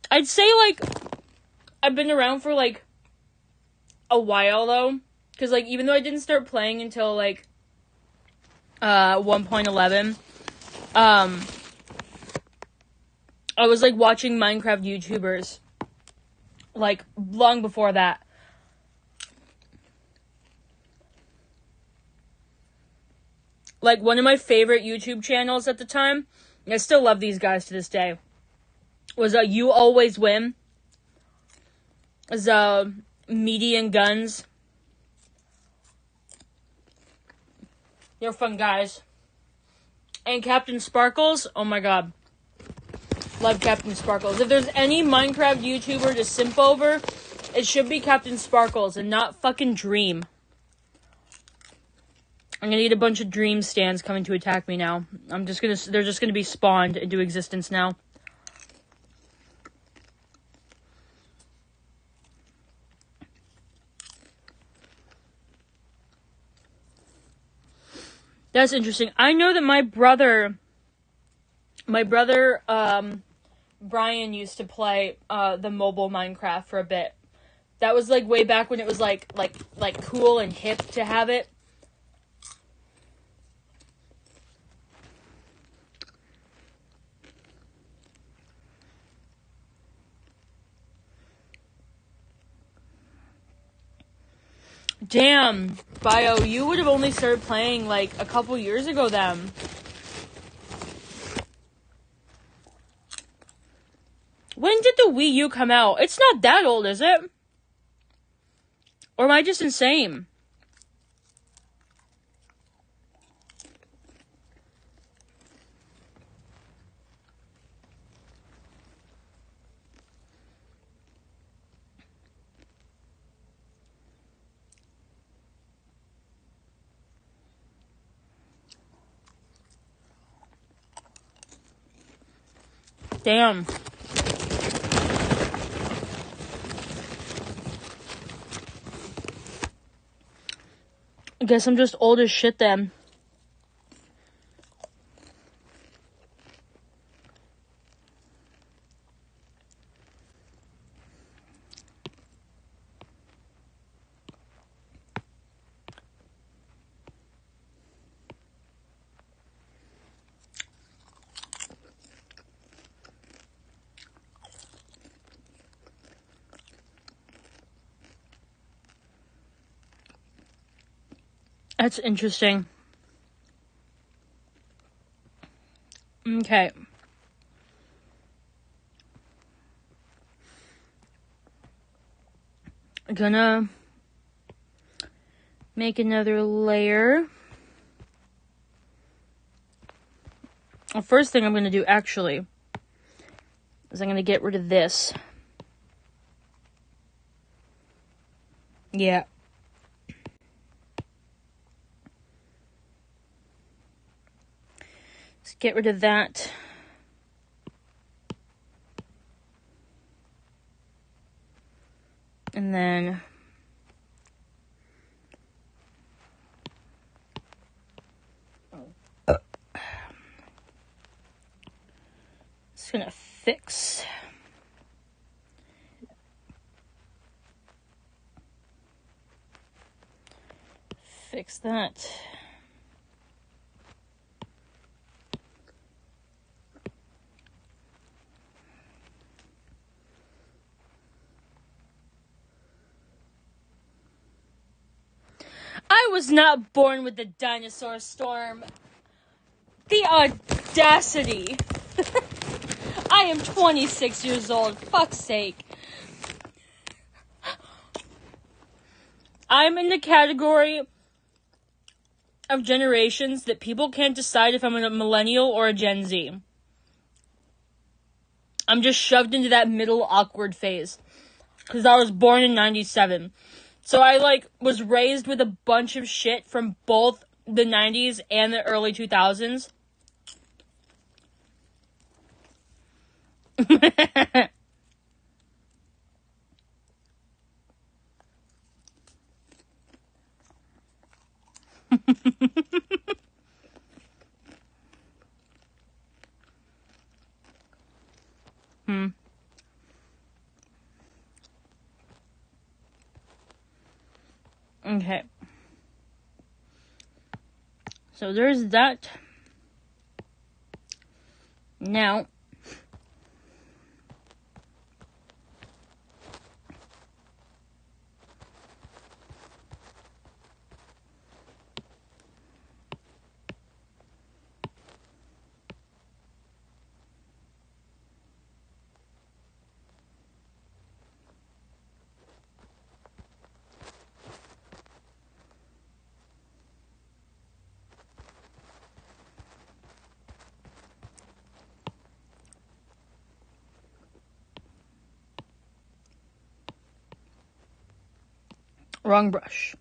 I'd say, like, I've been around for, like, a while, though. Because, like, even though I didn't start playing until, like, 1.11, I was, like, watching Minecraft YouTubers, like, long before that. Like, one of my favorite YouTube channels at the time, and I still love these guys to this day, was You Always Win. It was Meaty and Guns. They're fun guys. And Captain Sparkles, oh my god. Love Captain Sparkles. If there's any Minecraft YouTuber to simp over, it should be Captain Sparkles and not fucking Dream. I'm gonna need a bunch of Dream stands coming to attack me now. They're just gonna be spawned into existence now. That's interesting. I know that my brother, Brian used to play, the mobile Minecraft for a bit. That was, like, way back when it was, like cool and hip to have it. Damn, Bio, you would have only started playing, like, a couple years ago then. When did the Wii U come out? It's not that old, is it? Or am I just insane? Damn. I guess I'm just old as shit then. That's interesting. Okay. Gonna make another layer. The first thing I'm gonna do, actually, is I'm gonna get rid of this. Yeah. Let's get rid of that. And then just gonna fix that. I was not born with the dinosaur storm. The audacity. I am 26 years old. Fuck's sake. I'm in the category of generations that people can't decide if I'm a millennial or a Gen Z. I'm just shoved into that middle awkward phase. Because I was born in 97. So I, was raised with a bunch of shit from both the 90s and the early 2000s. Okay. So there's that. Now, wrong brush.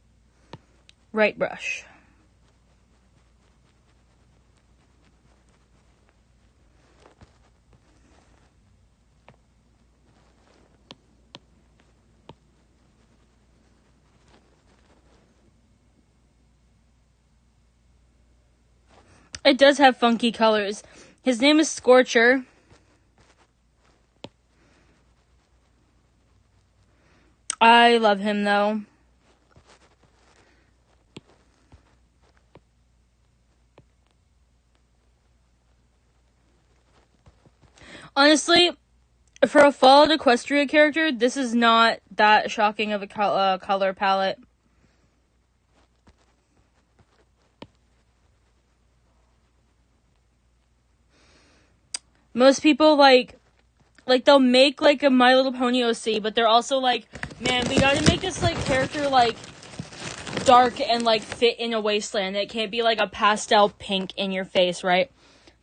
Right brush. It does have funky colors. His name is Scorcher. I love him, though. Honestly, for a Fallout Equestria character, this is not that shocking of a color palette. Most people, they'll make, a My Little Pony OC, but they're also like, man, we gotta make this, character, dark and, fit in a wasteland. It can't be, a pastel pink in your face, right?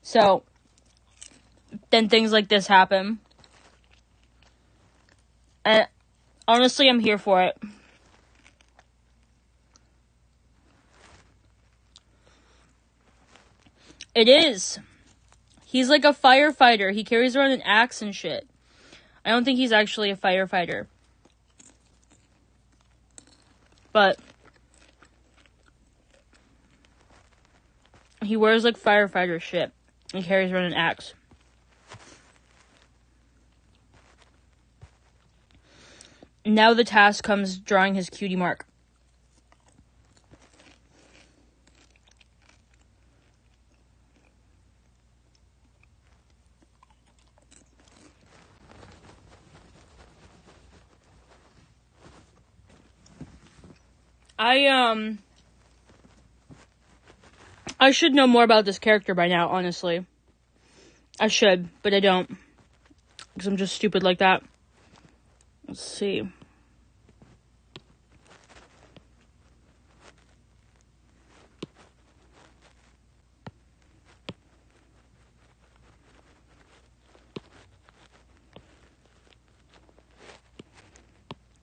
So, then things like this happen. And, honestly, I'm here for it. It is. He's like a firefighter. He carries around an axe and shit. I don't think he's actually a firefighter. But he wears firefighter shit. He carries around an axe. Now the task comes drawing his cutie mark. I should know more about this character by now, honestly. I should, but I don't. Because I'm just stupid like that. Let's see.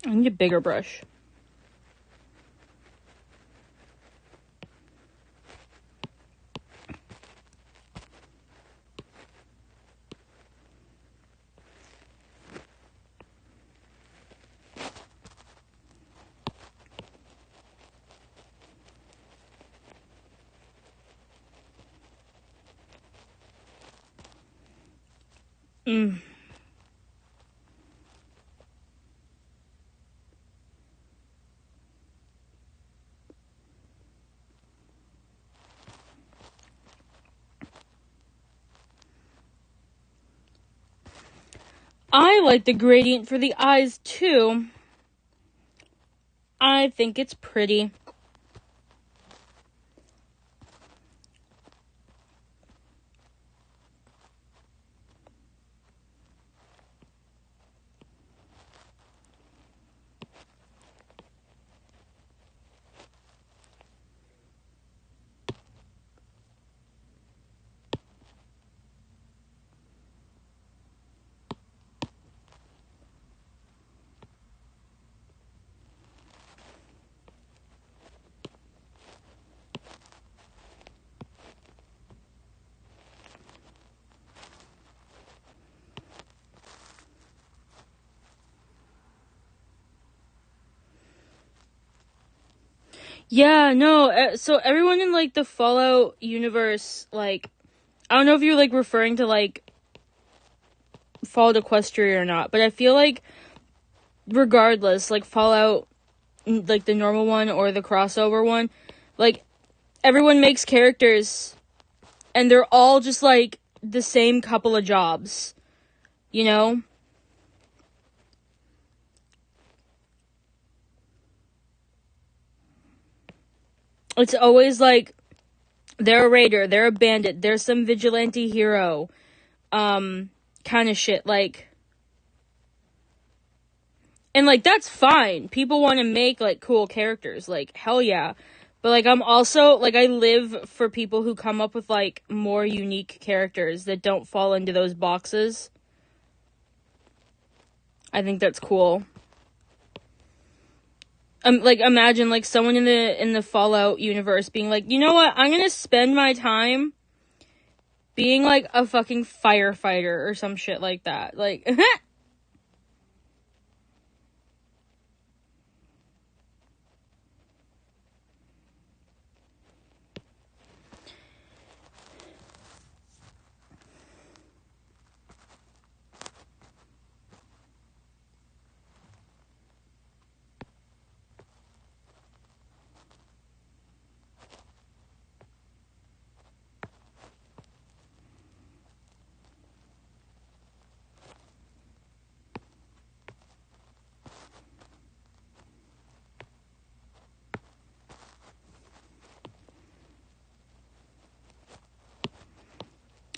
I need a bigger brush. Mm. I like the gradient for the eyes too. I think it's pretty. Yeah, no, so everyone in, like, the Fallout universe, like, I don't know if you're, like, referring to, like, Fallout Equestria or not, but I feel like, regardless, like, Fallout, like, the normal one or the crossover one, like, everyone makes characters, and they're all just, like, the same couple of jobs, you know? It's always, like, they're a raider, they're a bandit, they're some vigilante hero, kind of shit, like, and, like, that's fine. People want to make, like, cool characters, like, hell yeah. But, like, I'm also, like, I live for people who come up with, like, more unique characters that don't fall into those boxes. I think that's cool. Like, imagine, like, someone in the Fallout universe being like, you know what, I'm gonna spend my time being, like, a fucking firefighter or some shit like that. Like,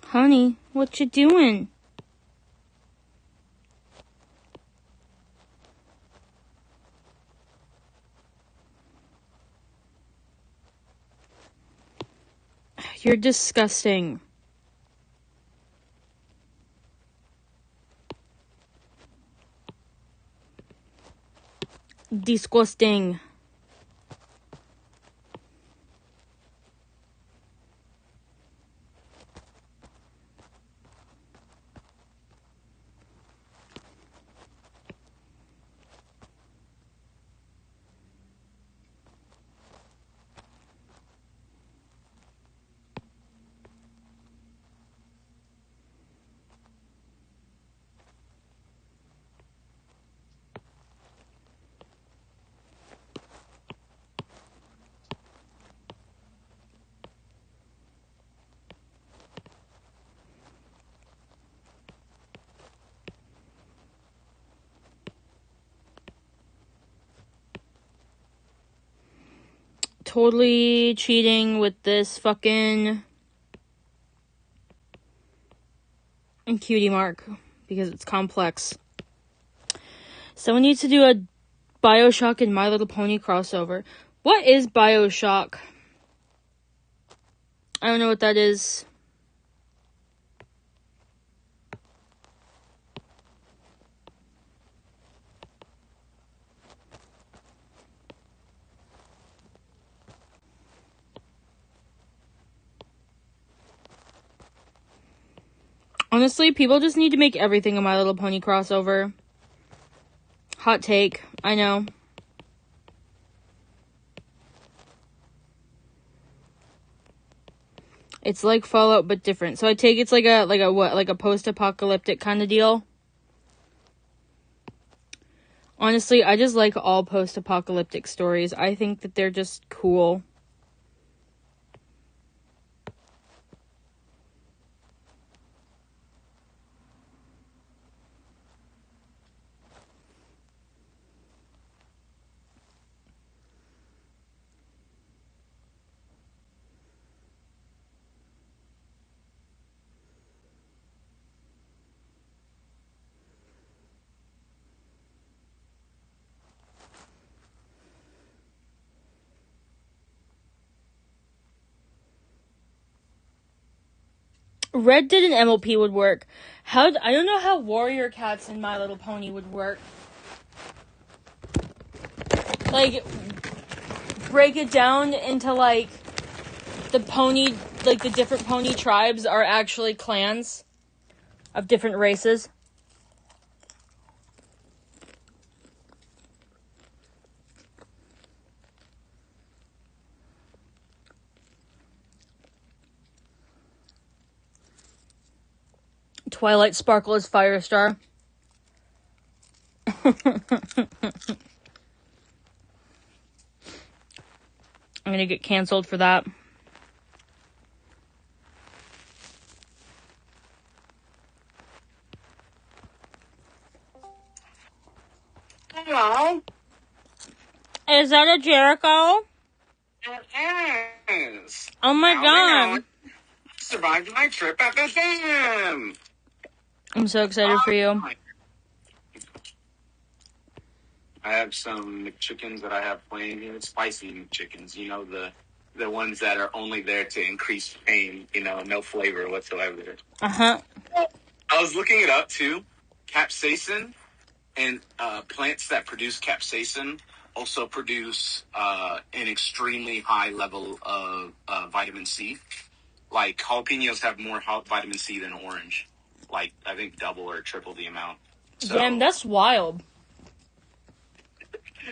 honey, what you doing? You're disgusting. Disgusting. Totally cheating with this fucking cutie mark because it's complex. Someone needs to do a BioShock and My Little Pony crossover. What is BioShock? I don't know what that is. Honestly, people just need to make everything a My Little Pony crossover. Hot take, I know. It's like Fallout but different. So I take it's like a what? Like a post-apocalyptic kind of deal. Honestly, I just like all post-apocalyptic stories. I think that they're just cool. Red did an MLP would work. I don't know how Warrior Cats and My Little Pony would work. Like, break it down into, like, the different pony tribes are actually clans of different races. Twilight Sparkle is Firestar. I'm gonna get canceled for that. Hello. Is that a Jericho? It is. Oh my god. Survived my trip at the gym. I'm so excited for you. I have some McChickens that I have playing here. Spicy McChickens. You know, the ones that are only there to increase pain. You know, no flavor whatsoever. Uh-huh. I was looking it up, too. Capsaicin and plants that produce capsaicin also produce an extremely high level of vitamin C. Like, jalapenos have more vitamin C than orange. Like, I think double or triple the amount. So, Damn, that's wild.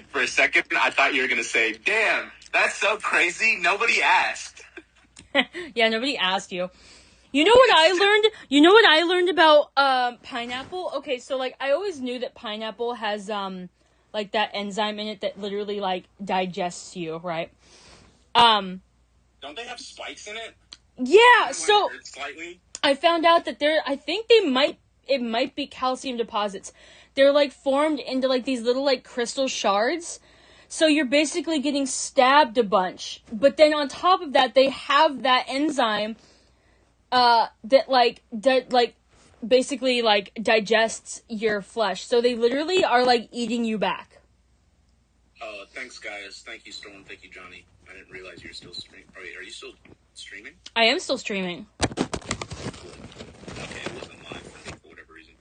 For a second, I thought you were going to say, damn, that's so crazy, nobody asked. Yeah, nobody asked you. You know what I learned? You know what I learned about pineapple? Okay, so, like, I always knew that pineapple has, like, that enzyme in it that literally, like, digests you, right? Don't they have spikes in it? Yeah, so Slightly? I found out that I think it might be calcium deposits. They're, like, formed into, like, these little, like, crystal shards. So you're basically getting stabbed a bunch. But then on top of that, they have that enzyme that basically, like, digests your flesh. So they literally are, like, eating you back. Thanks, guys. Thank you, Storm. Thank you, Johnny. I didn't realize you were still streaming. Are you still streaming? I am still streaming. Okay, it wasn't live for me for whatever reason.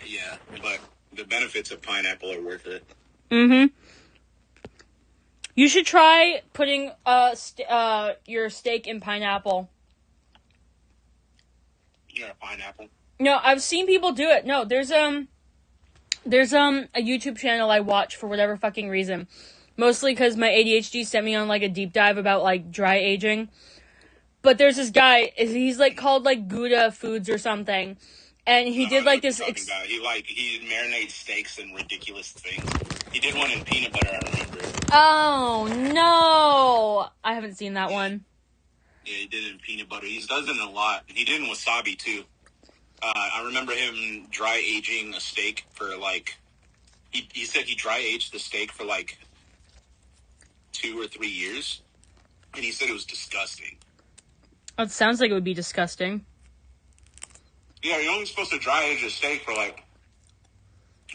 Yeah, but the benefits of pineapple are worth it. Mm-hmm. You should try putting your steak in pineapple. Yeah, pineapple. No, I've seen people do it. No, there's a YouTube channel I watch for whatever fucking reason. Mostly because my ADHD sent me on, like, a deep dive about, like, dry aging. But there's this guy, he's, like, called, like, Gouda Foods or something. And he did, like, this... He marinates steaks in ridiculous things. He did one in peanut butter, I remember. Oh, no! I haven't seen that one. Yeah, he did it in peanut butter. He does it in a lot. He did it in wasabi, too. I remember him dry aging a steak for, like... He said he dry aged the steak for, like, 2 or 3 years. And he said it was disgusting. It sounds like it would be disgusting. Yeah, you're only supposed to dry age a steak for, like,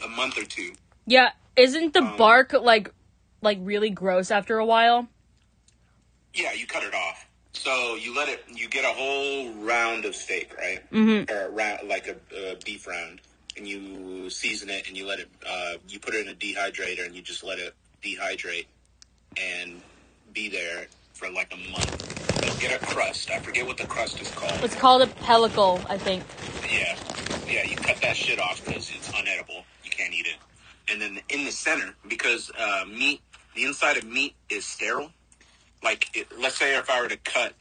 a month or 2. Yeah, isn't the bark, like really gross after a while? Yeah, you cut it off. So you get a whole round of steak, right? Mm-hmm. Or like a beef round. And you season it and you let it, you put it in a dehydrator and you just let it dehydrate and be there for like a month. You'll get a crust. I forget what the crust is called. It's called a pellicle, I think. Yeah, you cut that shit off because it's unedible. You can't eat it. And then in the center, because the inside of meat is sterile, let's say if I were to cut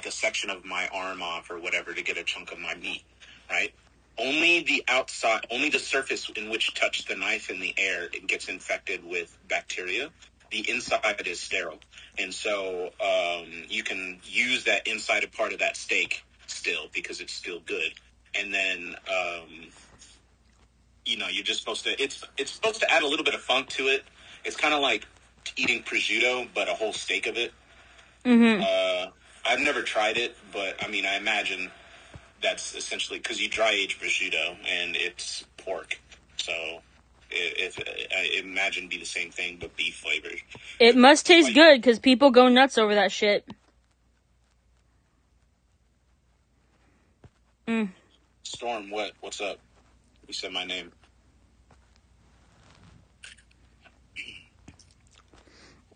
a section of my arm off or whatever to get a chunk of my meat, right? Only the outside, only the surface in which touched the knife in the air, it gets infected with bacteria. The inside is sterile. And so you can use that inside part of that steak still because it's still good. And then, you're just supposed to, it's supposed to add a little bit of funk to it. It's kind of like eating prosciutto, but a whole steak of it. Mm-hmm. I've never tried it, but I mean, I imagine that's essentially because you dry age prosciutto and it's pork. So I imagine it'd be the same thing, but beef flavored. It must taste good because people go nuts over that shit. Storm, what's up? You said my name.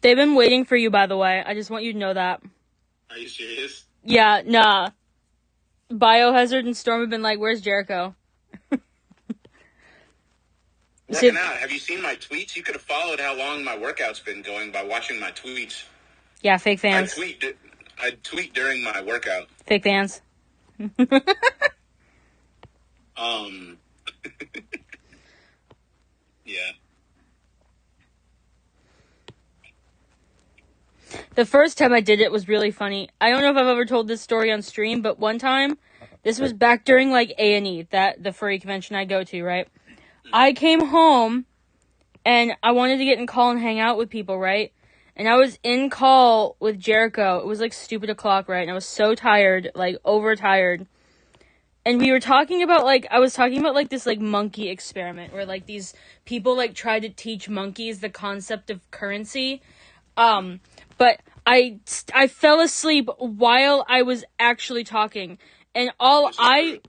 They've been waiting for you, by the way. I just want you to know that. Are you serious? Yeah, nah. Biohazard and Storm have been like, where's Jericho? Working out. Have you seen my tweets? You could have followed how long my workout's been going by watching my tweets. Yeah, fake fans. I tweet during my workout. Fake fans. Yeah. The first time I did it was really funny. I don't know if I've ever told this story on stream, but one time, this was back during like A&E, the furry convention I go to, right? I came home and I wanted to get in call and hang out with people, right? And I was in call with Jericho. It was like stupid o'clock, right? And I was so tired, like overtired. And we were talking about I was talking about like this like monkey experiment where like these people like tried to teach monkeys the concept of currency. But I fell asleep while I was actually talking. And all I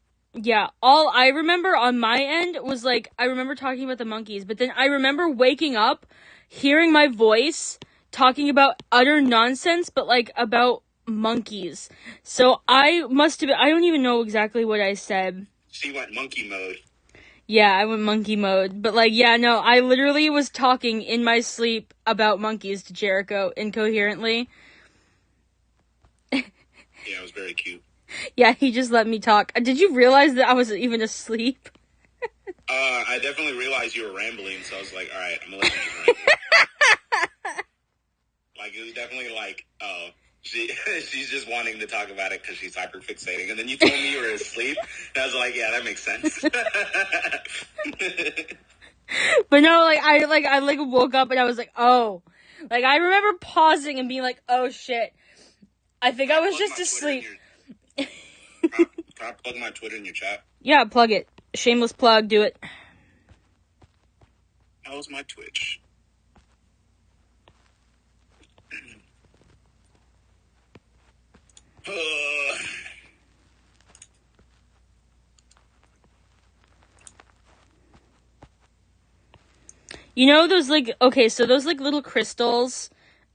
remember on my end was like, I remember talking about the monkeys, but then I remember waking up, hearing my voice, talking about utter nonsense, but like about monkeys. So I don't even know exactly what I said. She went monkey mode. Yeah, I went monkey mode. But I literally was talking in my sleep about monkeys to Jericho incoherently. Yeah, it was very cute. Yeah, he just let me talk. Did you realize that I was even asleep? I definitely realized you were rambling, so I was like, alright, I'm gonna let you ramble. Like, it was definitely like, oh, she's just wanting to talk about it because she's hyperfixating. And then you told me you were asleep, and I was like, yeah, that makes sense. But no, I woke up and I was like, oh. Like, I remember pausing and being like, oh shit. I think I was just asleep. Can I plug my Twitter in your chat? Yeah, plug it. Shameless plug, do it. How's my Twitch? You know those those like little crystals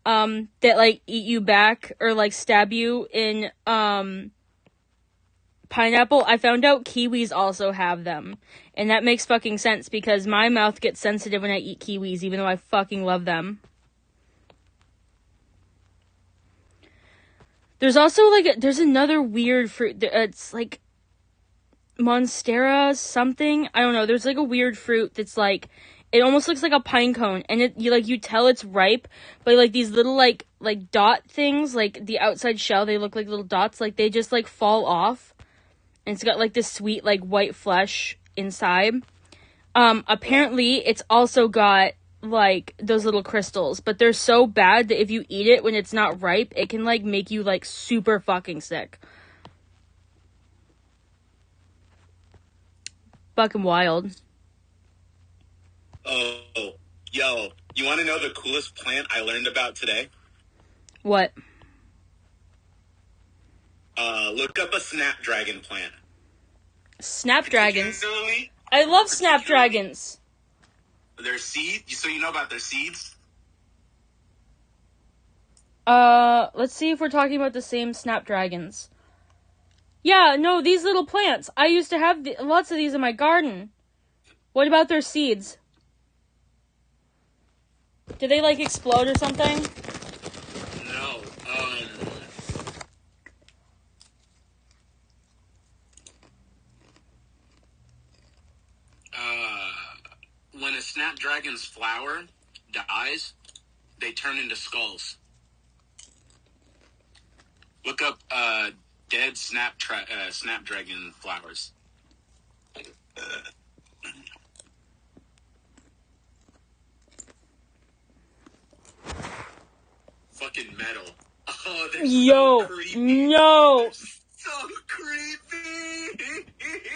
that like eat you back or like stab you in pineapple? I found out kiwis also have them. And that makes fucking sense because my mouth gets sensitive when I eat kiwis even though I fucking love them. There's also there's another weird fruit. It's like Monstera something. I don't know. There's like a weird fruit that's like, it almost looks like a pine cone, and you tell it's ripe, but like these little like dot things, like the outside shell, they look like little dots, like they just like fall off, and it's got like this sweet like white flesh inside. Apparently it's also got like those little crystals, but they're so bad that if you eat it when it's not ripe, it can like make you like super fucking sick. Fucking wild. Oh, yo, you want to know the coolest plant I learned about today? What? Look up a snapdragon plant. Snapdragons? I love snapdragons. Their seeds? So you know about their seeds? Let's see if we're talking about the same snapdragons. Yeah, no, these little plants. I used to have lots of these in my garden. What about their seeds? Did they, like, explode or something? No. When a snapdragon's flower dies, they turn into skulls. Look up dead snapdragon flowers. Fucking metal. Oh, they're so creepy. No. They're so creepy.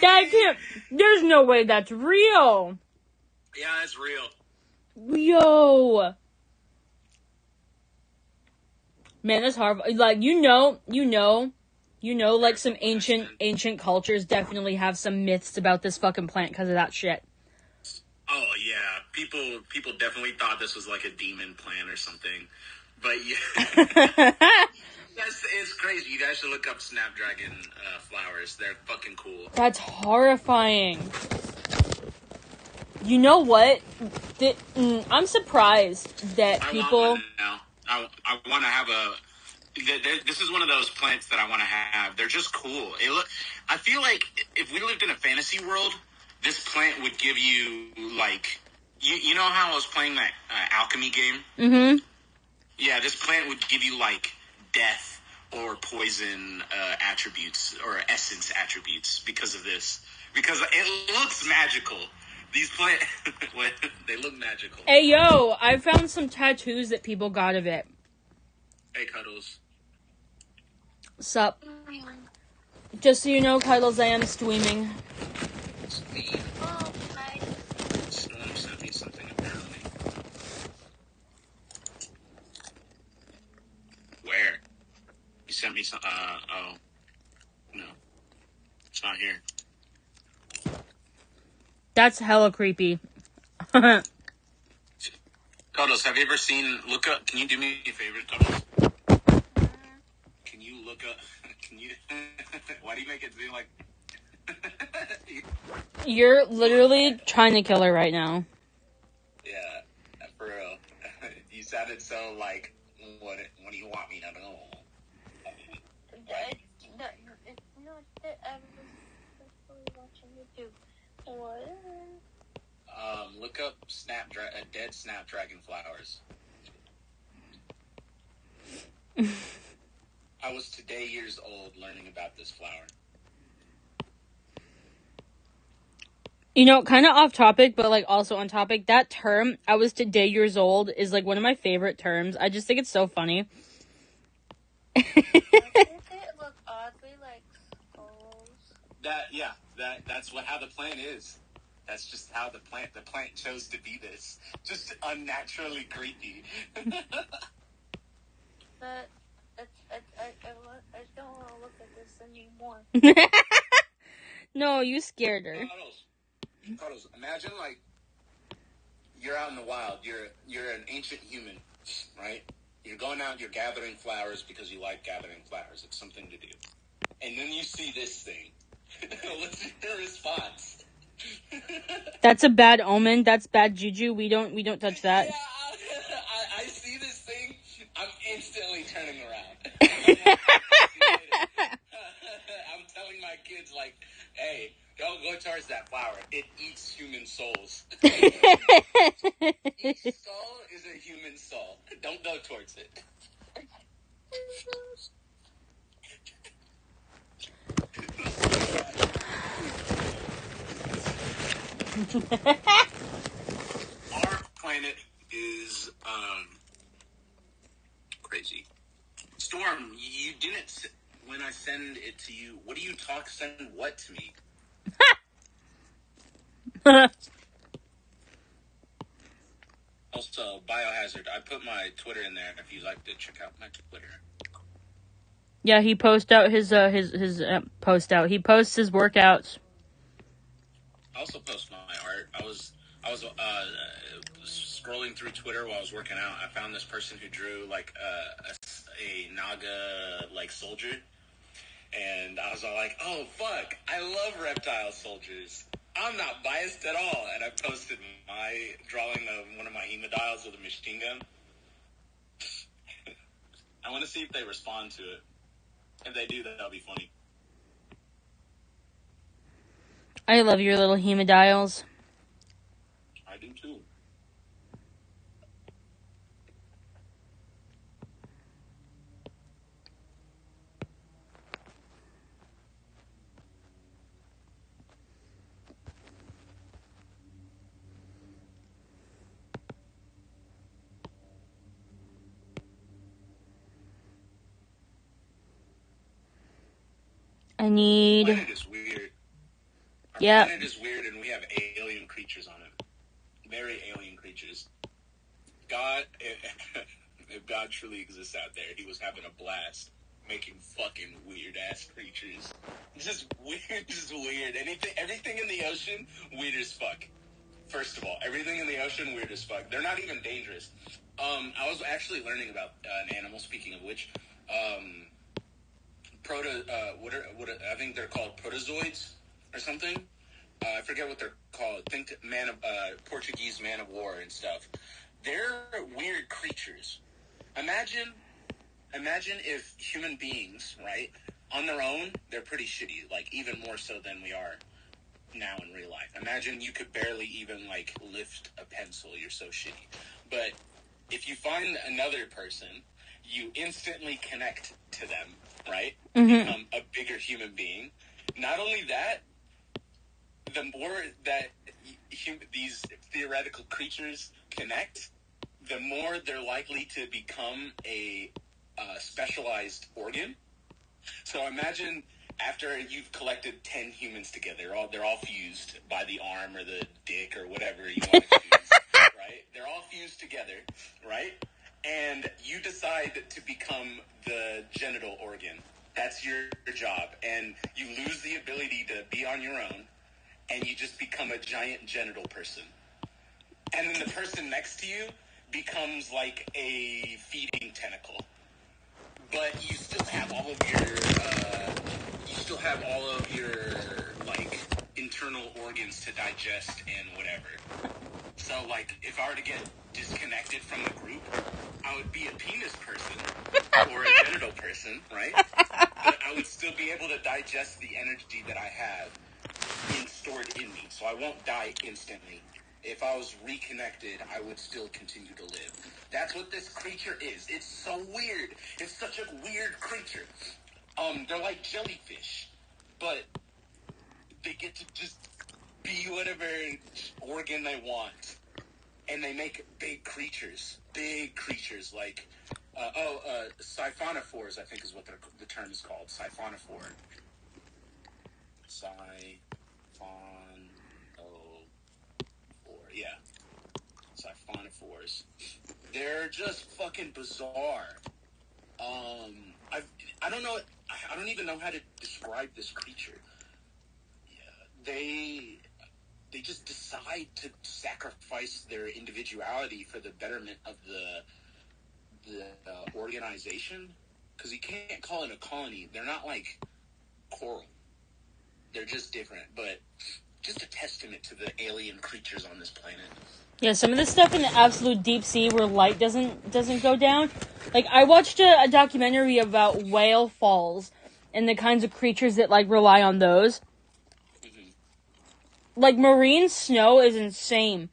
That can't. There's no way that's real. Yeah, that's real. Yo. Man, that's horrible. Like, like, some ancient cultures definitely have some myths about this fucking plant because of that shit. Oh, yeah. People definitely thought this was like a demon plant or something. But yeah. It's crazy. You guys should look up snapdragon flowers. They're fucking cool. That's horrifying. You know what? I'm surprised that people... I want one now. I want to have a... This is one of those plants that I want to have. They're just cool. I feel like if we lived in a fantasy world, this plant would give you, like... You know how I was playing that alchemy game? Mm-hmm. Yeah, this plant would give you, like, death or poison attributes or essence attributes because of this. Because it looks magical. These plants, they look magical. Hey, yo, I found some tattoos that people got of it. Hey, Cuddles. Sup? Just so you know, Cuddles, I am streaming. Oh, hi. Storm sent me something, apparently. Where? He sent me some, oh. No. It's not here. That's hella creepy. Cuddles, have you ever seen, look up, can you do me a favor, Cuddles? Can you look up, why do you make it seem like... You're literally trying to kill her right now. Yeah, for real. You sounded so like, what do you want me to know? It's not that I was watching YouTube. What? Look up dead snapdragon flowers. I was today years old learning about this flower. You know, kind of off topic, but like also on topic, that term, I was today years old, is like one of my favorite terms. I just think it's so funny. Does it look oddly like skulls? That's how the plant is. That's just how the plant chose to be this. Just unnaturally creepy. But I don't want to look at this anymore. No, you scared her. Cuddles, imagine like you're out in the wild. You're an ancient human, right? You're going out. You're gathering flowers because you like gathering flowers. It's something to do. And then you see this thing. What's your response? That's a bad omen. That's bad juju. We don't touch that. Yeah, I see this thing. I'm instantly turning around. I'm telling my kids, like, hey, don't go towards that flower. It eats human souls. Each soul is a human soul. Don't go towards it. Our planet is crazy. Storm, you didn't. When I send it to you, what do you send what to me? Also, Biohazard. I put my Twitter in there if you'd like to check out my Twitter. Yeah, he posts out his He posts his workouts. I also post my art. I was scrolling through Twitter while I was working out. I found this person who drew like a Naga like soldier, and I was all like, "Oh fuck, I love reptile soldiers." I'm not biased at all. And I posted my drawing of one of my hemodials with a machine gun. I want to see if they respond to it. If they do, that'll be funny. I love your little hemodials. I do too. I need... Our planet is weird. Yeah. Our planet is weird, and we have alien creatures on it. Very alien creatures. God, if God truly exists out there, he was having a blast making fucking weird-ass creatures. Just weird. Everything in the ocean, weird as fuck. First of all, everything in the ocean, weird as fuck. They're not even dangerous. I was actually learning about an animal, speaking of which, I think they're called protozoids or something. I forget what they're called. Think Portuguese man of war and stuff. They're weird creatures. Imagine if human beings, right, on their own, they're pretty shitty, like even more so than we are now in real life. Imagine you could barely even like lift a pencil. You're so shitty. But if you find another person, you instantly connect to them, right? Mm-hmm. Become a bigger human being. Not only that, the more that these theoretical creatures connect, the more they're likely to become a specialized organ. So imagine after you've collected 10 humans together, they're all fused by the arm or the dick or whatever you want to fuse, right? They're all fused together, right? And you decide to become the genital organ. That's your job. And you lose the ability to be on your own, and you just become a giant genital person. And then the person next to you becomes like a feeding tentacle. But you still have all of your like internal organs to digest and whatever. So like if I were to get disconnected from the group, I would be a penis person or a genital person, right? But I would still be able to digest the energy that I have stored in me, so I won't die instantly. If I was reconnected, I would still continue to live. That's what this creature is. It's so weird. It's such a weird creature. They're like jellyfish, but they get to just be whatever organ they want. And they make big creatures, like, siphonophores, I think is what the term is called, siphonophore. Yeah. Siphonophores. They're just fucking bizarre. I don't know. I don't even know how to describe this creature. Yeah, they just decide to sacrifice their individuality for the betterment of the organization. Because you can't call it a colony. They're not like coral. They're just different, but just a testament to the alien creatures on this planet. Yeah, some of the stuff in the absolute deep sea where light doesn't go down. Like, I watched a documentary about whale falls and the kinds of creatures that, like, rely on those. Mm-hmm. Like, marine snow is insane.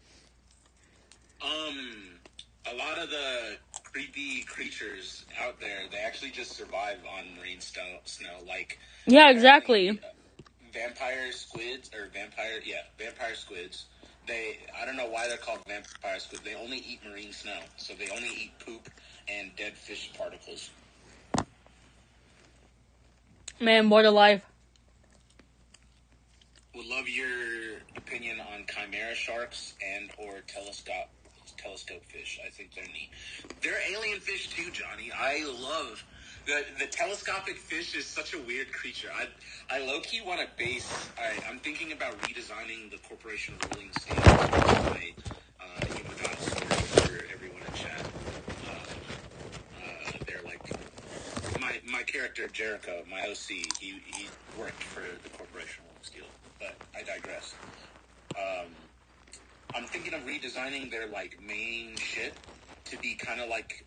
A lot of the creepy creatures out there, they actually just survive on marine snow. Like, yeah, exactly. Vampire squids. I don't know why they're called vampire squids. They only eat marine snow, so they only eat poop and dead fish particles. Man, what a life. Would love your opinion on chimera sharks and or telescope fish. I think they're neat. They're alien fish too, Johnny. I love the telescopic fish is such a weird creature. I low-key want to I'm thinking about redesigning the corporation ruling standards for my Hemodot story for everyone in chat. They're like my character Jericho, my OC. He worked for the corporation ruling steel. but I digress. I'm thinking of redesigning their like main ship to be kind of like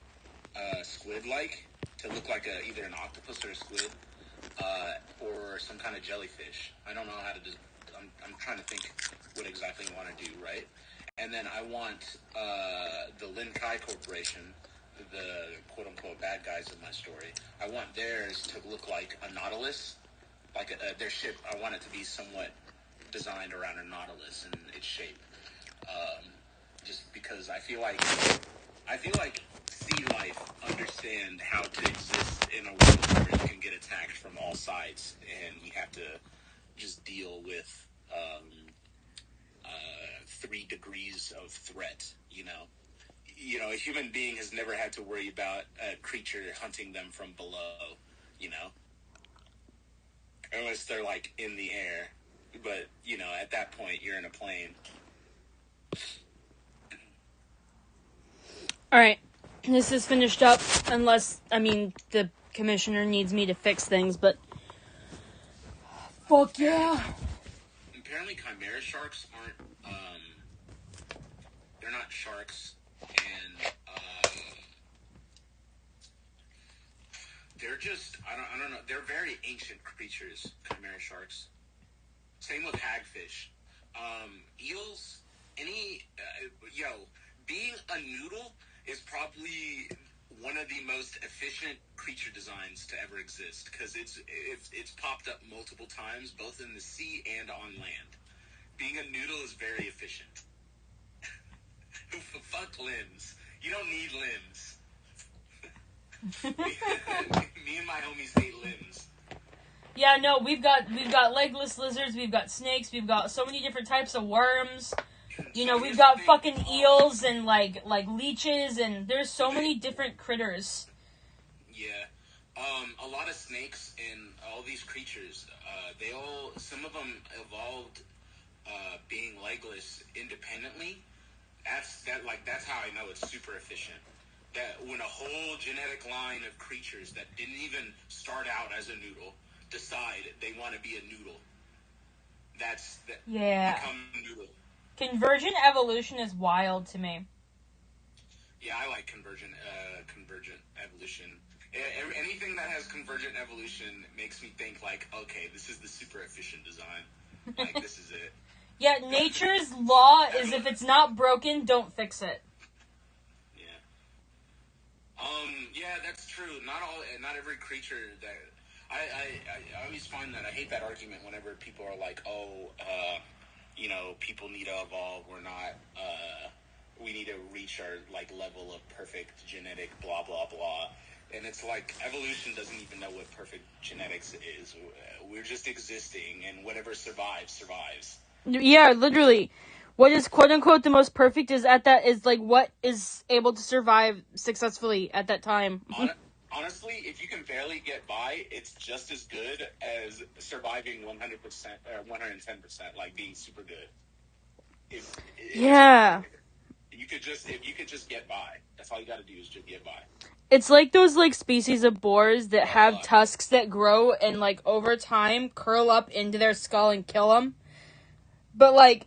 squid-like, to look like either an octopus or a squid, or some kind of jellyfish. I don't know how to. I'm trying to think what exactly I want to do, right? And then I want the Lin Kai Corporation, the quote-unquote bad guys of my story. I want theirs to look like a nautilus, like their ship. I want it to be somewhat designed around a nautilus and its shape. Just because I feel like sea life understand how to exist in a world where it can get attacked from all sides, and you have to just deal with 3 degrees of threat. A human being has never had to worry about a creature hunting them from below. Unless they're like in the air, but at that point you're in a plane. All right, this is finished up. Unless the commissioner needs me to fix things, but fuck yeah. Apparently, chimera sharks aren't. They're not sharks, and they're just. I don't know. They're very ancient creatures. Chimera sharks. Same with hagfish. Eels. Being a noodle is probably one of the most efficient creature designs to ever exist, because it's popped up multiple times, both in the sea and on land. Being a noodle is very efficient. Fuck limbs. You don't need limbs. Me and my homies hate limbs. Yeah, no, we've got legless lizards, we've got snakes, we've got so many different types of worms. We've got fucking eels and like leeches, and there's so many different critters. Yeah. A lot of snakes and all these creatures, some of them evolved being legless independently. That's how I know it's super efficient. That when a whole genetic line of creatures that didn't even start out as a noodle decide they want to be a noodle, become a noodle. Convergent evolution is wild to me. Yeah, I like convergent evolution. Anything that has convergent evolution makes me think like, okay, this is the super efficient design. Like, this is it. Yeah, nature's law is if it's not broken, don't fix it. Yeah. Yeah, that's true. Not every creature that I always find that I hate that argument whenever people are like, people need to evolve. We're not. We need to reach our level of perfect genetic blah blah blah. And it's like evolution doesn't even know what perfect genetics is. We're just existing, and whatever survives. Yeah, literally. What is quote unquote the most perfect is what is able to survive successfully at that time. Honestly, if you can barely get by, it's just as good as surviving 100% or 110%, like being super good. If you could just get by. That's all you got to do is just get by. It's like those species of boars that have tusks that grow and over time curl up into their skull and kill them. But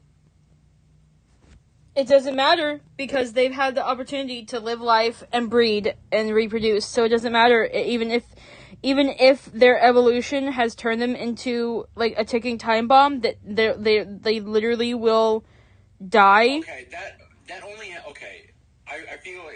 it doesn't matter because they've had the opportunity to live life and breed and reproduce. So it doesn't matter even if their evolution has turned them into a ticking time bomb that they literally will die. Okay, that only okay. I feel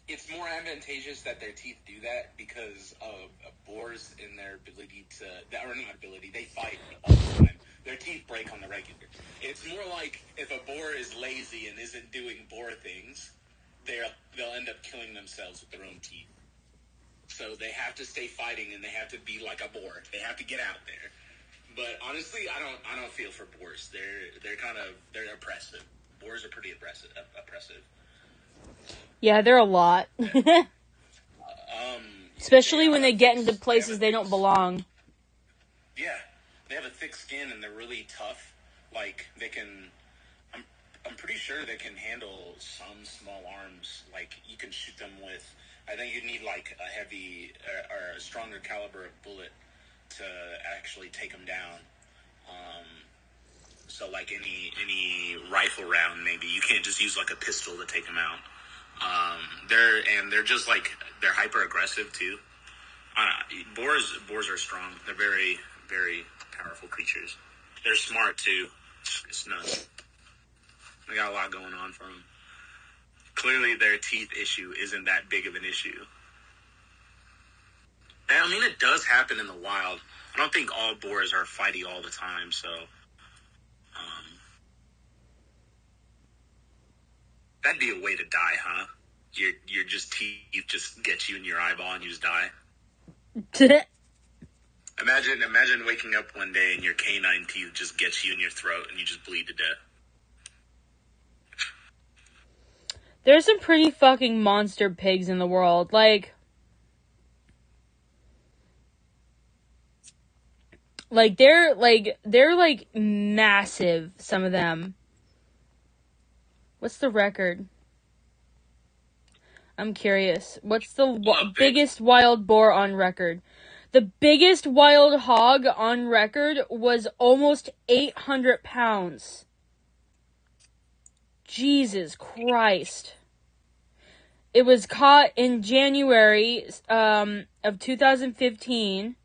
it's more advantageous that their teeth do that because of boars in their ability to, or not ability, they fight all the time. Their teeth break on the regular. It's more like if a boar is lazy and isn't doing boar things, they'll end up killing themselves with their own teeth. So they have to stay fighting and they have to be like a boar. They have to get out there. But honestly, I don't feel for boars. They're oppressive. Boars are pretty oppressive. Yeah, they're a lot. Especially when they get into places they don't belong. Yeah, they have a thick skin and they're really tough. Like they can, I'm pretty sure they can handle some small arms. Like you can shoot them with. I think you need a heavy or a stronger caliber of bullet to actually take them down. So like any rifle round, maybe you can't just use like a pistol to take them out. They're just like they're hyper aggressive too. Boars are strong. They're very very powerful creatures. They're smart too. It's nuts. They got a lot going on for them. Clearly, their teeth issue isn't that big of an issue. I mean, it does happen in the wild. I don't think all boars are fighty all the time, so that'd be a way to die, huh? Your just teeth just get you in your eyeball and you just die. Imagine waking up one day and your canine teeth just gets you in your throat and you just bleed to death. There's some pretty fucking monster pigs in the world. Like they're massive, some of them. What's the record? I'm curious. What's the biggest wild boar on record? The biggest wild hog on record was almost 800 pounds. Jesus Christ. It was caught in January of 2015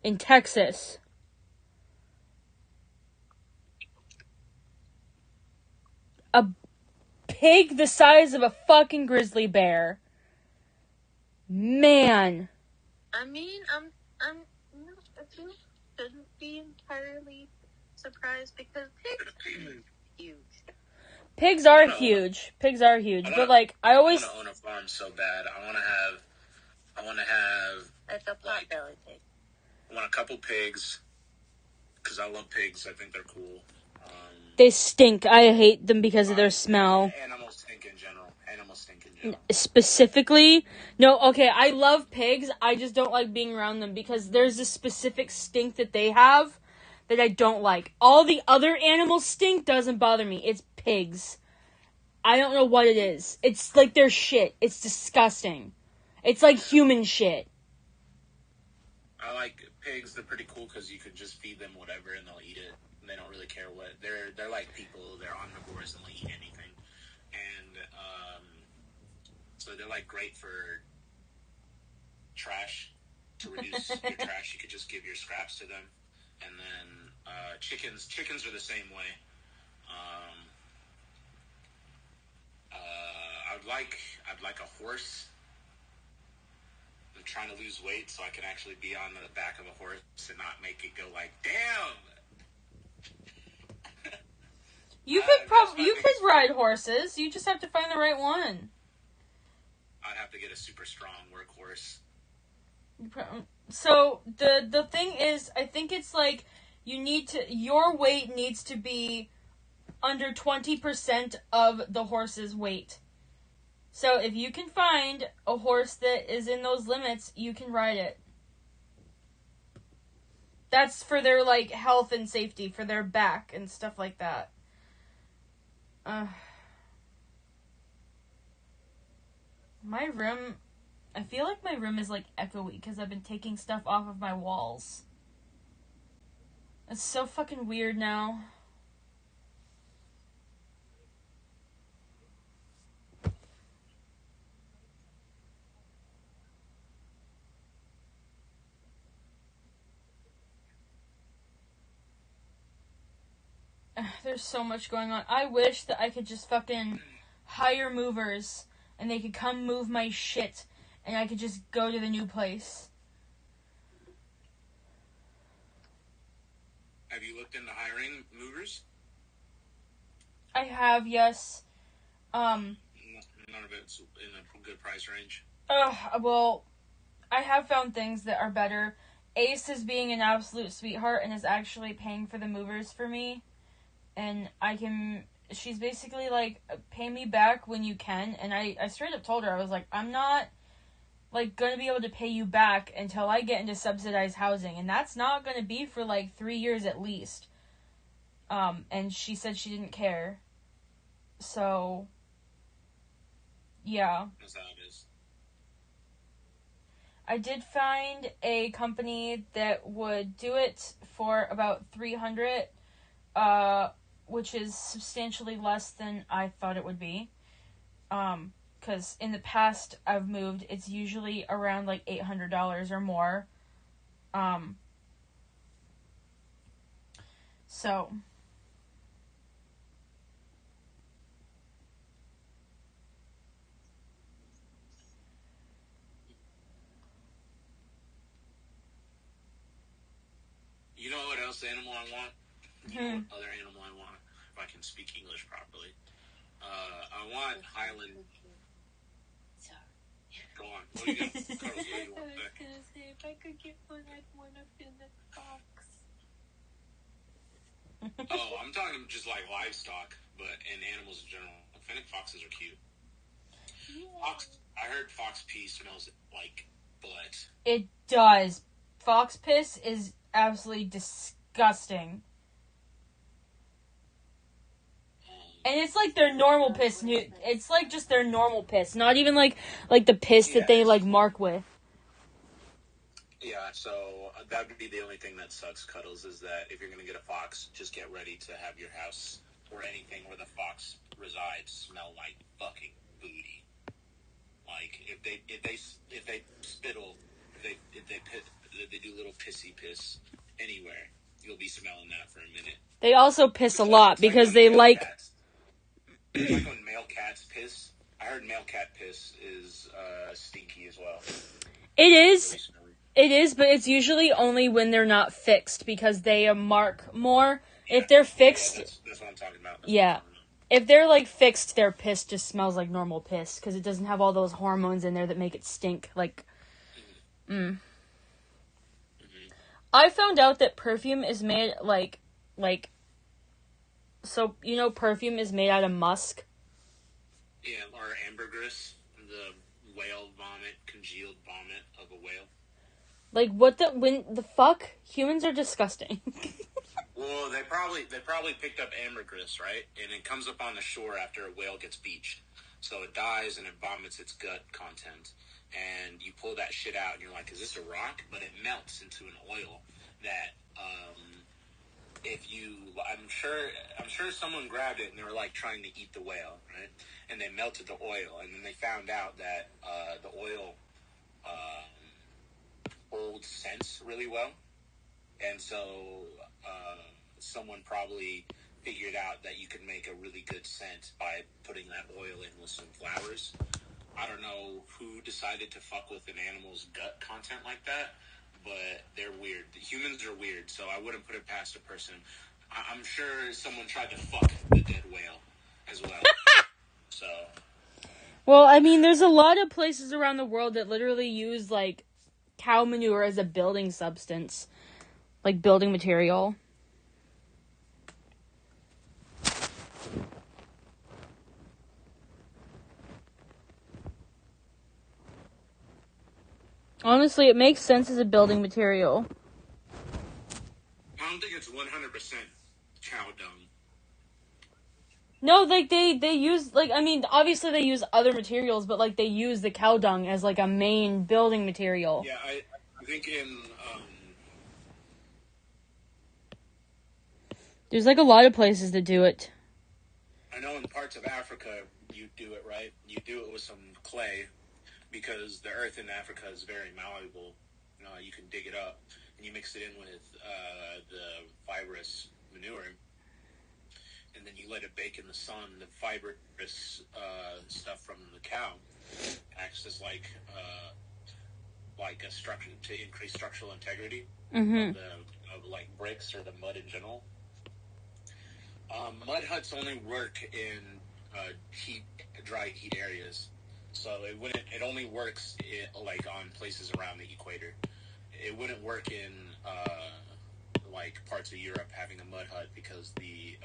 in Texas. A pig the size of a fucking grizzly bear. Man. I mean, you shouldn't be entirely surprised because pigs are huge. Pigs are huge. But like, I always want to own a farm so bad. I want to have like a potbelly pig. I want a couple pigs because I love pigs. I think they're cool. They stink. I hate them because of their smell. Animals stink in general. Specifically, no. Okay, I love pigs. I just don't like being around them because there's a specific stink that they have that I don't like. All the other animals' stink doesn't bother me. It's pigs. I don't know what it is. It's like their shit. It's disgusting. It's like human shit. I like pigs. They're pretty cool because you could just feed them whatever and they'll eat it. They don't really care what. They're like people. They're omnivores and they'll eat anything. And so they're like great for trash. To reduce your trash, you could just give your scraps to them. And then chickens are the same way. I'd like a horse. I'm trying to lose weight so I can actually be on the back of a horse and not make it go like, damn. You could ride horses. You just have to find the right one. I'd have to get a super strong workhorse. So the thing is, I think it's like your weight needs to be under 20% of the horse's weight. So if you can find a horse that is in those limits, you can ride it. That's for their like health and safety, for their back and stuff like that. My room, I feel like my room is like echoey because I've been taking stuff off of my walls. It's so fucking weird now. There's so much going on. I wish that I could just fucking hire movers and they could come move my shit and I could just go to the new place. Have you looked into hiring movers? I have, yes. None of it's in a good price range. Well, I have found things that are better. Ace is being an absolute sweetheart and is actually paying for the movers for me. And she's basically like, pay me back when you can. And I straight up told her, I was like, I'm not, like, gonna be able to pay you back until I get into subsidized housing. And that's not gonna be for, like, 3 years at least. And she said she didn't care. So, yeah. That's how it is. I did find a company that would do it for about $300, which is substantially less than I thought it would be. Because in the past I've moved, it's usually around like $800 or more. So You know what else animal I want? You know what other animal I want? If I can speak English properly. I want Highland. Go on. What do you got? Carlos, what do you want? I was gonna say, if I could get one, I'd want a Finnick fox. Oh, I'm talking just like livestock, but in animals in general. Fennec foxes are cute. Yeah. Fox, I heard fox pee smells like blood. it does. Fox piss is absolutely disgusting. And it's like their normal piss. It's like just their normal piss, not even like the piss that they like mark with. Yeah, so that would be the only thing that sucks, Cuddles, is that if you're going to get a fox, just get ready to have your house or anything where the fox resides smell like fucking booty. Like if they spittle, if they do little pissy piss anywhere, you'll be smelling that for a minute. They also piss a lot because they like. It's like when male cats piss. I heard male cat piss is stinky as well. It is. Really smelly. It is, but it's usually only when they're not fixed because they mark more. Yeah. If they're fixed... Yeah, that's what I'm talking about. If they're, like, fixed, their piss just smells like normal piss because it doesn't have all those hormones in there that make it stink. Like, I found out that perfume is made, like... So, you know, perfume is made out of musk? Yeah, or ambergris, the whale vomit, congealed vomit of a whale. Like, when the fuck? Humans are disgusting. Well, they probably picked up ambergris, right? And it comes up on the shore after a whale gets beached. So it dies and it vomits its gut content. And you pull that shit out and you're like, is this a rock? But it melts into an oil that, I'm sure someone grabbed it and they were like trying to eat the whale, right? And they melted the oil and then they found out that, the oil, holds scents really well. And so, someone probably figured out that you could make a really good scent by putting that oil in with some flowers. I don't know who decided to fuck with an animal's gut content like that, but they're weird. The humans are weird, so I wouldn't put it past a person. I'm sure someone tried to fuck the dead whale as well. So. Well, I mean, there's a lot of places around the world that literally use, like, cow manure as a building substance. Like, building material. Honestly, it makes sense as a building material. I don't think it's 100% cow dung. No, like, they use, like, I mean, obviously they use other materials, but, like, they use the cow dung as, like, a main building material. Yeah, I think in, There's, like, a lot of places that do it. I know in parts of Africa, you do it, right? You do it with some clay, because the earth in Africa is very malleable. You can dig it up, and you mix it in with the fibrous manure, and then you let it bake in the sun. The fibrous stuff from the cow acts as like a structure to increase structural integrity of like bricks or the mud in general. Mud huts only work in dry heat areas, so it only works like on places around the equator. It wouldn't work in like parts of Europe having a mud hut because the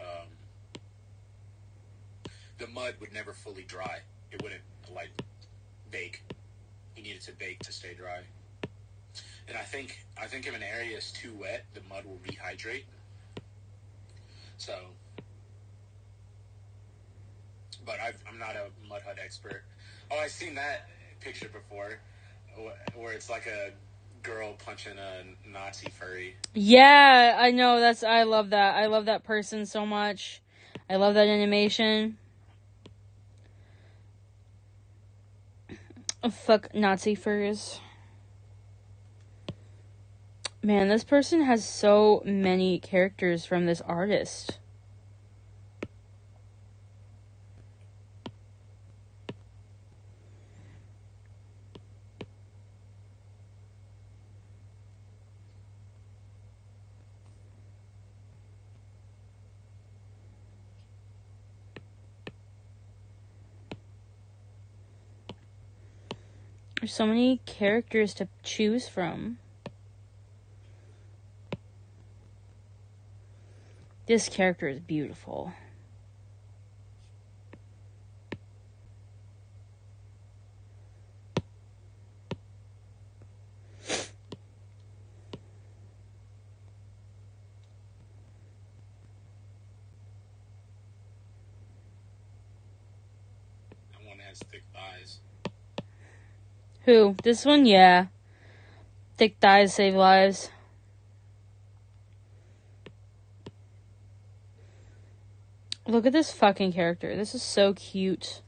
mud would never fully dry. It wouldn't like bake. You need it to bake to stay dry. And I think if an area is too wet, the mud will rehydrate. So, but I'm not a mud hut expert. Oh, I've seen that picture before, where it's like a girl punching a Nazi furry. Yeah, I know. I love that. I love that person so much. I love that animation. Oh, fuck Nazi furs. Man, this person has so many characters from this artist. There's so many characters to choose from. This character is beautiful. That one has thick thighs. Who? This one? Yeah. Thick thighs save lives. Look at this fucking character. This is so cute.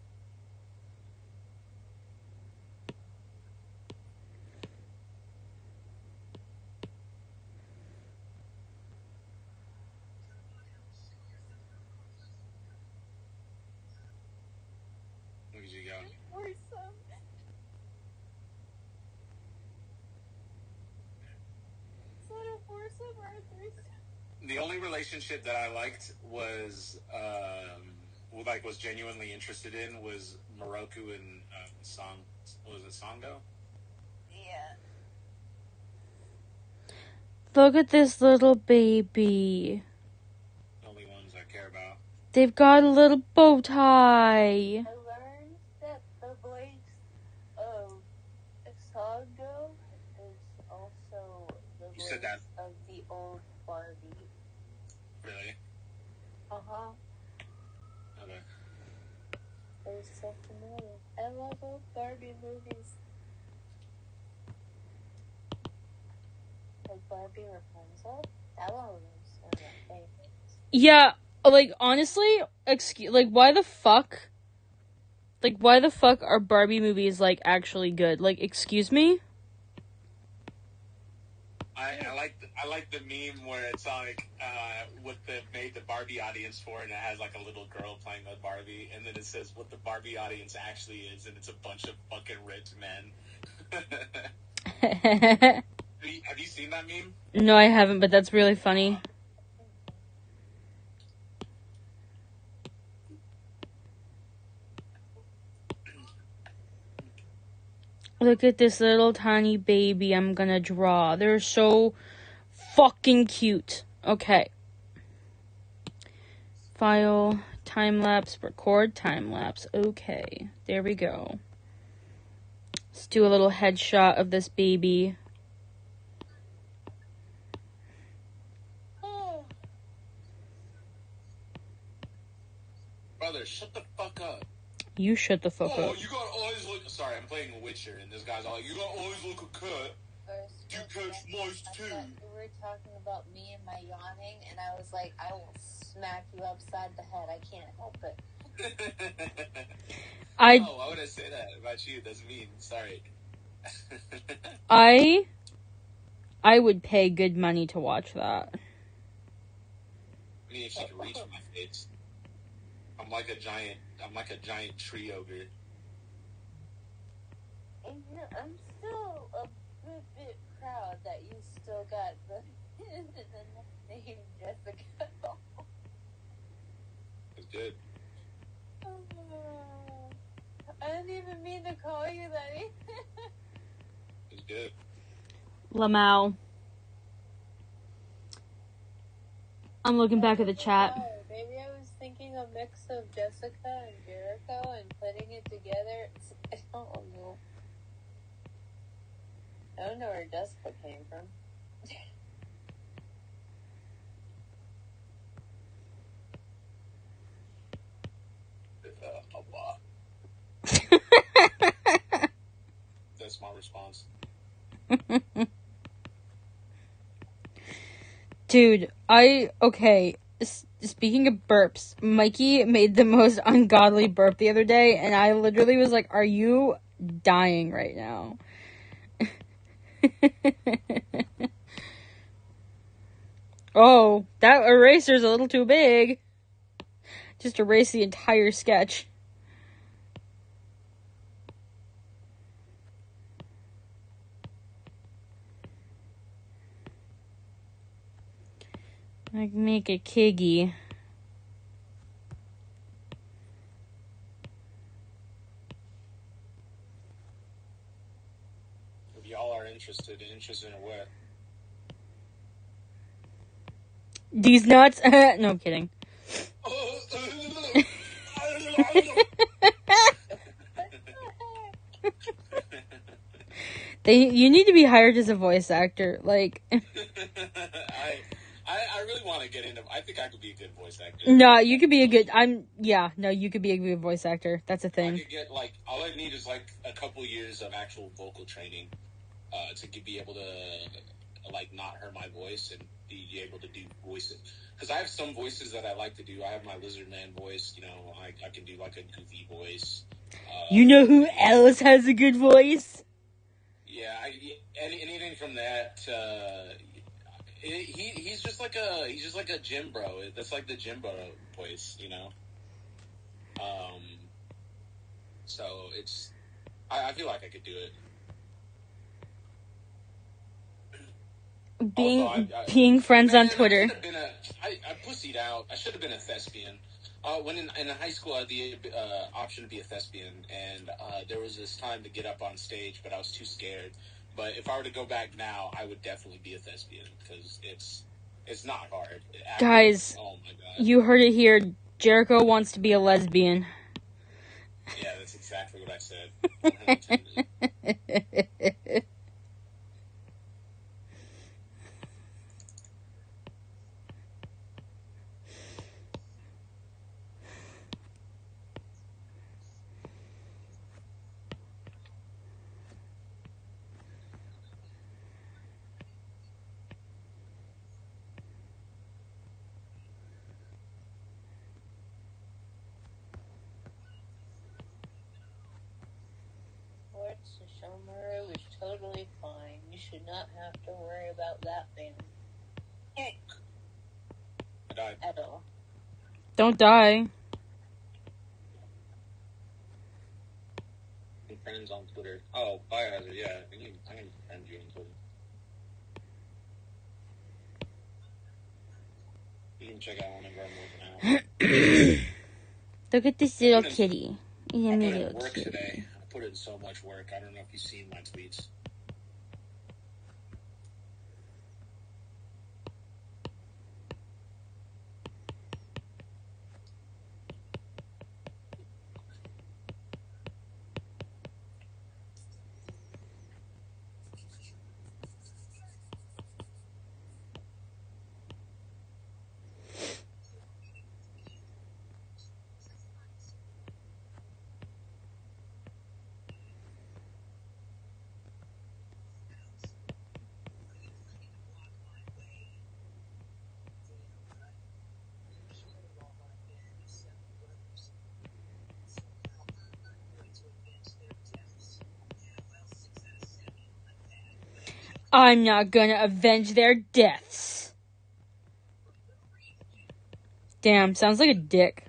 Look at you go. The only relationship that I liked was genuinely interested in was Moroku and Song. What was it, Songo? Yeah. Look at this little baby. The only ones I care about. They've got a little bow tie. I learned that the voice of Songo is also the You voice said that. of the old Barbie. Really? Uh-huh. Okay. It was so familiar. I love old Barbie movies. Like Barbie Rapunzel. That one was one of my favorites. Yeah, like, honestly, why the fuck? Like, why the fuck are Barbie movies, like, actually good? Like, excuse me? I like the meme where it's like what they made the Barbie audience for, and it has like a little girl playing with Barbie, and then it says what the Barbie audience actually is, and it's a bunch of fucking rich men. Have you seen that meme? No, I haven't, but that's really funny. Look at this little tiny baby I'm gonna draw. They're so fucking cute. Okay. File, time-lapse, record time-lapse. Okay, there we go. Let's do a little headshot of this baby. Brother, shut the fuck up. You shut the fuck up. You got eyes like... Sorry, I'm playing Witcher, and this guy's all like, you got eyes like a cat. You catch mice too. We were talking about me and my yawning, and I was like, I will smack you upside the head. I can't help it. Oh, why would I say that about you? That's mean. Sorry. I would pay good money to watch that. I mean, if she could reach my face. I'm like a giant tree ogre. And I'm still a bit proud that you still got the name Jessica. It's good. I didn't even mean to call you that. It's good. Lamau. I'm looking back at the chat. Maybe I was thinking a mix of Jessica and Jericho and putting it together. I don't know. I don't know where Jessica came from. That's my response. Dude, speaking of burps, Mikey made the most ungodly burp the other day, and I literally was like, are you dying right now? Oh, that eraser's a little too big. Just erase the entire sketch. I can make a kiggy. If y'all are interested in what? These nuts? No, I'm kidding. You need to be hired as a voice actor. Like, I really want to get into. I think I could be a good voice actor. no, you could be a good. You could be a good voice actor. That's a I thing. could get like all I need is like a couple years of actual vocal training, to be able to like not hurt my voice and be able to do voices. Because I have some voices that I like to do. I have my lizard man voice. You know, I can do like a goofy voice. You know who else has a good voice? Yeah, anything from that. He's just like a gym bro. That's like the gym bro voice, you know. So it's. I feel like I could do it. Being friends on Twitter. I pussied out. I should have been a thespian. When in high school, I had the option to be a thespian, and there was this time to get up on stage, but I was too scared. But if I were to go back now, I would definitely be a thespian because it's not hard. Guys, oh my God. You heard it here. Jericho wants to be a lesbian. Yeah, that's exactly what I said. Summer was totally fine. You should not have to worry about that thing. I died. At all. Don't die. Friends on Twitter. Oh, Biohazard, yeah. I can friend you on Twitter. You can check out whenever I'm working out. Look at this little kitty. I put in work today. I put in so much work. I don't know if you've seen my tweets. I'm not gonna avenge their deaths. Damn, sounds like a dick.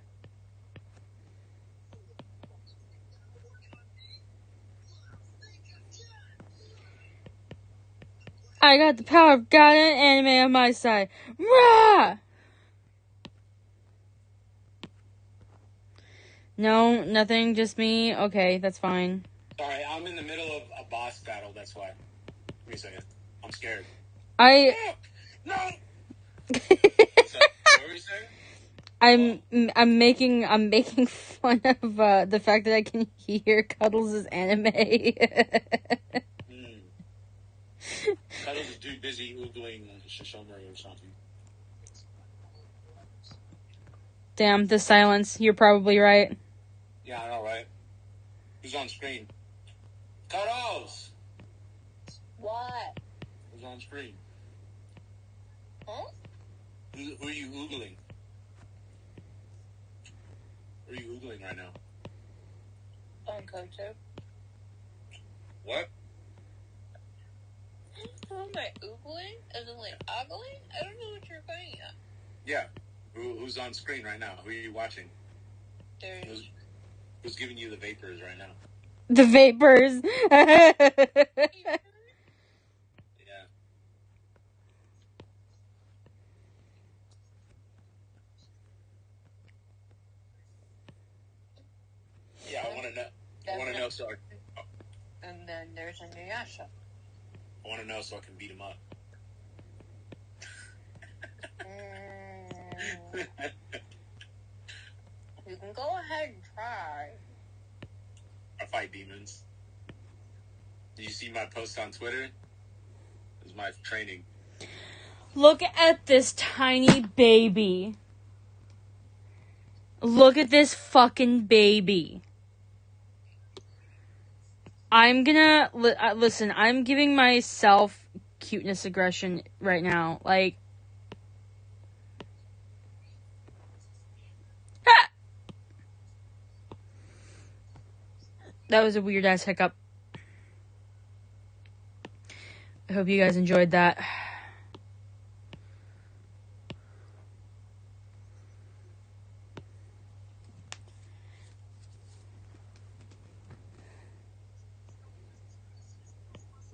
I got the power of God and anime on my side. Rah! No, nothing, just me. Okay, that's fine. Sorry, I'm in the middle of a boss battle, that's why. Give me a second. I'm scared. No! What were you saying? I'm making fun of the fact that I can hear Cuddles' anime. Cuddles is too busy Googling Shishomori or something. Damn, the silence. You're probably right. Yeah, I know, right? Who's on screen? Cuddles! What? Who's on screen? Huh? Who are you Googling? Who are you Googling right now? On Koto. What? Who am I oogling? As in like ogling? I don't know what you're going at. Yeah. Who's on screen right now? Who are you watching? There's Who's giving you the vapors right now? The vapors. Yeah. Yeah, I want to know. I want to know so and then there's Inuyasha. I want to know so I can beat him up. You can go ahead and try. I fight demons. Did you see my post on Twitter? It was my training. Look at this tiny baby. Look at this fucking baby. I'm gonna listen. I'm giving myself cuteness aggression right now. Like, that was a weird ass hiccup. I hope you guys enjoyed that.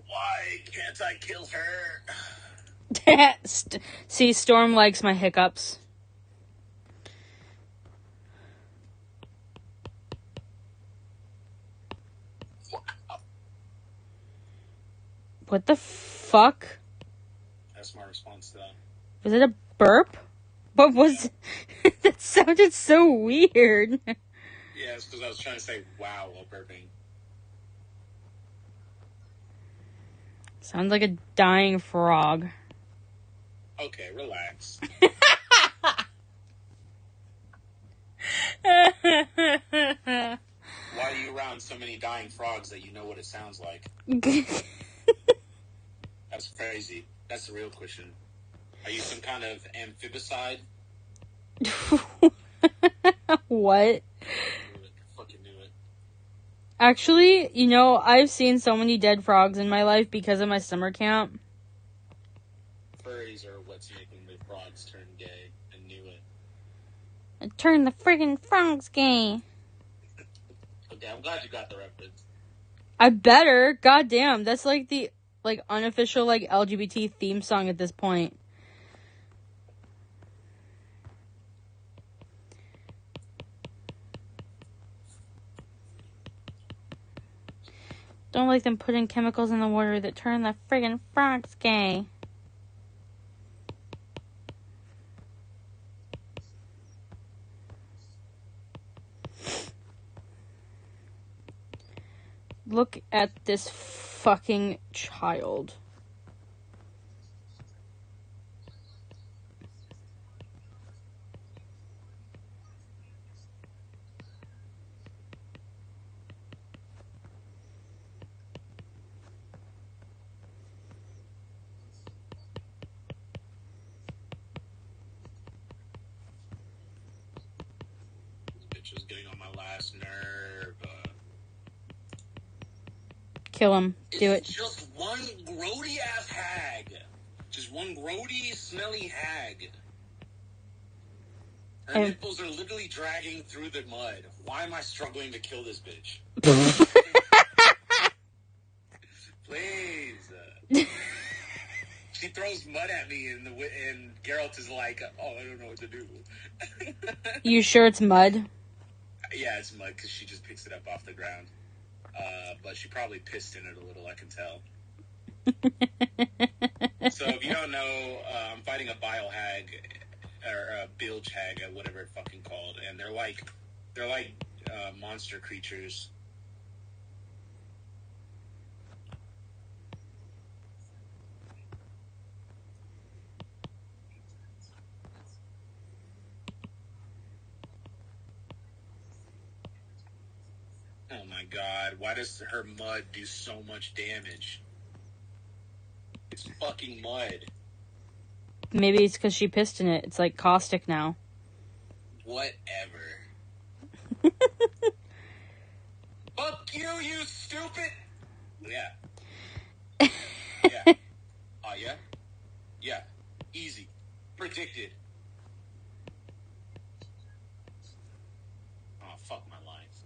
Why can't I kill her? See, Storm likes my hiccups. What the fuck? That's my response to that. Was it a burp? What was... That sounded so weird. Yeah, it's because I was trying to say wow while burping. Sounds like a dying frog. Okay, relax. Why are you around so many dying frogs that you know what it sounds like? That's crazy. That's the real question. Are you some kind of amphibicide? What? I fucking knew it. Actually, you know, I've seen so many dead frogs in my life because of my summer camp. Furries are what's making the frogs turn gay. I knew it. Turn the friggin' frogs gay. Okay, I'm glad you got the reference. I better. Goddamn, that's like the unofficial LGBT theme song at this point. Don't like them putting chemicals in the water that turn the friggin' frogs gay. Look at this fucking child. Bitch was getting on my last nerve. Kill him. Do it. It's just one grody ass hag. Just one grody, smelly hag. Her nipples are literally dragging through the mud. Why am I struggling to kill this bitch? Please. She throws mud at me, and Geralt is like, "Oh, I don't know what to do." You sure it's mud? Yeah, it's mud because she just picks it up off the ground. But she probably pissed in it a little, I can tell. So if you don't know, I'm fighting a bile hag, or a bilge hag, or whatever it's fucking called, and they're like monster creatures. Oh my god, why does her mud do so much damage? It's fucking mud. Maybe it's because she pissed in it. It's like caustic now. Whatever. Fuck you, you stupid! Yeah. Yeah. Oh, yeah? Yeah. Easy. Predicted. Oh, fuck my life.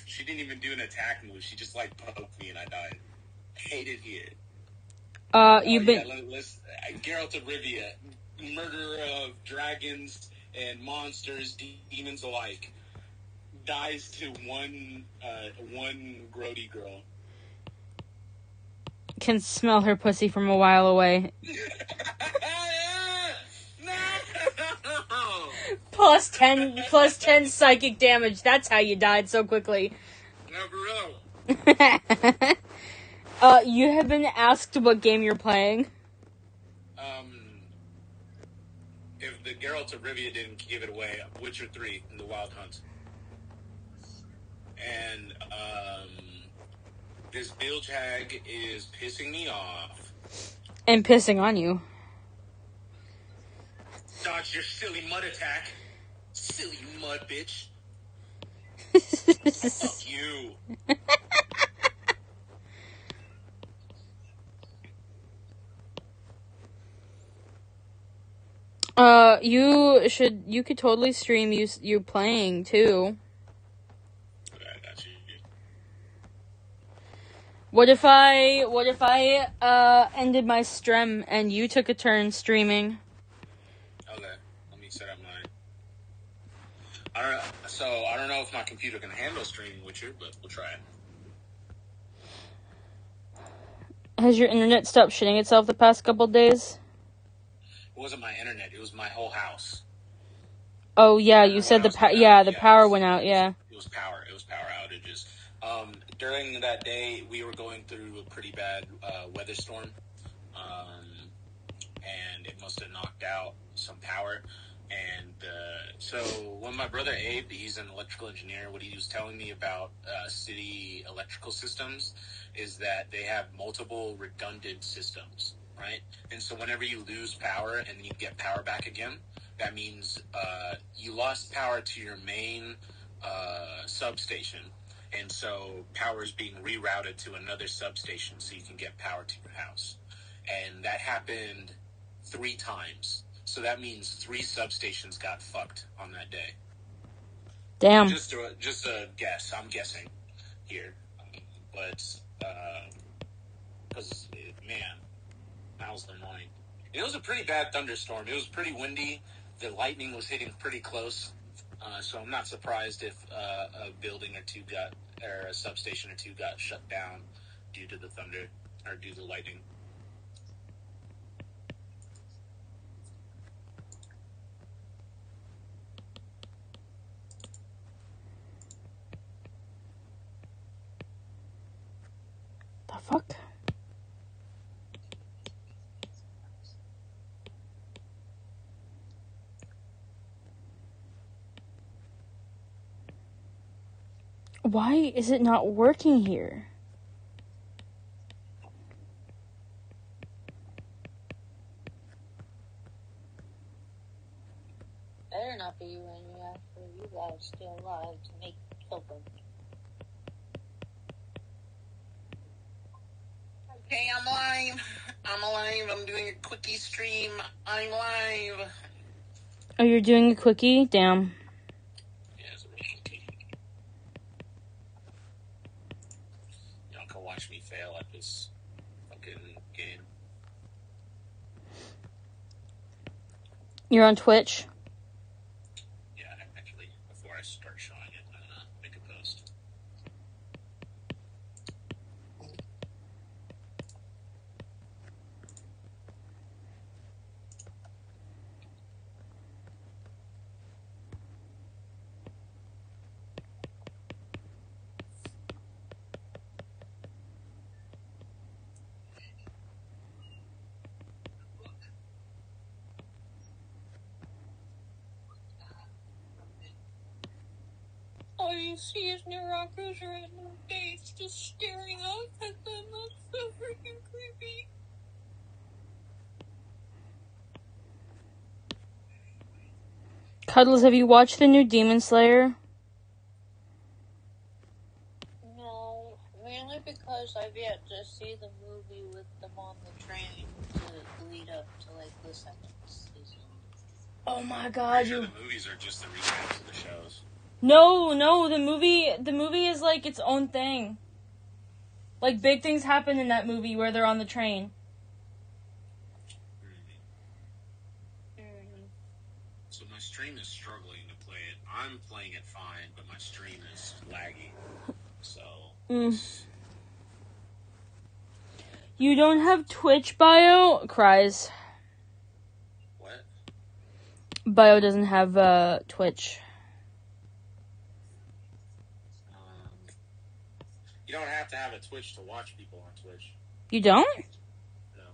She didn't even do an attack move. She just, like, poked me and I died. Hate it here. Geralt of Rivia. Murderer of dragons and monsters, demons alike. Dies to one grody girl. Can smell her pussy from a while away. No! Plus 10 psychic damage. That's how you died so quickly. No, for real. You have been asked what game you're playing. If the Geralt of Rivia didn't give it away, Witcher 3 in the Wild Hunt. And, this bilge hag is pissing me off. And pissing on you. Dodge your silly mud attack. Silly mud bitch. Fuck you. You could totally stream you playing too. I got you. What if I ended my stream and you took a turn streaming? Okay, let me set up mine. I don't know if my computer can handle streaming Witcher, but we'll try it. Has your internet stopped shitting itself the past couple days? It wasn't my internet, it was my whole house. Oh yeah, you said the power went out, yeah. It was power outages. During that day, we were going through a pretty bad weather storm, and it must have knocked out some power. And so when my brother Abe, he's an electrical engineer, what he was telling me about city electrical systems is that they have multiple redundant systems, right? And so whenever you lose power and then you get power back again, that means you lost power to your main substation. And so power is being rerouted to another substation so you can get power to your house. And that happened 3 times. So that means 3 substations got fucked on that day. Damn. Just a guess. I'm guessing here. But, because, man, that was annoying. It was a pretty bad thunderstorm. It was pretty windy. The lightning was hitting pretty close. So I'm not surprised if a building or two or a substation or two got shut down due to the thunder, or due to the lightning. The fuck? Why is it not working here? Better not be when you after you guys still alive to make something. Okay, I'm live. I'm doing a quickie stream. I'm live. Oh, you're doing a quickie? Damn. Yeah, it's a real quickie. Y'all can watch me fail at this fucking game. You're on Twitch? Yeah, actually, before I start showing it, I'm gonna make a post. All you see is Naraku's random face just staring up at them. That's so freaking creepy. Cuddles, have you watched the new Demon Slayer? No, mainly because I've yet to see the movie with them on the train to lead up to like the second season. Oh my I'm god, sure you... the movies are just the recaps of the shows. No, the movie is like its own thing. Like, big things happen in that movie where they're on the train. So my stream is struggling to play it. I'm playing it fine, but my stream is laggy. So You don't have Twitch bio? Cries. what? Bio doesn't have Twitch. You don't have to have a Twitch to watch people on Twitch. You don't? No.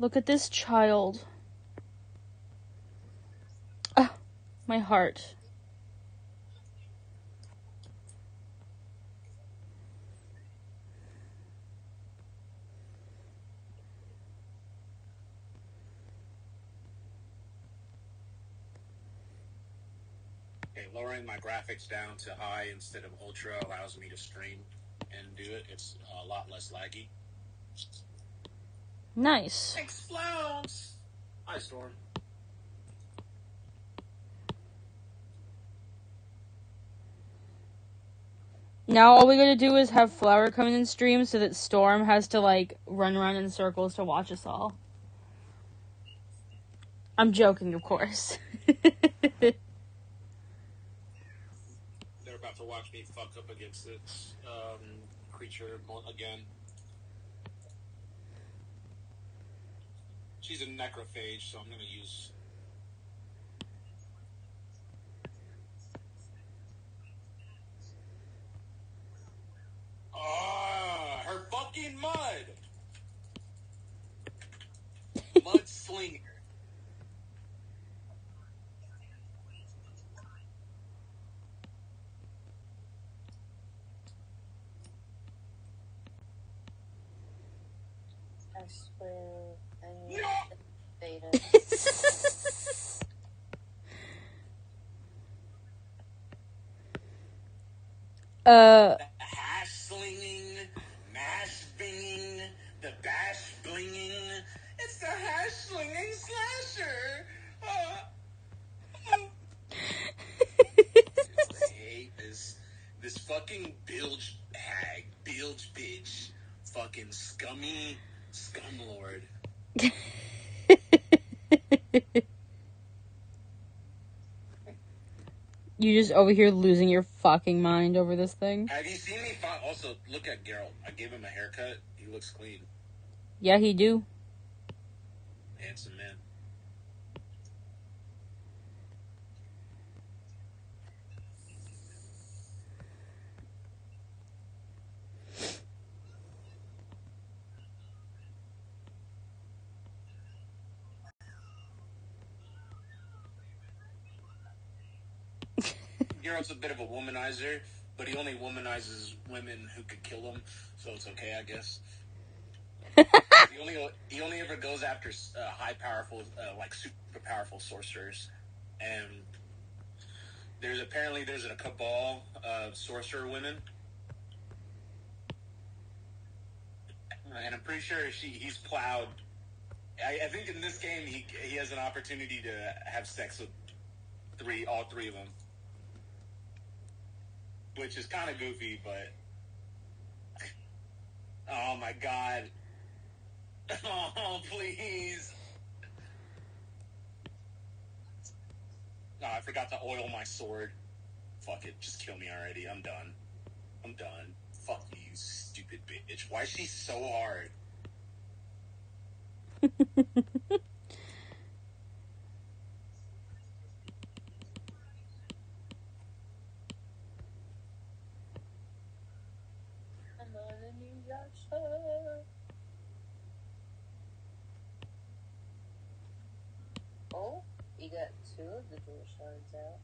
Look at this child. Ah, my heart. Okay, lowering my graphics down to high instead of ultra allows me to stream and do it. It's a lot less laggy. Nice. Explodes! Hi, Storm. Now all we gotta do is have Flower come in and stream so that Storm has to, like, run around in circles to watch us all. I'm joking, of course. They're about to watch me fuck up against this creature again. She's a necrophage, so I'm gonna use... her fucking mud! Mudslinger. I swear, I need No! beta. The hash slinging, mash binging, the bash blinging. It's the hash slinging slasher. I hate this fucking bilge hag, bilge bitch, fucking scummy scumlord. You just over here losing your fucking mind over this thing. Have you seen me? Also, look at Geralt. I gave him a haircut. He looks clean. Yeah, he do. Handsome man. Geralt's a bit of a womanizer, but he only womanizes women who could kill him, so it's okay, I guess. He only ever goes after high powerful, like super powerful sorcerers, and there's a cabal of sorcerer women, and I'm pretty sure he's plowed. I think in this game he has an opportunity to have sex with all three of them, which is kind of goofy, but oh my god. Oh, please. Oh, I forgot to oil my sword. Fuck it, just kill me already. I'm done. Fuck you, stupid bitch. Why is she so hard? Oh, you got 2 of the dual shards out.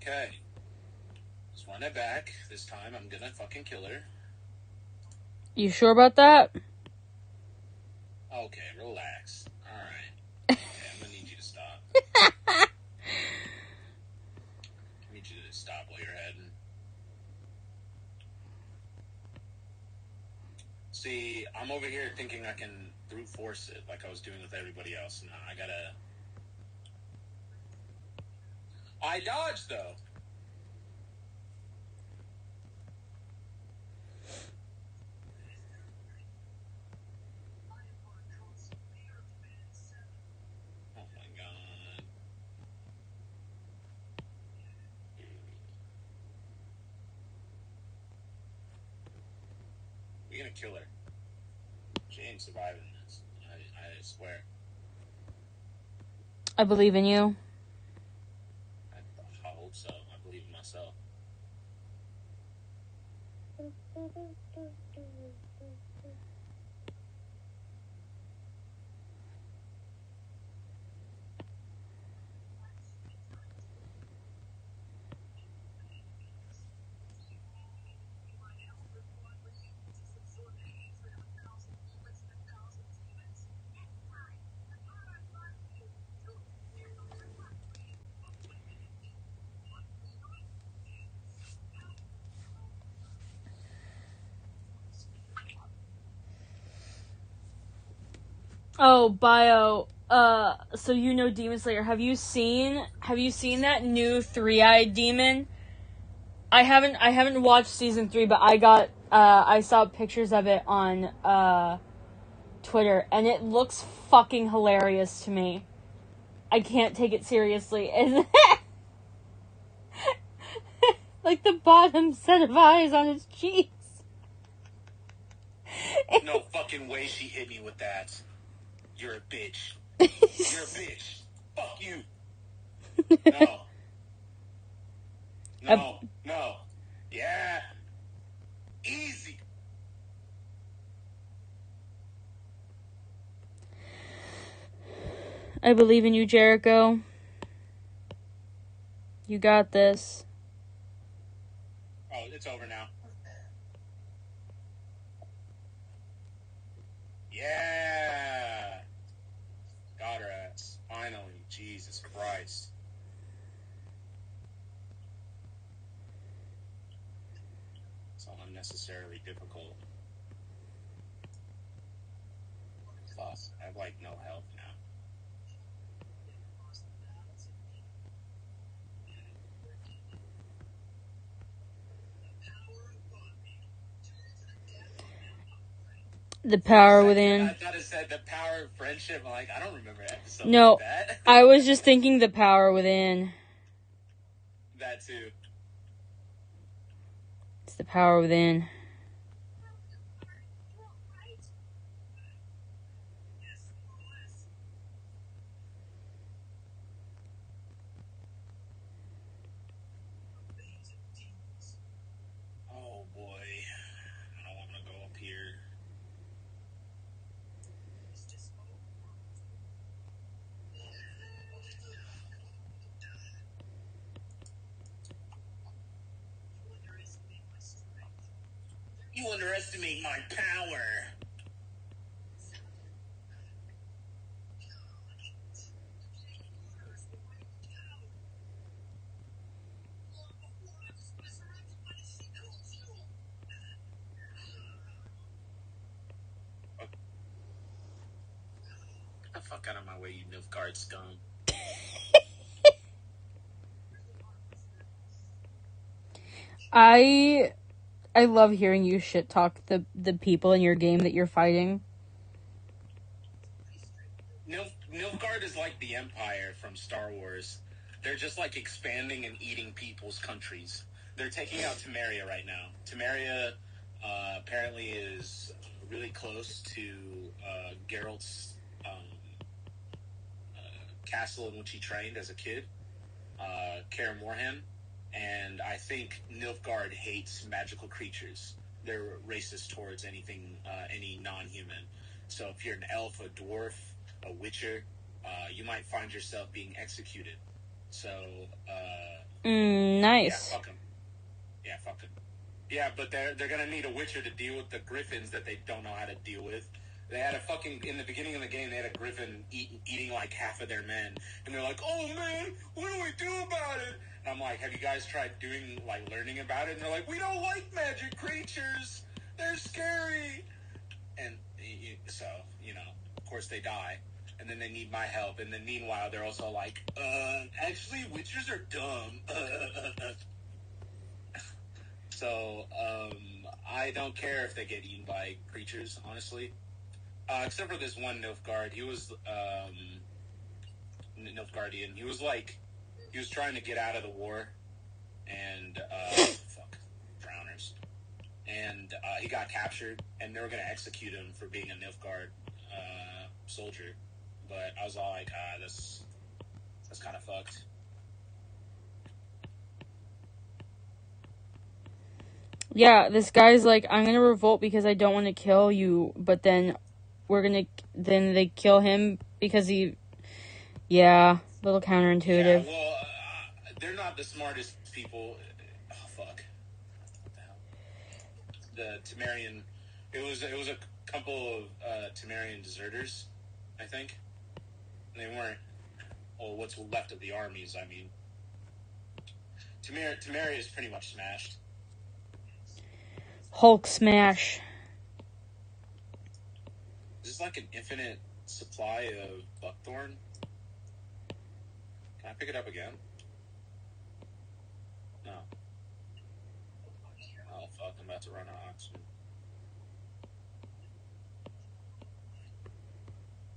Okay. Let's run it back. This time I'm gonna fucking kill her. You sure about that? Okay, relax. Alright. Okay, I'm gonna need you to stop. I need you to stop while you're heading. See, I'm over here thinking I can brute force it like I was doing with everybody else. Nah, I dodged, though. Oh my god. We're gonna kill her. She ain't surviving this. I swear. I believe in you. I hope so. I believe in myself. Oh, Bio. So you know Demon Slayer. Have you seen that new 3-eyed demon? I haven't watched season 3, but I saw pictures of it on Twitter, and it looks fucking hilarious to me. I can't take it seriously. Like the bottom set of eyes on his cheeks. No fucking way she hit me with that. You're a bitch. You're a bitch. Fuck you. No. No. Yeah. Easy. I believe in you, Jericho. You got this. Oh, it's over now. Yeah. Got her ass. Finally. Jesus Christ. It's all unnecessarily difficult. Plus, I have like no health now. The power within. I thought it said the power of friendship. I'm like, I don't remember episodes No, like that. I was just thinking the power within. That too. It's the power within. Oh boy. I don't want to go up here. You underestimate my power. Get the fuck out of my way, you Nilfgaard scum. I love hearing you shit talk the people in your game that you're fighting. Nilfgaard is like the Empire from Star Wars. They're just like expanding and eating people's countries. They're taking out Temeria right now. Temeria apparently is really close to Geralt's castle in which he trained as a kid, Kaer Morhen. And I think Nilfgaard hates magical creatures. They're racist towards anything, any non-human. So if you're an elf, a dwarf, a witcher, you might find yourself being executed. So, Nice. yeah, fuck them. Yeah, fuck them. Yeah, but they're gonna need a Witcher to deal with the griffins that they don't know how to deal with. They had in the beginning of the game, they had a griffin eating like half of their men. And they're like, oh man, what do we do about it? And I'm like, have you guys tried learning about it? And they're like, we don't like magic creatures. They're scary. And so, of course they die. And then they need my help. And then meanwhile, they're also like, actually, witchers are dumb. So, I don't care if they get eaten by creatures, honestly. Except for this one Nilfgaard. He was, Nilfgaardian. He was trying to get out of the war. And, drowners. And, he got captured. And they were gonna execute him for being a Nilfgaard, soldier. But I was all like, that's kind of fucked. Yeah, this guy's like, I'm gonna revolt because I don't want to kill you, but then they kill him because yeah, a little counterintuitive. Yeah, well, they're not the smartest people. Oh, fuck. What the hell? The Temerian, it was a couple of Temerian deserters, I think. And they weren't, what's left of the armies, I mean. Temeria is pretty much smashed. Hulk smash. Is this like an infinite supply of buckthorn? Can I pick it up again? No. Oh, fuck, I'm about to run out of oxygen.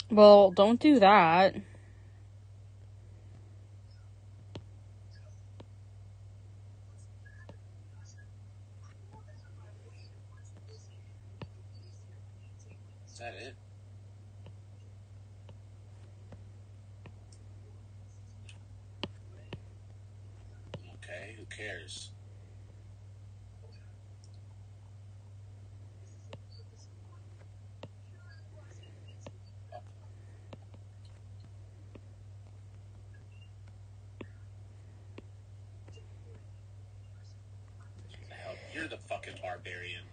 Well, don't do that. Is that it? Okay, who cares? Hell, you're the fucking barbarian.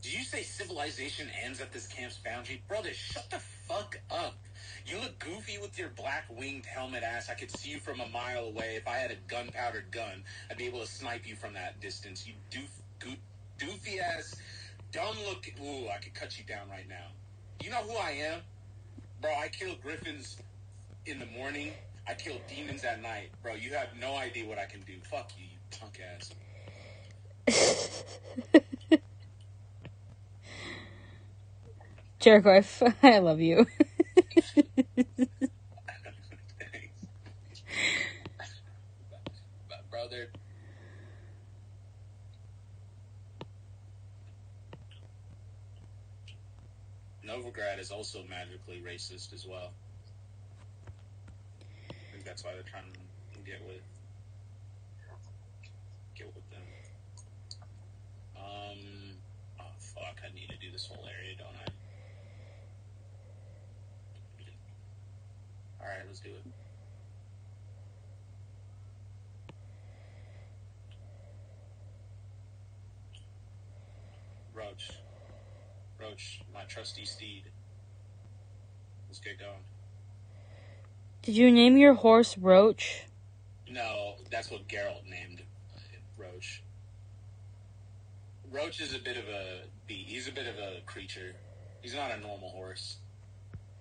Did you say civilization ends at this camp's boundary? Brother, shut the fuck up. You look goofy with your black winged helmet ass. I could see you from a mile away. If I had a gunpowder gun, I'd be able to snipe you from that distance. You doofy ass, dumb look. Ooh, I could cut you down right now. You know who I am? Bro, I kill griffins in the morning. I kill demons at night. Bro, you have no idea what I can do. Fuck you, you punk ass. Jericho, I love you. Brother. Novigrad is also magically racist as well. I think that's why they're trying to get with them. Oh fuck, I need to do this whole area, don't I? Alright, let's do it. Roach, my trusty steed. Let's get going. Did you name your horse Roach? No, that's what Geralt named Roach. Roach is a bit of a beast. He's a bit of a creature. He's not a normal horse.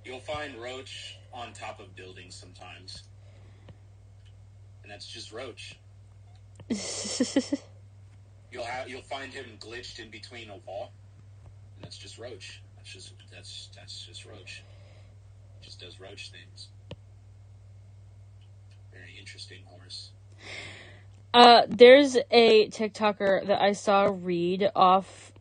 You'll find Roach on top of buildings sometimes. And that's just Roach. You'll find him glitched in between a wall. And that's just Roach. That's just Roach. Just does Roach things. Very interesting horse. There's a TikToker that I saw read off,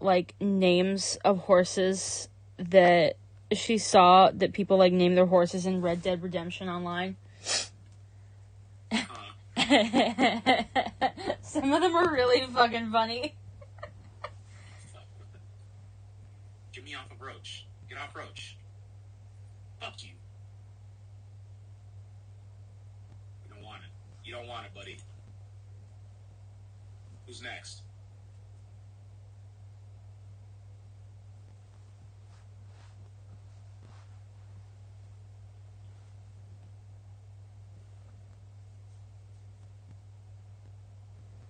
names of horses that she saw that people, name their horses in Red Dead Redemption Online. Some of them are really fucking funny. Get me off of Roach. Get off Roach. Fuck you. You don't want it. You don't want it, buddy. Who's next?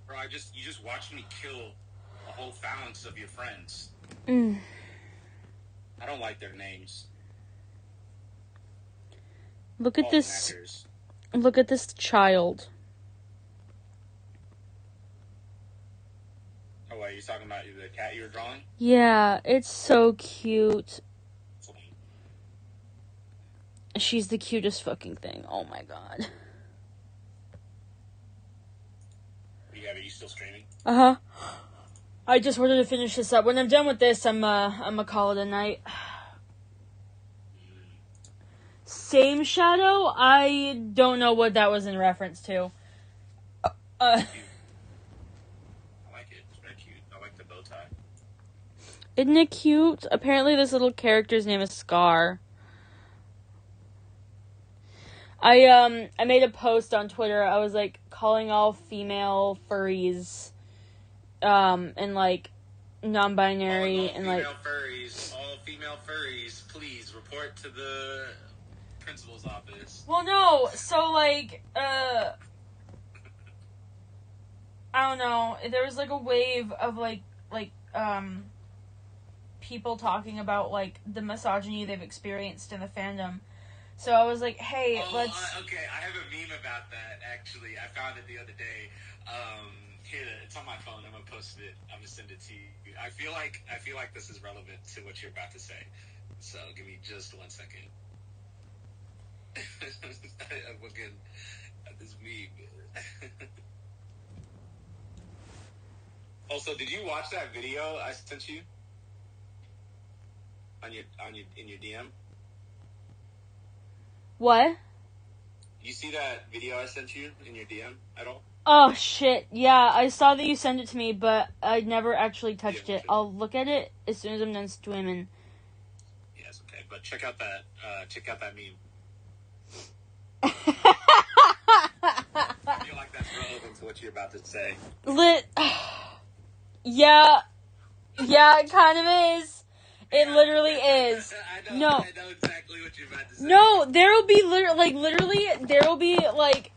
Bro, you just watched me kill a whole phalanx of your friends. I don't like their names. Look at this. Look at this child. Oh, wait, you're talking about the cat you were drawing? Yeah, it's so cute. She's the cutest fucking thing. Oh my god. Are you still streaming? Uh-huh. I just wanted to finish this up. When I'm done with this, I'm gonna call it a night. Same Shadow? I don't know what that was in reference to. I like it. It's very cute. I like the bow tie. Isn't it cute? Apparently this little character's name is Scar. I made a post on Twitter. I was like calling all female furries, and like non-binary and like all female furries, please report to the principal's office. Well, no. So like I don't know. There was like a wave of like people talking about like the misogyny they've experienced in the fandom. So I was like, hey, let's... Okay, I have a meme about that, actually. I found it the other day. Here, it's on my phone. I'm going to post it. I'm going to send it to you. I feel like this is relevant to what you're about to say. So give me just 1 second. I'm looking at this meme. Also, did you watch that video I sent you? In your DM? What? You see that video I sent you in your DM at all? Oh, shit. Yeah, I saw that you sent it to me, but I never actually touched it. I'll look at it as soon as I'm done streaming. Yes, okay. But check out that meme. I feel like that's relevant to what you're about to say. Yeah, it kind of is. It literally is. I know exactly what you're about to say. No, there'll be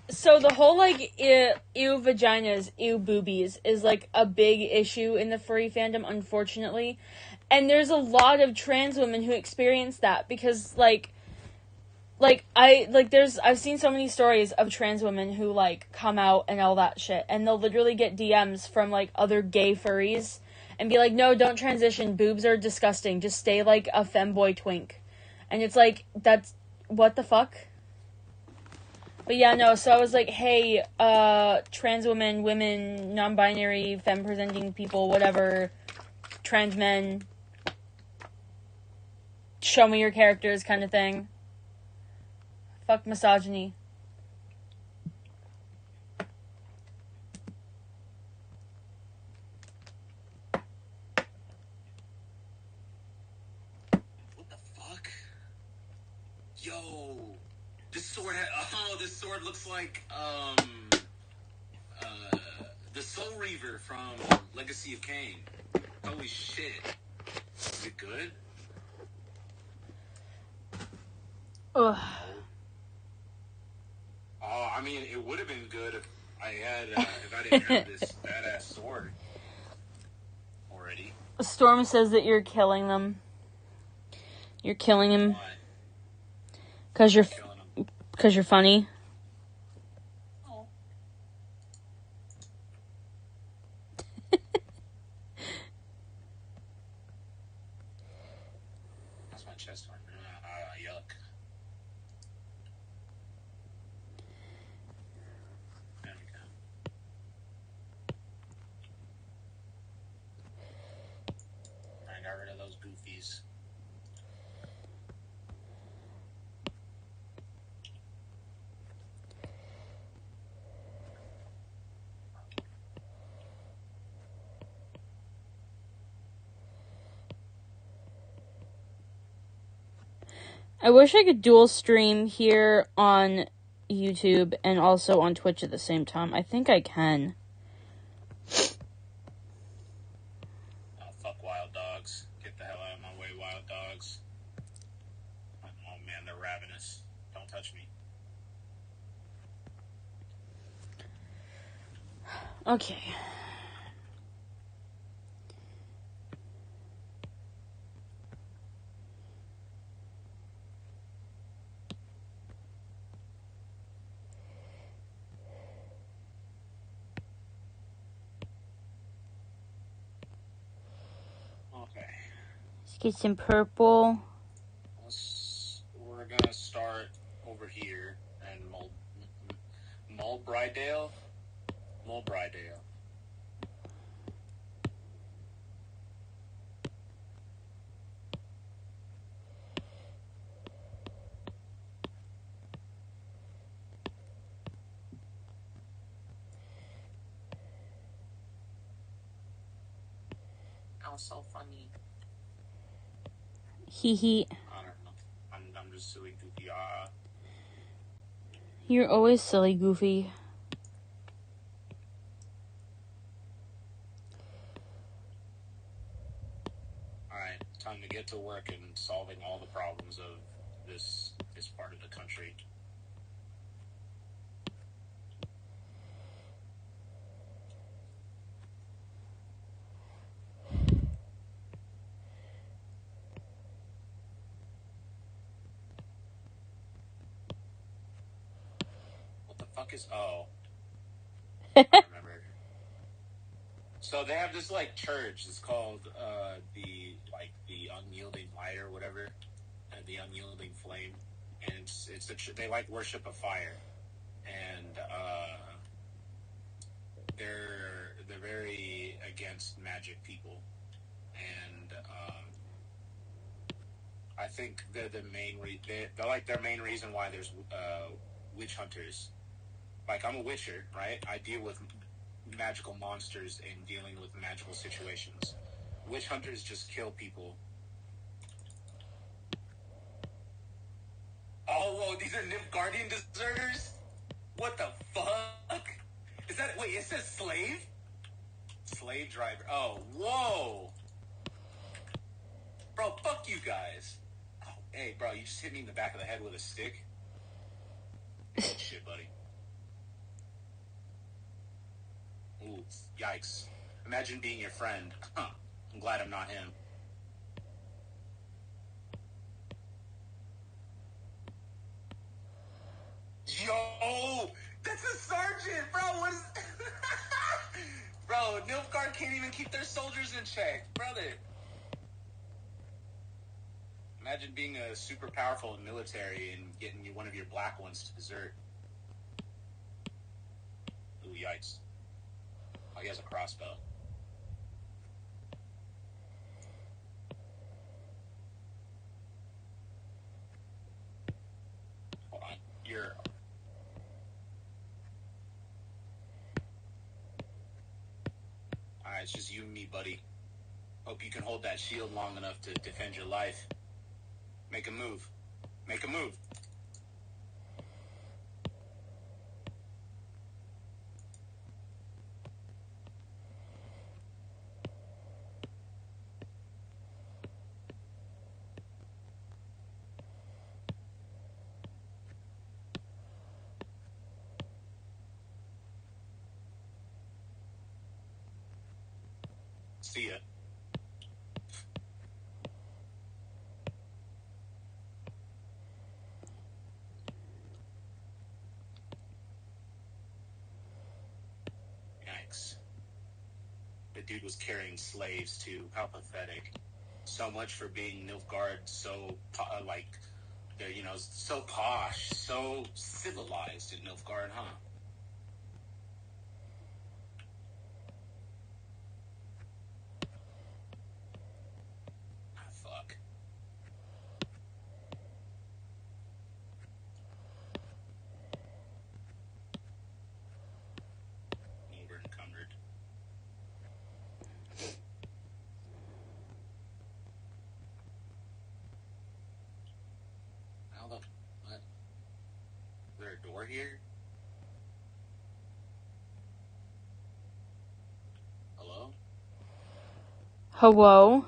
so the whole, like, ew vaginas, ew boobies is, like, a big issue in the furry fandom, unfortunately. And there's a lot of trans women who experience that because, I've seen so many stories of trans women who, like, come out and all that shit. And they'll literally get DMs from, like, other gay furries and be like, no, don't transition. Boobs are disgusting. Just stay like a femboy twink. And it's like, that's, what the fuck? But yeah, no, so I was like, hey, trans women, non-binary, femme-presenting people, whatever, trans men, show me your characters kind of thing. Fuck misogyny. This sword looks like the Soul Reaver from Legacy of Kain. Holy shit. Is it good? Ugh. Oh, I mean, it would have been good if I didn't have this badass sword already. Storm says that you're killing them. You're killing him. Why? Because you're funny. Oh. That's my chest armor. Yuck. There we go. I got rid of those goofies. I wish I could dual stream here on YouTube and also on Twitch at the same time. I think I can. Oh, fuck wild dogs. Get the hell out of my way, wild dogs. Oh man, they're ravenous. Don't touch me. Okay. Okay. Let's get some purple. We're gonna start over here and Mulbrydale. Oh, so funny. Hee hee. I don't know. I'm just silly goofy. You're always silly, Goofy. Alright, time to get to work and solving all the problems of this part of the country. What the fuck is... Oh. I remember. So they have this, like, church. It's called, the Unyielding Light or whatever. The Unyielding Flame. And it's they, like, worship a fire. And, they're very against magic people. And, I think they're the main they're like their main reason why there's witch hunters. Like, I'm a witcher, right? I deal with magical monsters and dealing with magical situations. Witch hunters just kill people. Oh, whoa, these are Nilfgaardian deserters? What the fuck? Is that... Wait, it says slave? Slave driver. Oh, whoa! Bro, fuck you guys. Oh, hey, bro, you just hit me in the back of the head with a stick? Shit, buddy. Ooh, yikes. Imagine being your friend. Huh. I'm glad I'm not him. Yo! That's a sergeant, bro! What is... Bro, Nilfgaard can't even keep their soldiers in check. Brother. Imagine being a super powerful military and getting one of your black ones to desert. Ooh, yikes. Oh, he has a crossbow. Hold on. You're... Alright, it's just you and me, buddy. Hope you can hold that shield long enough to defend your life. Make a move. Make a move. See ya. Yikes. The dude was carrying slaves too. How pathetic. So much for being Nilfgaard, so, they're, so posh, so civilized in Nilfgaard, huh? Ah, fuck. Over encumbered. door here? Hello? Hello?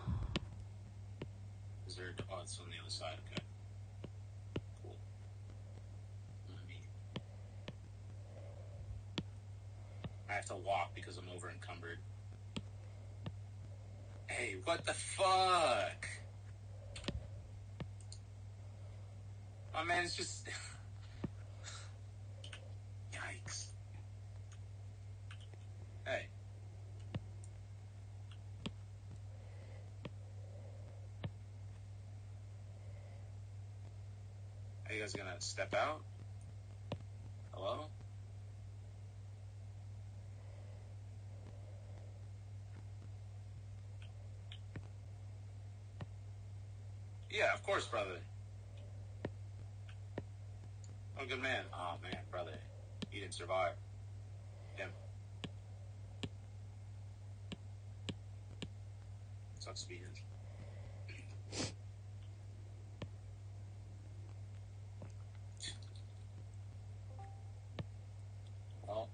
Is there? Oh, it's on the other side. Okay. Cool. I have to walk because I'm over encumbered. Hey, what the fuck? My man's just. Yikes. Hey. Are you guys gonna step out? Hello? Yeah, of course, brother. Oh, good man. Oh, man, brother. You didn't survive. Damn. Sucks to be him. Well,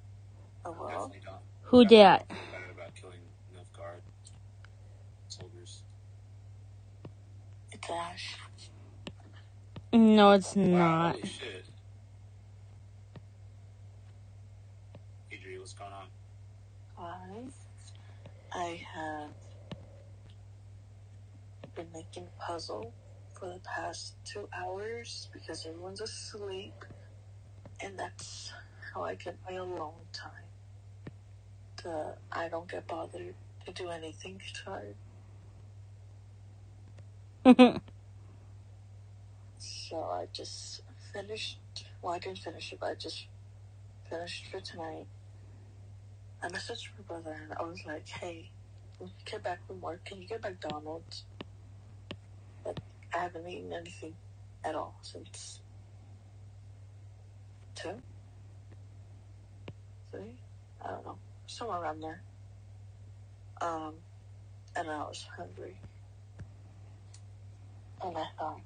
Hello? definitely don't. Who dat? Feel bad about killing Nilfgaard soldiers. It's Ash. No, it's Wow, not. holy shit. Adri, what's going on? I have been making a puzzle for the past 2 hours because everyone's asleep, and that's how I get my alone time. I don't get bothered to do anything tired. So I just finished. Well, I didn't finish it, but I just finished for tonight. I messaged my brother and I was like, "Hey, when you get back from work, can you get McDonald's?" But I haven't eaten anything at all since 2, 3. I don't know, somewhere around there. And I was hungry, and I thought,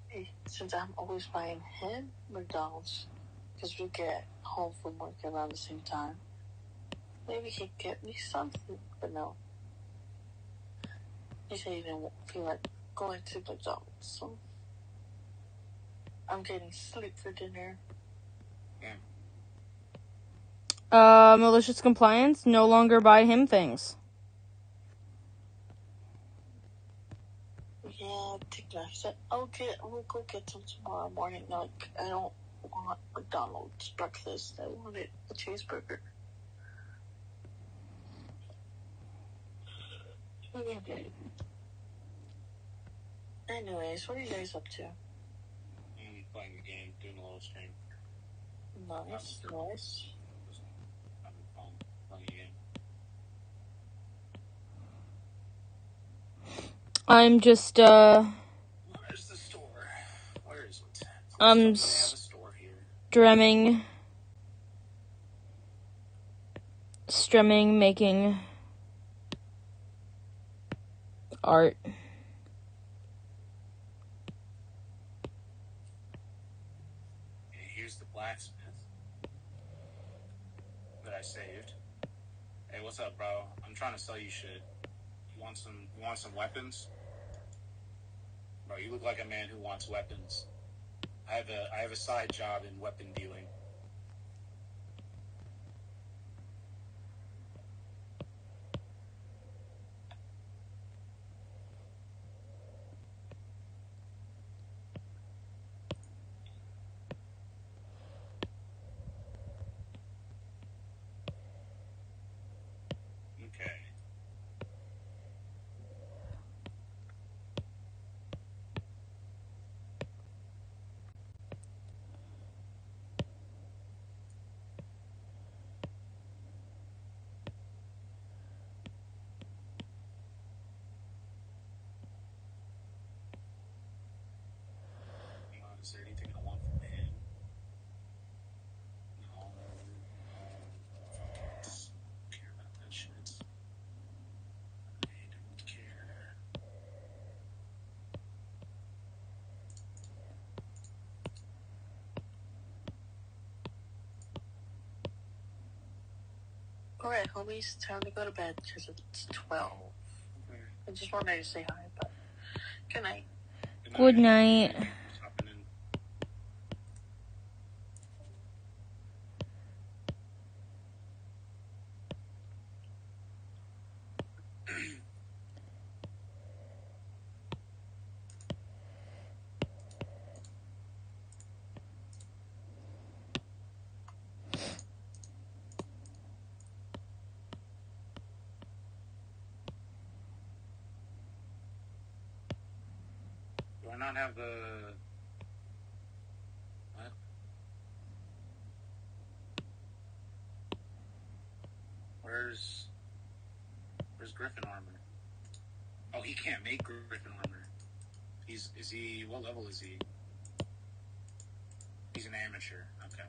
hey, since I'm always buying him McDonald's, because we get home from work around the same time, maybe he'd get me something. But no, he said he didn't feel like going to McDonald's, so I'm getting sleep for dinner. Malicious compliance, no longer buy him things. Yeah, Tigna said, we'll go get some tomorrow morning. Like, I don't want McDonald's breakfast. I wanted a cheeseburger. Okay. Anyways, what are you guys up to? I'm playing the game, doing a little stream. Nice. I'm playing a game. I'm just, Where's the store? Where is it? I'm They have a store here. Strumming, making art. Here's the blacksmith that I saved. Hey, what's up, bro? I'm trying to sell you shit. You want some weapons? Bro, you look like a man who wants weapons. I have a side job in weapon dealing. Okay. Alright, homies, time to go to bed because it's 12. Okay. I just wanted to say hi, but good night. Good night. Hopping in. Do I not have the... What? Where's Griffin armor? Oh, he can't make Griffin armor. What level is he? He's an amateur. Okay.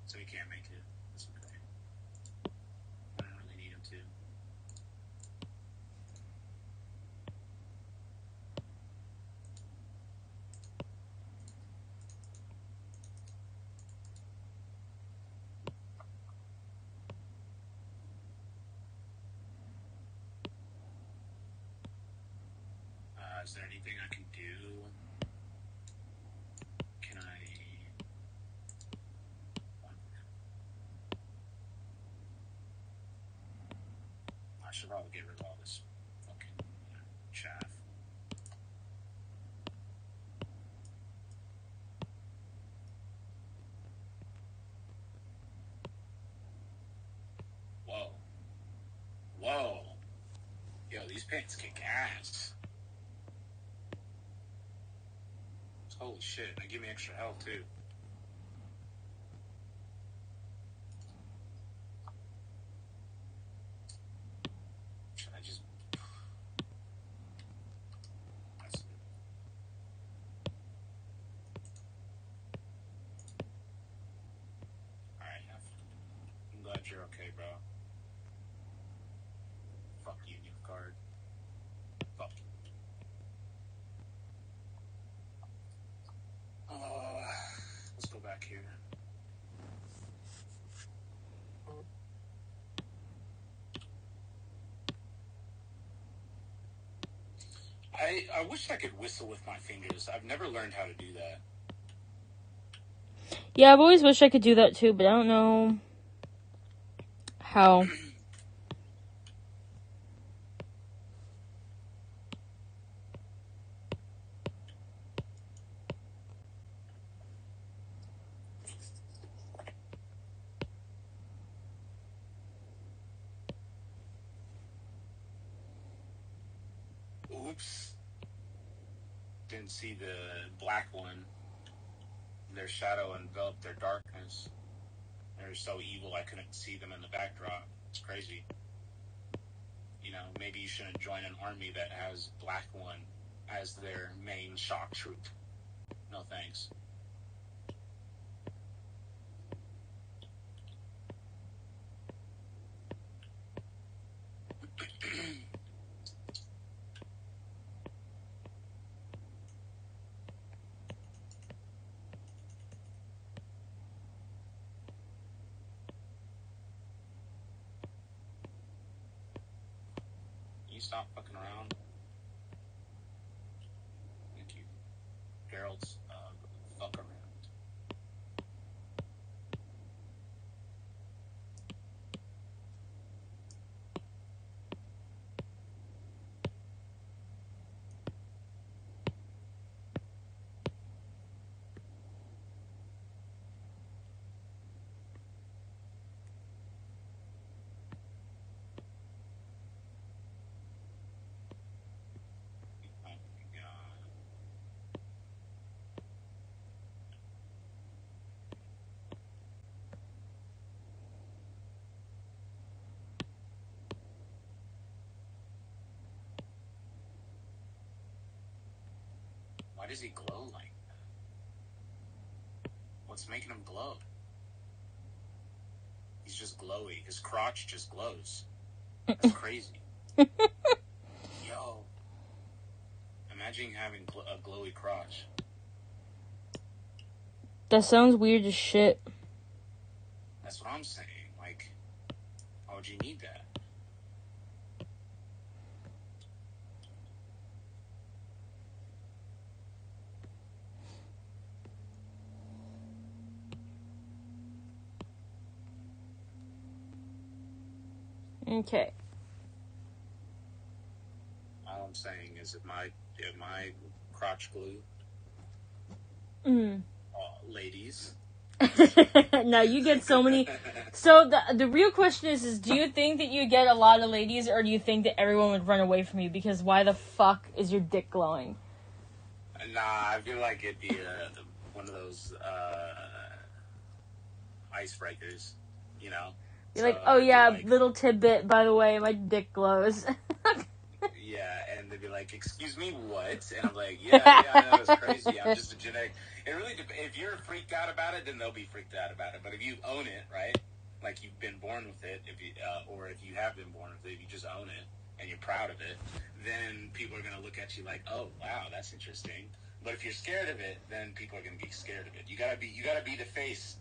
So he can't make it. That's okay. I don't really need him to. Is there anything I can do? Can I... I should probably get rid of all this fucking chaff. Whoa. Whoa. Yo, these pants kick ass. Holy shit, they give me extra health too. Should I just... That's it. Alright, I'm glad you're okay, bro. Fuck you, new card. Fuck you. Let's go back here. I wish I could whistle with my fingers. I've never learned how to do that. Yeah, I've always wished I could do that too, but I don't know how. Oops. Didn't see the black one. Their shadow enveloped their darkness. They were so evil I couldn't see them in the backdrop. It's crazy. You know, maybe you shouldn't join an army that has Black One as their main shock troop. No thanks. Can you stop fucking around? Thank you. Geralt's fuck around. Oh my god. Why does he glow like that? What's making him glow? He's just glowy. His crotch just glows. That's crazy. Yo. Imagine having a glowy crotch. That sounds weird as shit. That's what I'm saying. Like, Why would you need that? Okay. All I'm saying is, if my crotch glue, ladies. Now you get so many. So the real question is do you think that you get a lot of ladies, or do you think that everyone would run away from you? Because why the fuck is your dick glowing? Nah, I feel like it'd be one of those icebreakers, you know. You're like, oh yeah, little tidbit, by the way, my dick glows. Yeah, and they'd be like, "Excuse me, what?" And I'm like, "Yeah, that was crazy. I'm just a genetic." It really, if you're freaked out about it, then they'll be freaked out about it. But if you own it, right, like you've been born with it, or if you have been born with it, if you just own it and you're proud of it, then people are gonna look at you like, "Oh, wow, that's interesting." But if you're scared of it, then people are gonna be scared of it. You gotta be the face.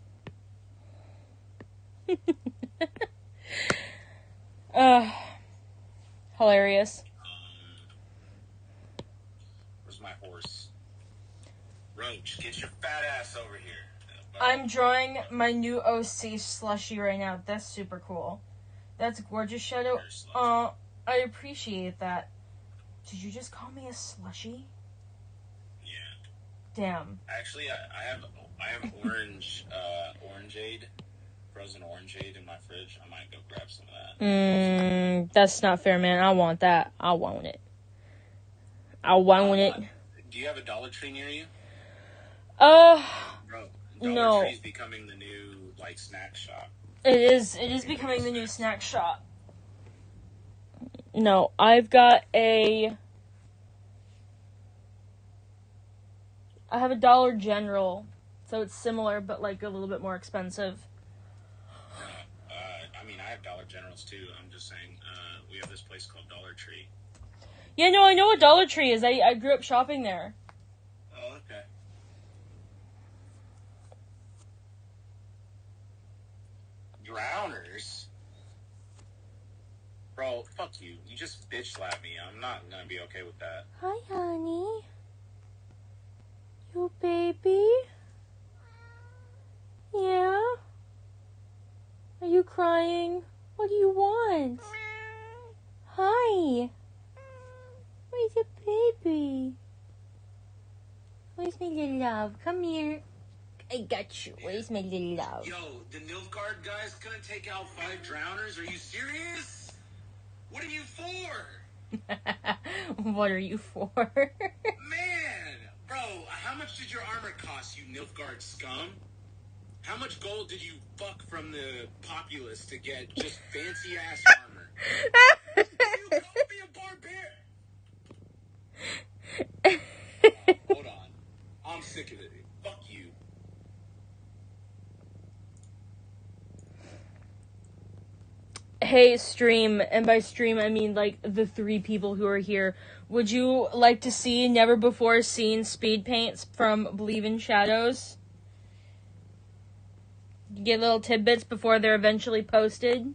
Hilarious. Where's my horse? Roach, get your fat ass over here. I'm drawing my new OC slushie right now. That's super cool. That's gorgeous, Shadow. I appreciate that. Did you just call me a slushie? Yeah. Damn. Actually, I have orangeade, frozen orangeade in my fridge. I might go grab some of that. That's not fair, man. I want that. I want it. I want it. Do you have a Dollar Tree near you? Bro, Dollar no. Tree's becoming the new snack shop. It is becoming the new snack shop. No, I've got I have a Dollar General, so it's similar, but like a little bit more expensive. I mean, I have Dollar Generals too. I'm just saying, we have this place called Dollar Tree. Yeah, no, I know what Dollar Tree is. I grew up shopping there. Oh, okay. Drowners? Bro, fuck you. You just bitch slapped me. I'm not gonna be okay with that. Hi, honey. You baby? Yeah? Are you crying? What do you want? Hi. Where's your baby? Where's my little love? Come here. I got you. Where's my little love? Yo, the Nilfgaard guy's gonna take out 5 drowners? Are you serious? What are you for? What are you for? Man! Bro, how much did your armor cost, you Nilfgaard scum? How much gold did you fuck from the populace to get just fancy-ass armor? You called me a barbarian! Hold on. I'm sick of it. Fuck you. Hey, stream, and by stream I mean like the 3 people who are here. Would you like to see never before seen speed paints from Believe in Shadows? You get little tidbits before they're eventually posted.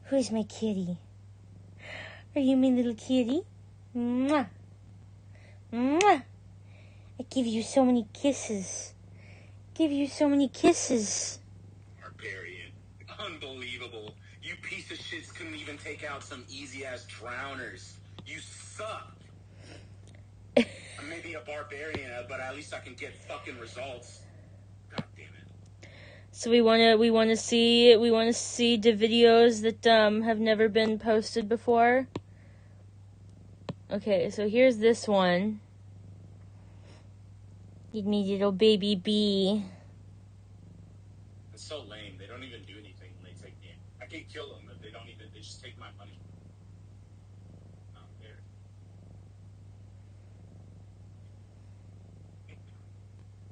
Who's my kitty? Are you my little kitty? Mwah. Mwah. I give you so many kisses. Give you so many kisses. Barbarian. Unbelievable. You piece of shits couldn't even take out some easy-ass drowners. You suck. I may be a barbarian, but at least I can get fucking results. God damn it. So we wanna see the videos that have never been posted before. Okay, so here's this one. Give me little baby bee. It's so lame. They don't even do anything when they take me. I can kill them, but they just take my money. Not fair.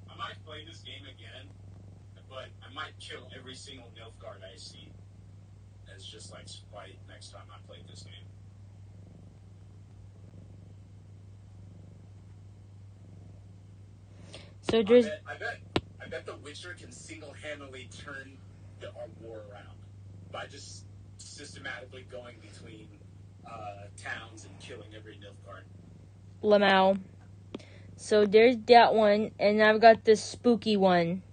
I might play this game again, but I might kill every single Nilfgaard I see as just like spite next time I play this game. So there's I bet The Witcher can single-handedly turn our war around by just systematically going between towns and killing every Nilfgaard. Lamau. So there's that one, and I've got this spooky one.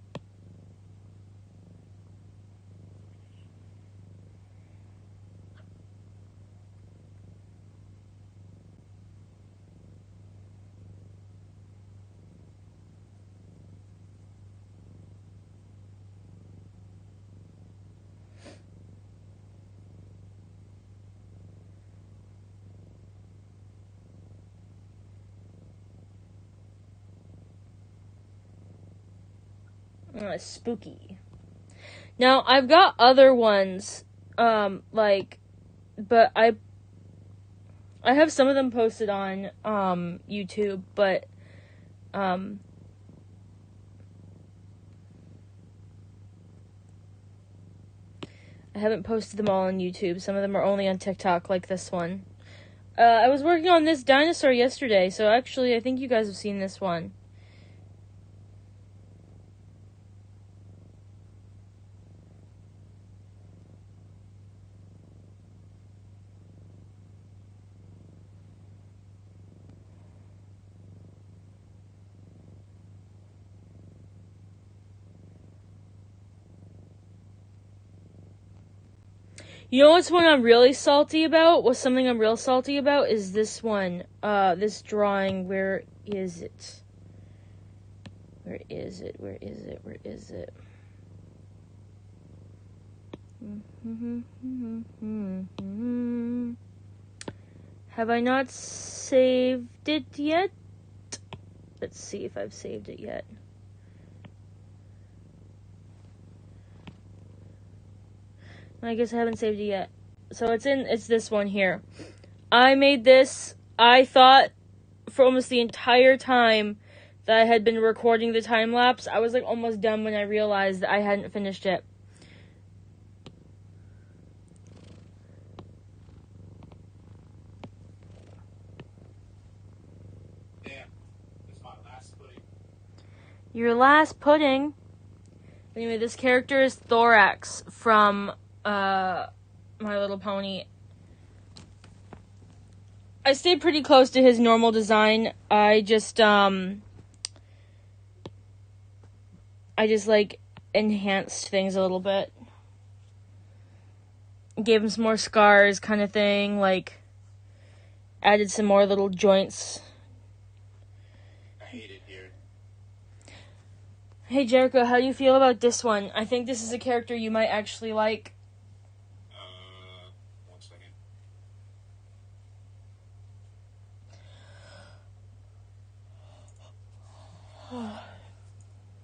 Spooky. Now I've got other ones, but I have some of them posted on YouTube, but I haven't posted them all on YouTube. Some of them are only on TikTok, like this one. I was working on this dinosaur yesterday, so actually I think you guys have seen this one. You know what's one I'm really salty about? Something I'm real salty about is this one. This drawing. Where is it? Where is it? Where is it? Where is it? Have I not saved it yet? Let's see if I've saved it yet. I guess I haven't saved it yet. So it's this one here. I made this. I thought for almost the entire time that I had been recording the time lapse, I was like almost done when I realized that I hadn't finished it. Damn, it's my last pudding. Your last pudding. Anyway, this character is Thorax from My Little Pony. I stayed pretty close to his normal design. I just like enhanced things a little bit. Gave him some more scars kind of thing, like added some more little joints. I hate it here. Hey Jericho, how do you feel about this one? I think this is a character you might actually like.